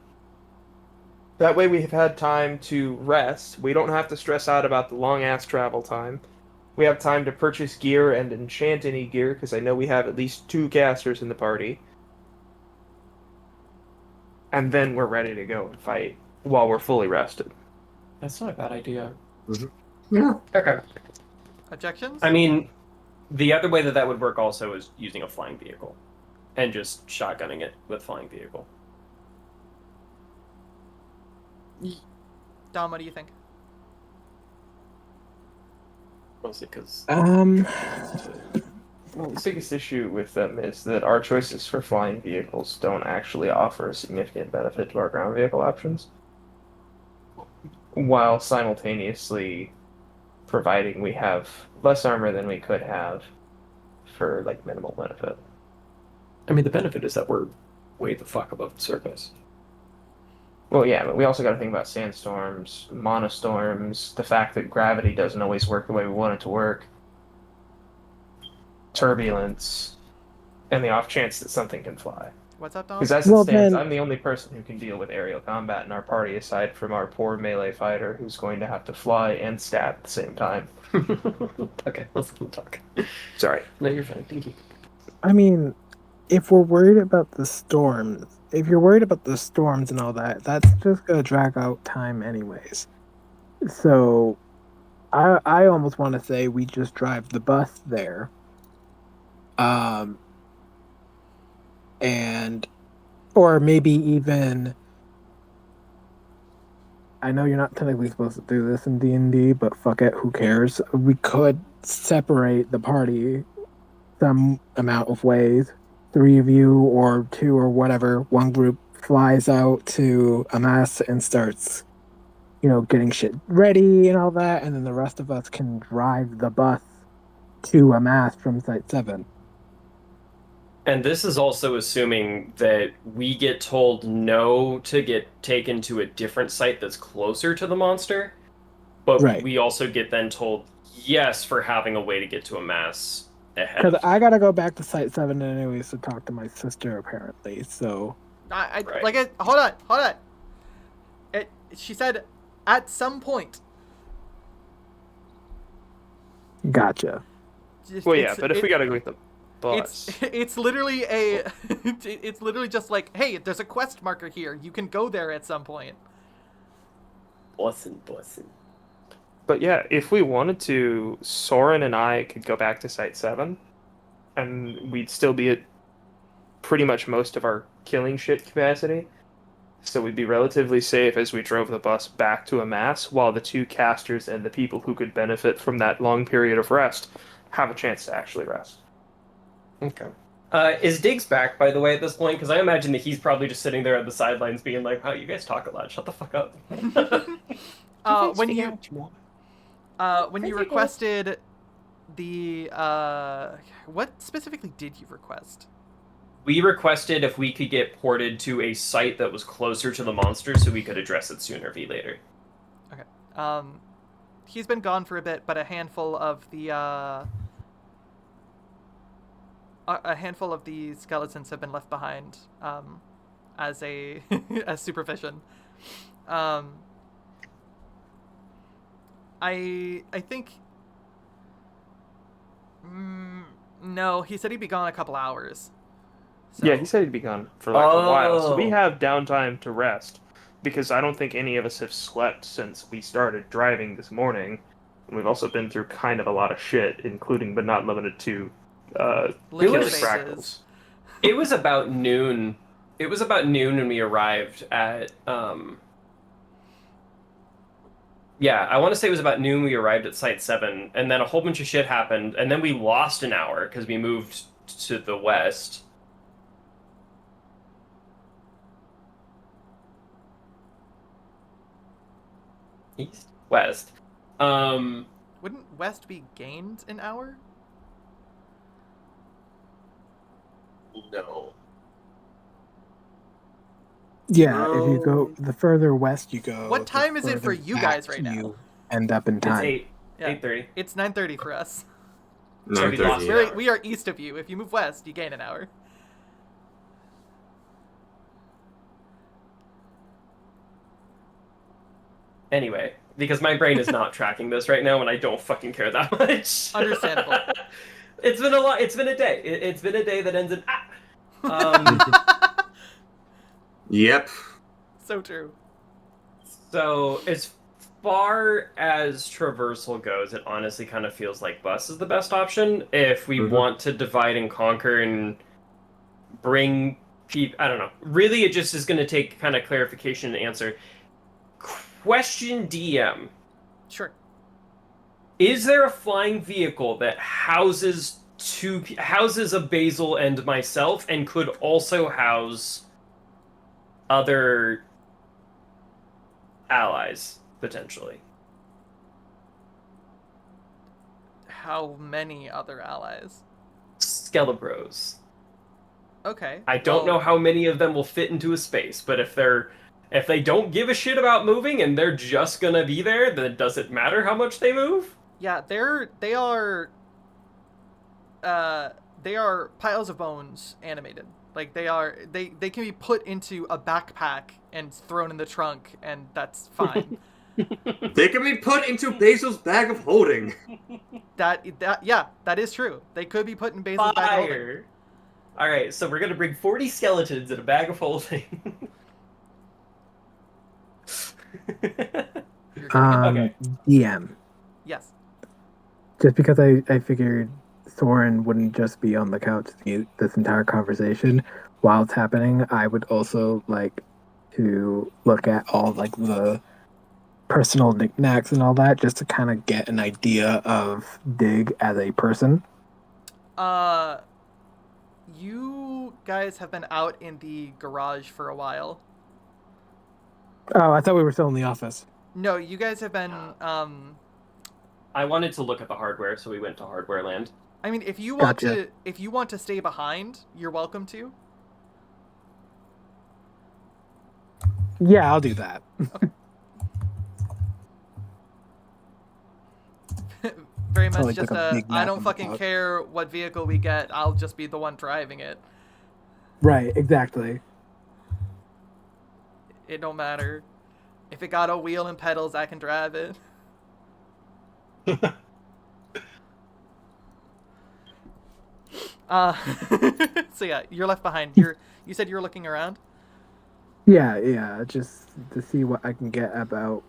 That way we have had time to rest. We don't have to stress out about the long-ass travel time. We have time to purchase gear and enchant any gear, because I know we have at least 2 casters in the party. And then we're ready to go and fight while we're fully rested. That's not a bad idea. Yeah. Okay. Objections? I mean, the other way that would work also is using a flying vehicle and just shotgunning it with flying vehicle. Dom, what do you think? Mostly because Well, the biggest issue with them is that our choices for flying vehicles don't actually offer a significant benefit to our ground vehicle options, while simultaneously providing we have less armor than we could have for like minimal benefit. I mean, the benefit is that we're way the fuck above the surface. Well, yeah, but we also got to think about sandstorms, monostorms, the fact that gravity doesn't always work the way we want it to work, turbulence, and the off chance that something can fly. What's up, Dom? Because as it Well, stands, then- I'm the only person who can deal with aerial combat in our party, aside from our poor melee fighter who's going to have to fly and stab at the same time. Okay, let's talk. Sorry. No, you're fine. Thank you. I mean, if we're worried about the storms, if you're worried about the storms and all that, that's just gonna drag out time anyways. So, I almost want to say we just drive the bus there. And, or maybe even, I know you're not technically supposed to do this in D&D, but fuck it, who cares? We could separate the party some amount of ways. 3 of you or 2 or whatever. One group flies out to a mass and starts, getting shit ready and all that, and then the rest of us can drive the bus to a mass from Site 7. And this is also assuming that we get told no to get taken to a different site that's closer to the monster, but Right. we also get then told yes for having a way to get to a mass ahead. Because I gotta go back to Site 7 anyways to talk to my sister, apparently, so... Right. Hold on. She said, at some point. Gotcha. Well, yeah, but if we gotta go with the bus, It's literally it's literally just like, hey, there's a quest marker here. You can go there at some point. Bussin'. But yeah, if we wanted to, Soren and I could go back to Site 7, and we'd still be at pretty much most of our killing shit capacity. So we'd be relatively safe as we drove the bus back to a mass, while the 2 casters and the people who could benefit from that long period of rest have a chance to actually rest. Okay. Is Diggs back, by the way, at this point? Because I imagine that he's probably just sitting there at the sidelines being like, "Oh, you guys talk a lot. Shut the fuck up." When you requested the what specifically did you request? We requested if we could get ported to a site that was closer to the monster so we could address it sooner v later. Okay. He's been gone for a bit, but a handful of the skeletons have been left behind as a as supervision. I think no, he said he'd be gone a couple hours. So. Yeah, he said he'd be gone for like a while, so we have downtime to rest, because I don't think any of us have slept since we started driving this morning. And we've also been through kind of a lot of shit, including but not limited to Liquid killing faces. fractals. It was about noon. It was about noon when we arrived at Yeah, I want to say it was about noon we arrived at Site 7, and then a whole bunch of shit happened, and then we lost an hour because we moved to the west. East? West. Wouldn't west be gained an hour? No. Yeah, if you go No. the further west you go, What the time is it for further you guys back right now? You end up in It's time. 8. Yeah. 8:30. It's 9:30 for us. So we 9:30. lost- We're, we are east of you. If you move west, you gain an hour. Anyway, because my brain is not tracking this right now, and I don't fucking care that much. Understandable. It's been a lot. It's been a day. It's been a day that ends in ah. Yep. So true. So as far as traversal goes, it honestly kind of feels like bus is the best option if we Mhm. want to divide and conquer and bring people. I don't know. Really, it just is going to take kind of clarification and answer. Question DM. Sure. Is there a flying vehicle that houses houses a Basil and myself and could also house other allies potentially? How many other allies? Skelebros. Okay. I don't know how many of them will fit into a space, but if they don't give a shit about moving and they're just gonna be there, then does it matter how much they move? Yeah, they are piles of bones animated. Like they can be put into a backpack and thrown in the trunk, and that's fine. They can be put into Basil's bag of holding. that is true. They could be put in Basil's bag of holding. Fire. All right, so we're gonna bring 40 skeletons in a bag of holding. You're doing it? Okay. DM. Yes. Just because I figured Thorin wouldn't just be on the couch this entire conversation while it's happening, I would also like to look at all like the personal knickknacks and all that just to kind of get an idea of Dig as a person. You guys have been out in the garage for a while. Oh, I thought we were still in the office. No, you guys have been I wanted to look at the hardware, so we went to Hardware Land. I mean, if you want Gotcha. to stay behind, you're welcome to. Yeah, I'll do that. Very much like just a big I map don't on the fucking top. care what vehicle we get. I'll just be the one driving it. Right, exactly. It don't matter. If it got a wheel and pedals, I can drive it. So yeah, you're left behind. You said you were looking around? Yeah, just to see what I can get about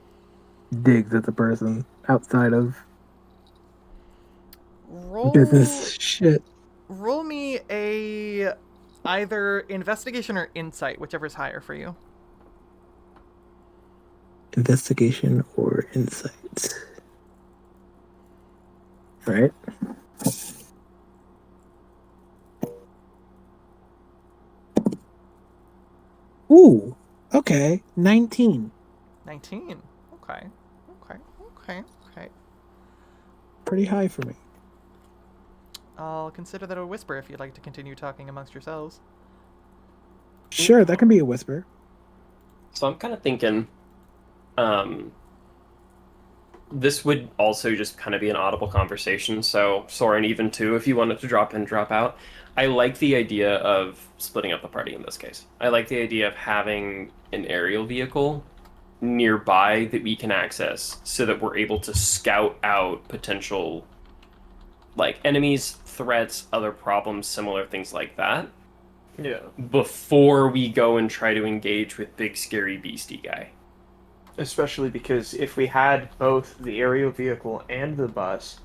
Diggs as a person outside of business shit. Roll me a either investigation or insight, whichever's higher for you. Investigation or insight. Right? Ooh, okay. 19. 19. Okay. Pretty high for me. I'll consider that a whisper if you'd like to continue talking amongst yourselves. Sure, that can be a whisper. So I'm kind of thinking, this would also just kind of be an audible conversation. So Soren, even too, if you wanted to drop in, drop out. I like the idea of splitting up the party in this case. I like the idea of having an aerial vehicle nearby that we can access so that we're able to scout out potential like enemies, threats, other problems, similar things like that. Yeah. Before we go and try to engage with big scary beastie guy. Especially because if we had both the aerial vehicle and the bus,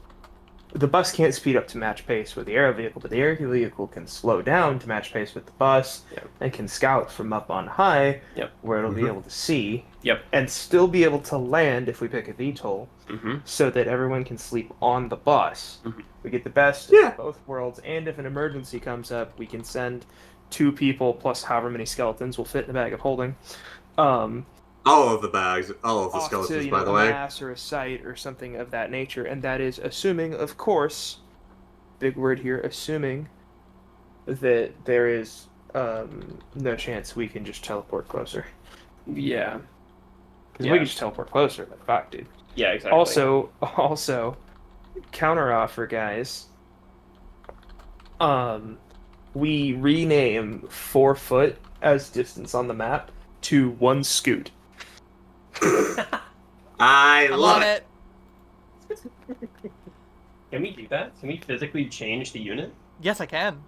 the bus can't speed up to match pace with the air vehicle, but the air vehicle can slow down to match pace with the bus Yep. and can scout from up on high Yep. where it'll be Mhm. able to see Yep. and still be able to land if we pick a VTOL Mm-hmm. so that everyone can sleep on the bus. Mhm. We get the best Yeah. of both worlds, and if an emergency comes up, we can send 2 people plus however many skeletons will fit in a bag of holding. All of the bags, all of the Off skeletons, to, by the a way. mass or a site or something of that nature, and that is assuming, of course, big word here, assuming that there is no chance we can just teleport closer. Yeah. Because Yeah. we can just teleport closer, like fuck, dude. Yeah, exactly. Also, counter offer, guys. We rename 4 foot as distance on the map to 1 scoot. I I'm love on it. it. Can we do that? Can we physically change the unit? Yes, I can.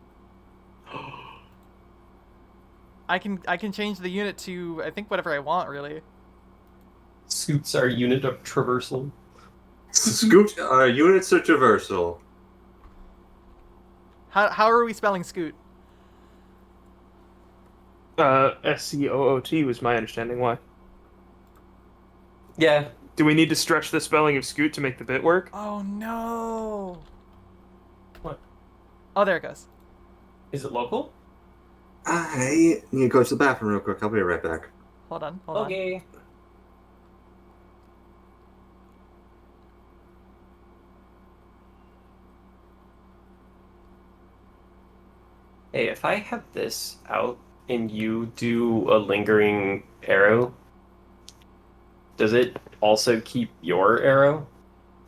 I can change the unit to, I think, whatever I want, really. Scoots our unit of traversal. Scoot units of traversal. How are we spelling scoot? SCOOT was my understanding. Why? Yeah. Do we need to stretch the spelling of scoot to make the bit work? Oh no. What? Oh, there it goes. Is it local? I need to go to the bathroom real quick. I'll be right back. Hold on. Hold on. Okay. Hey, if I have this out and you do a lingering arrow, does it also keep your arrow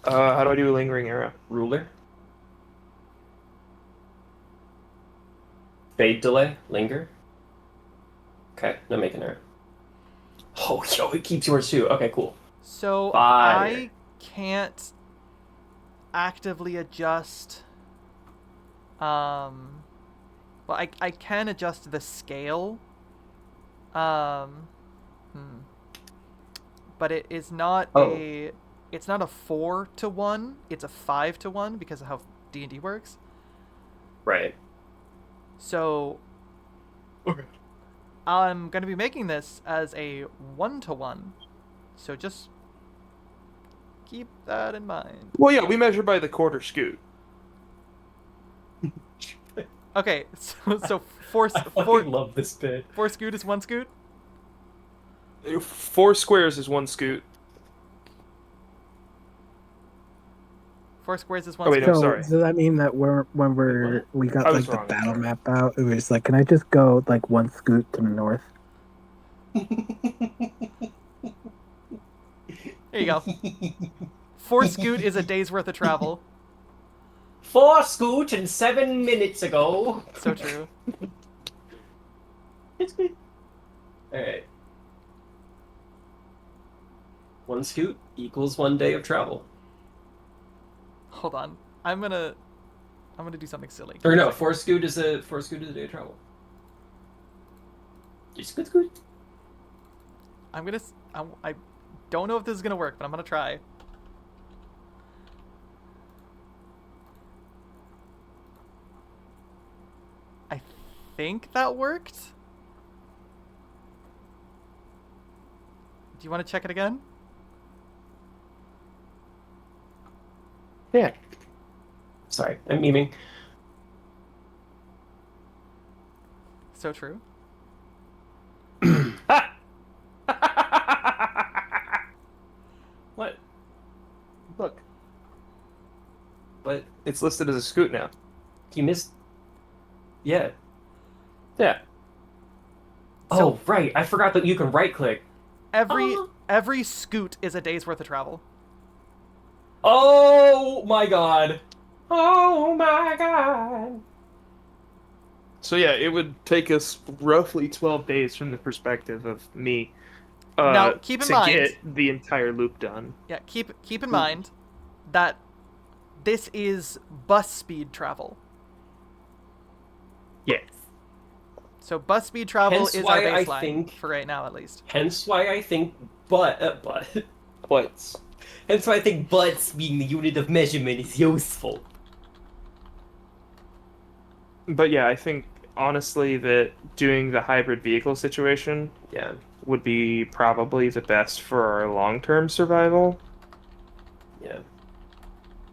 How do I do a lingering arrow? ruler? Fade delay, linger. Okay, now make an arrow. Oh, yo, it keeps yours too. Okay, cool. So Fire. I can't actively adjust. Well, I can adjust the scale. But it is not Oh. it's not a 4-to-1. It's a 5-to-1 because of how D&D works. Right. So Okay. I'm gonna be making this as a 1-to-1. So just keep that in mind. Well, yeah, we measure by the quarter scoot. Okay, so four I fucking love this bit. 4 scoot is 1 scoot. 4 squares is 1 scoot. 4 squares is 1 Oh, wait, scoot. no, So sorry. does that mean that when we got I like was the wrong, battle sorry. map out, it was like, can I just go like 1 scoot to the north? There you go. 4 scoot is a day's worth of travel. 4 scoot and 7 minutes ago. So true. Alright. 1 scoot equals 1 day of travel. Hold on. I'm gonna do something silly. Or no, 4 scoot is a day of travel. Scoot scoot. I'm gonna. I don't know if this is gonna work, but I'm gonna try. I think that worked. Do you want to check it again? Yeah. Sorry, I'm memeing. So true. What? Look, What? it's listed as a scoot now. You missed. Yeah. Yeah. Oh, right. I forgot that you can right click. Every scoot is a day's worth of travel. Oh my god. Oh my god. So yeah, it would take us roughly 12 days from the perspective of me. Now, keep in to mind- get the entire loop done. Yeah, keep in mind that this is bus speed travel. Yes. So bus speed travel Hence is why our I baseline think- for right now, at least. Hence why I think but But And so I think butts being the unit of measurement is useful. But yeah, I think honestly that doing the hybrid vehicle situation Yeah. would be probably the best for our long-term survival. Yeah.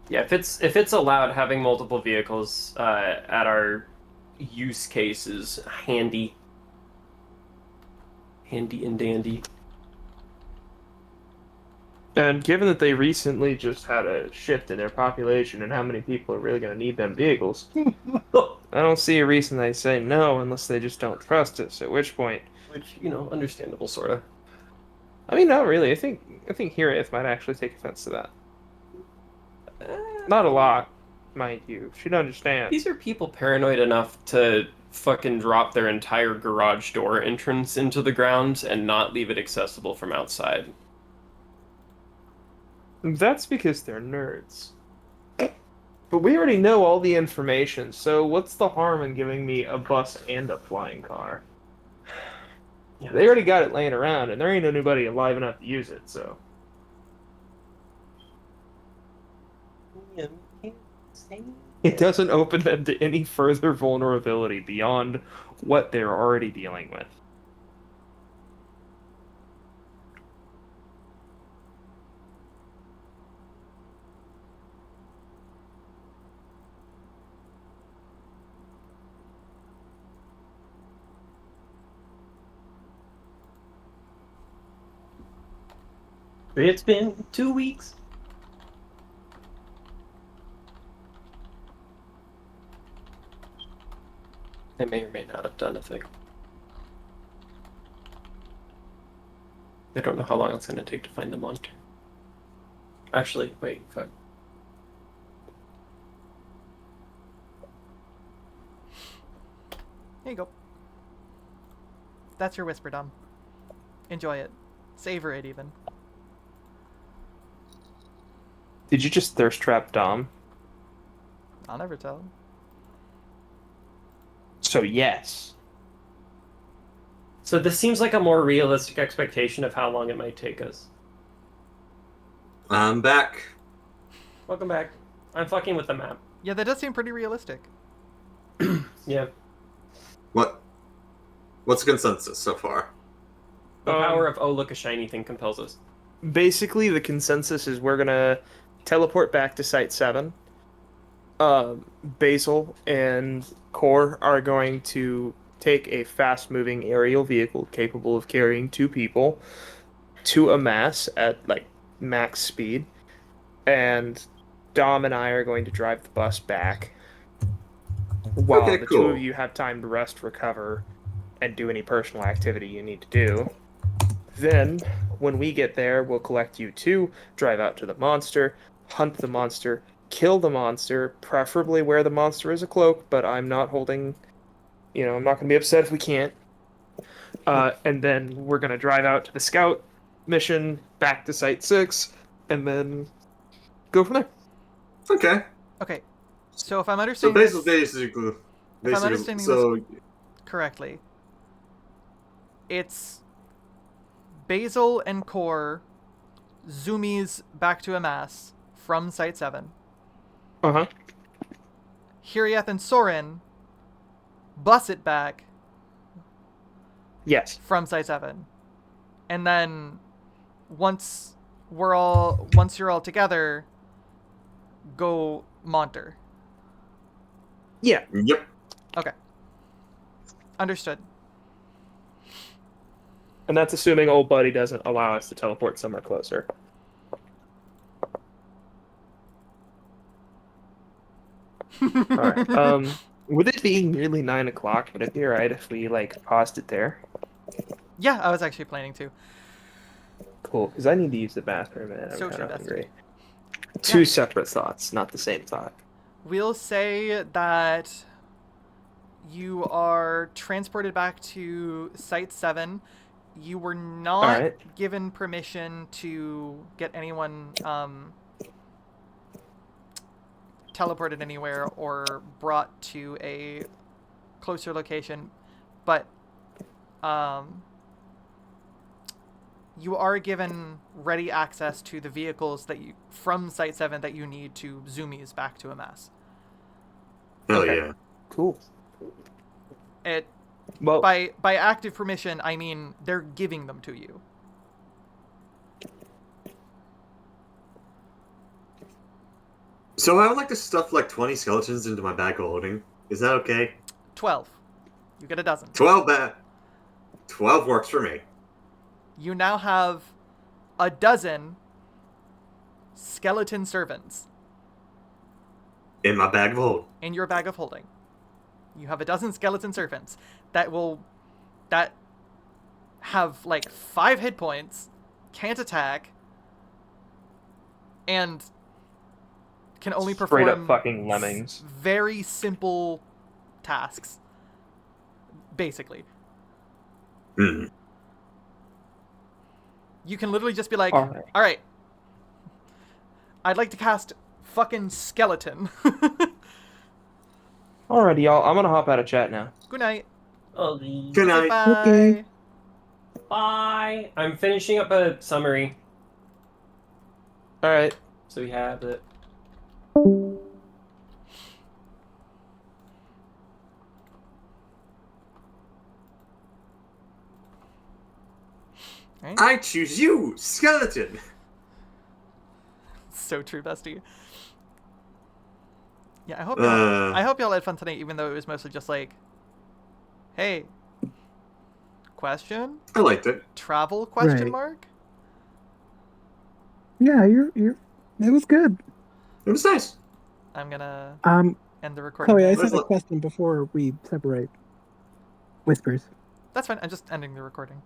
Yeah, if it's allowed, having multiple vehicles at our use case is handy. Handy and dandy. And given that they recently just had a shift in their population and how many people are really going to need them vehicles, I don't see a reason they say no unless they just don't trust us. At which point, Which, you know, understandable sorta. I mean, not really. I think Hiraeth might actually take offense to that. Not a lot, mind you. She'd understand. These are people paranoid enough to fucking drop their entire garage door entrance into the ground and not leave it accessible from outside. That's because they're nerds. But we already know all the information, so what's the harm in giving me a bus and a flying car? Yeah. They already got it laying around, and there ain't anybody alive enough to use it, so. It doesn't open them to any further vulnerability beyond what they're already dealing with. It's been 2 weeks. I may or may not have done a thing. I don't know how long it's going to take to find the monster. Actually, wait, fuck. Here you go. That's your whisper, Dom. Enjoy it. Savor it, even. Did you just thirst trap Dom? I'll never tell. So yes. So this seems like a more realistic expectation of how long it might take us. I'm back. Welcome back. I'm fucking with the map. Yeah, that does seem pretty realistic. Yeah. What's the consensus so far? The power of, oh, look, a shiny thing compels us. Basically, the consensus is we're gonna teleport back to Site 7. Basil and Core are going to take a fast-moving aerial vehicle capable of carrying 2 people to a mass at, like, max speed. And Dom and I are going to drive the bus back while Okay, the cool. 2 of you have time to rest, recover, and do any personal activity you need to do. Then, when we get there, we'll collect you 2, drive out to the monster, hunt the monster, kill the monster, preferably where the monster is a cloak, but I'm not holding... You know, I'm not going to be upset if we can't. And then we're going to drive out to the scout mission, back to Site 6, and then go from there. Okay. Okay, so if I'm So understanding this basically, understanding so correctly, it's Basil and Core zoomies back to Amass from Site 7. Uh-huh. Hirieth and Soren bus it back Yes. from Site 7. And then once you're all together, go Monter. Yeah. Yep. Okay. Understood. And that's assuming old buddy doesn't allow us to teleport somewhere closer. Alright. With it being nearly 9 o'clock, would it be alright if we, like, paused it there? Yeah, I was actually planning to. Cool, because I need to use the bathroom and I'm So kind should of Beth. hungry. Two separate thoughts, not the same thought. We'll say that you are transported back to Site 7. You were not Alright. given permission to get anyone teleported anywhere or brought to a closer location, but you are given ready access to the vehicles that you from Site 7 that you need to zoomies back to Amass. Hell Okay. yeah. Cool. It Well, by active permission, I mean they're giving them to you. So I would like to stuff like 20 skeletons into my bag of holding. Is that okay? 12. You get a dozen. 12 works for me. You now have a dozen skeleton servants In my bag of holding. in your bag of holding. You have a dozen skeleton servants that have like 5 hit points, can't attack, and can only straight perform up fucking lemmings. very simple tasks. Basically. Hmm. You can literally just be like, Alright. alright, I'd like to cast fucking skeleton. Alrighty, y'all. I'm gonna hop out of chat now. Good night. Good night. Bye. Okay. Bye. I'm finishing up a summary, Alright. so we have it. I choose you, skeleton. So true, bestie. Yeah, Uh. I hope y'all had fun tonight, even though it was mostly just like, hey, question? I liked it. Travel question Right. mark? Yeah, you're. It was good. It was nice. I'm gonna end the recording. Chloe, I now. sent a question before we separate. Whispers. That's fine. I'm just ending the recording.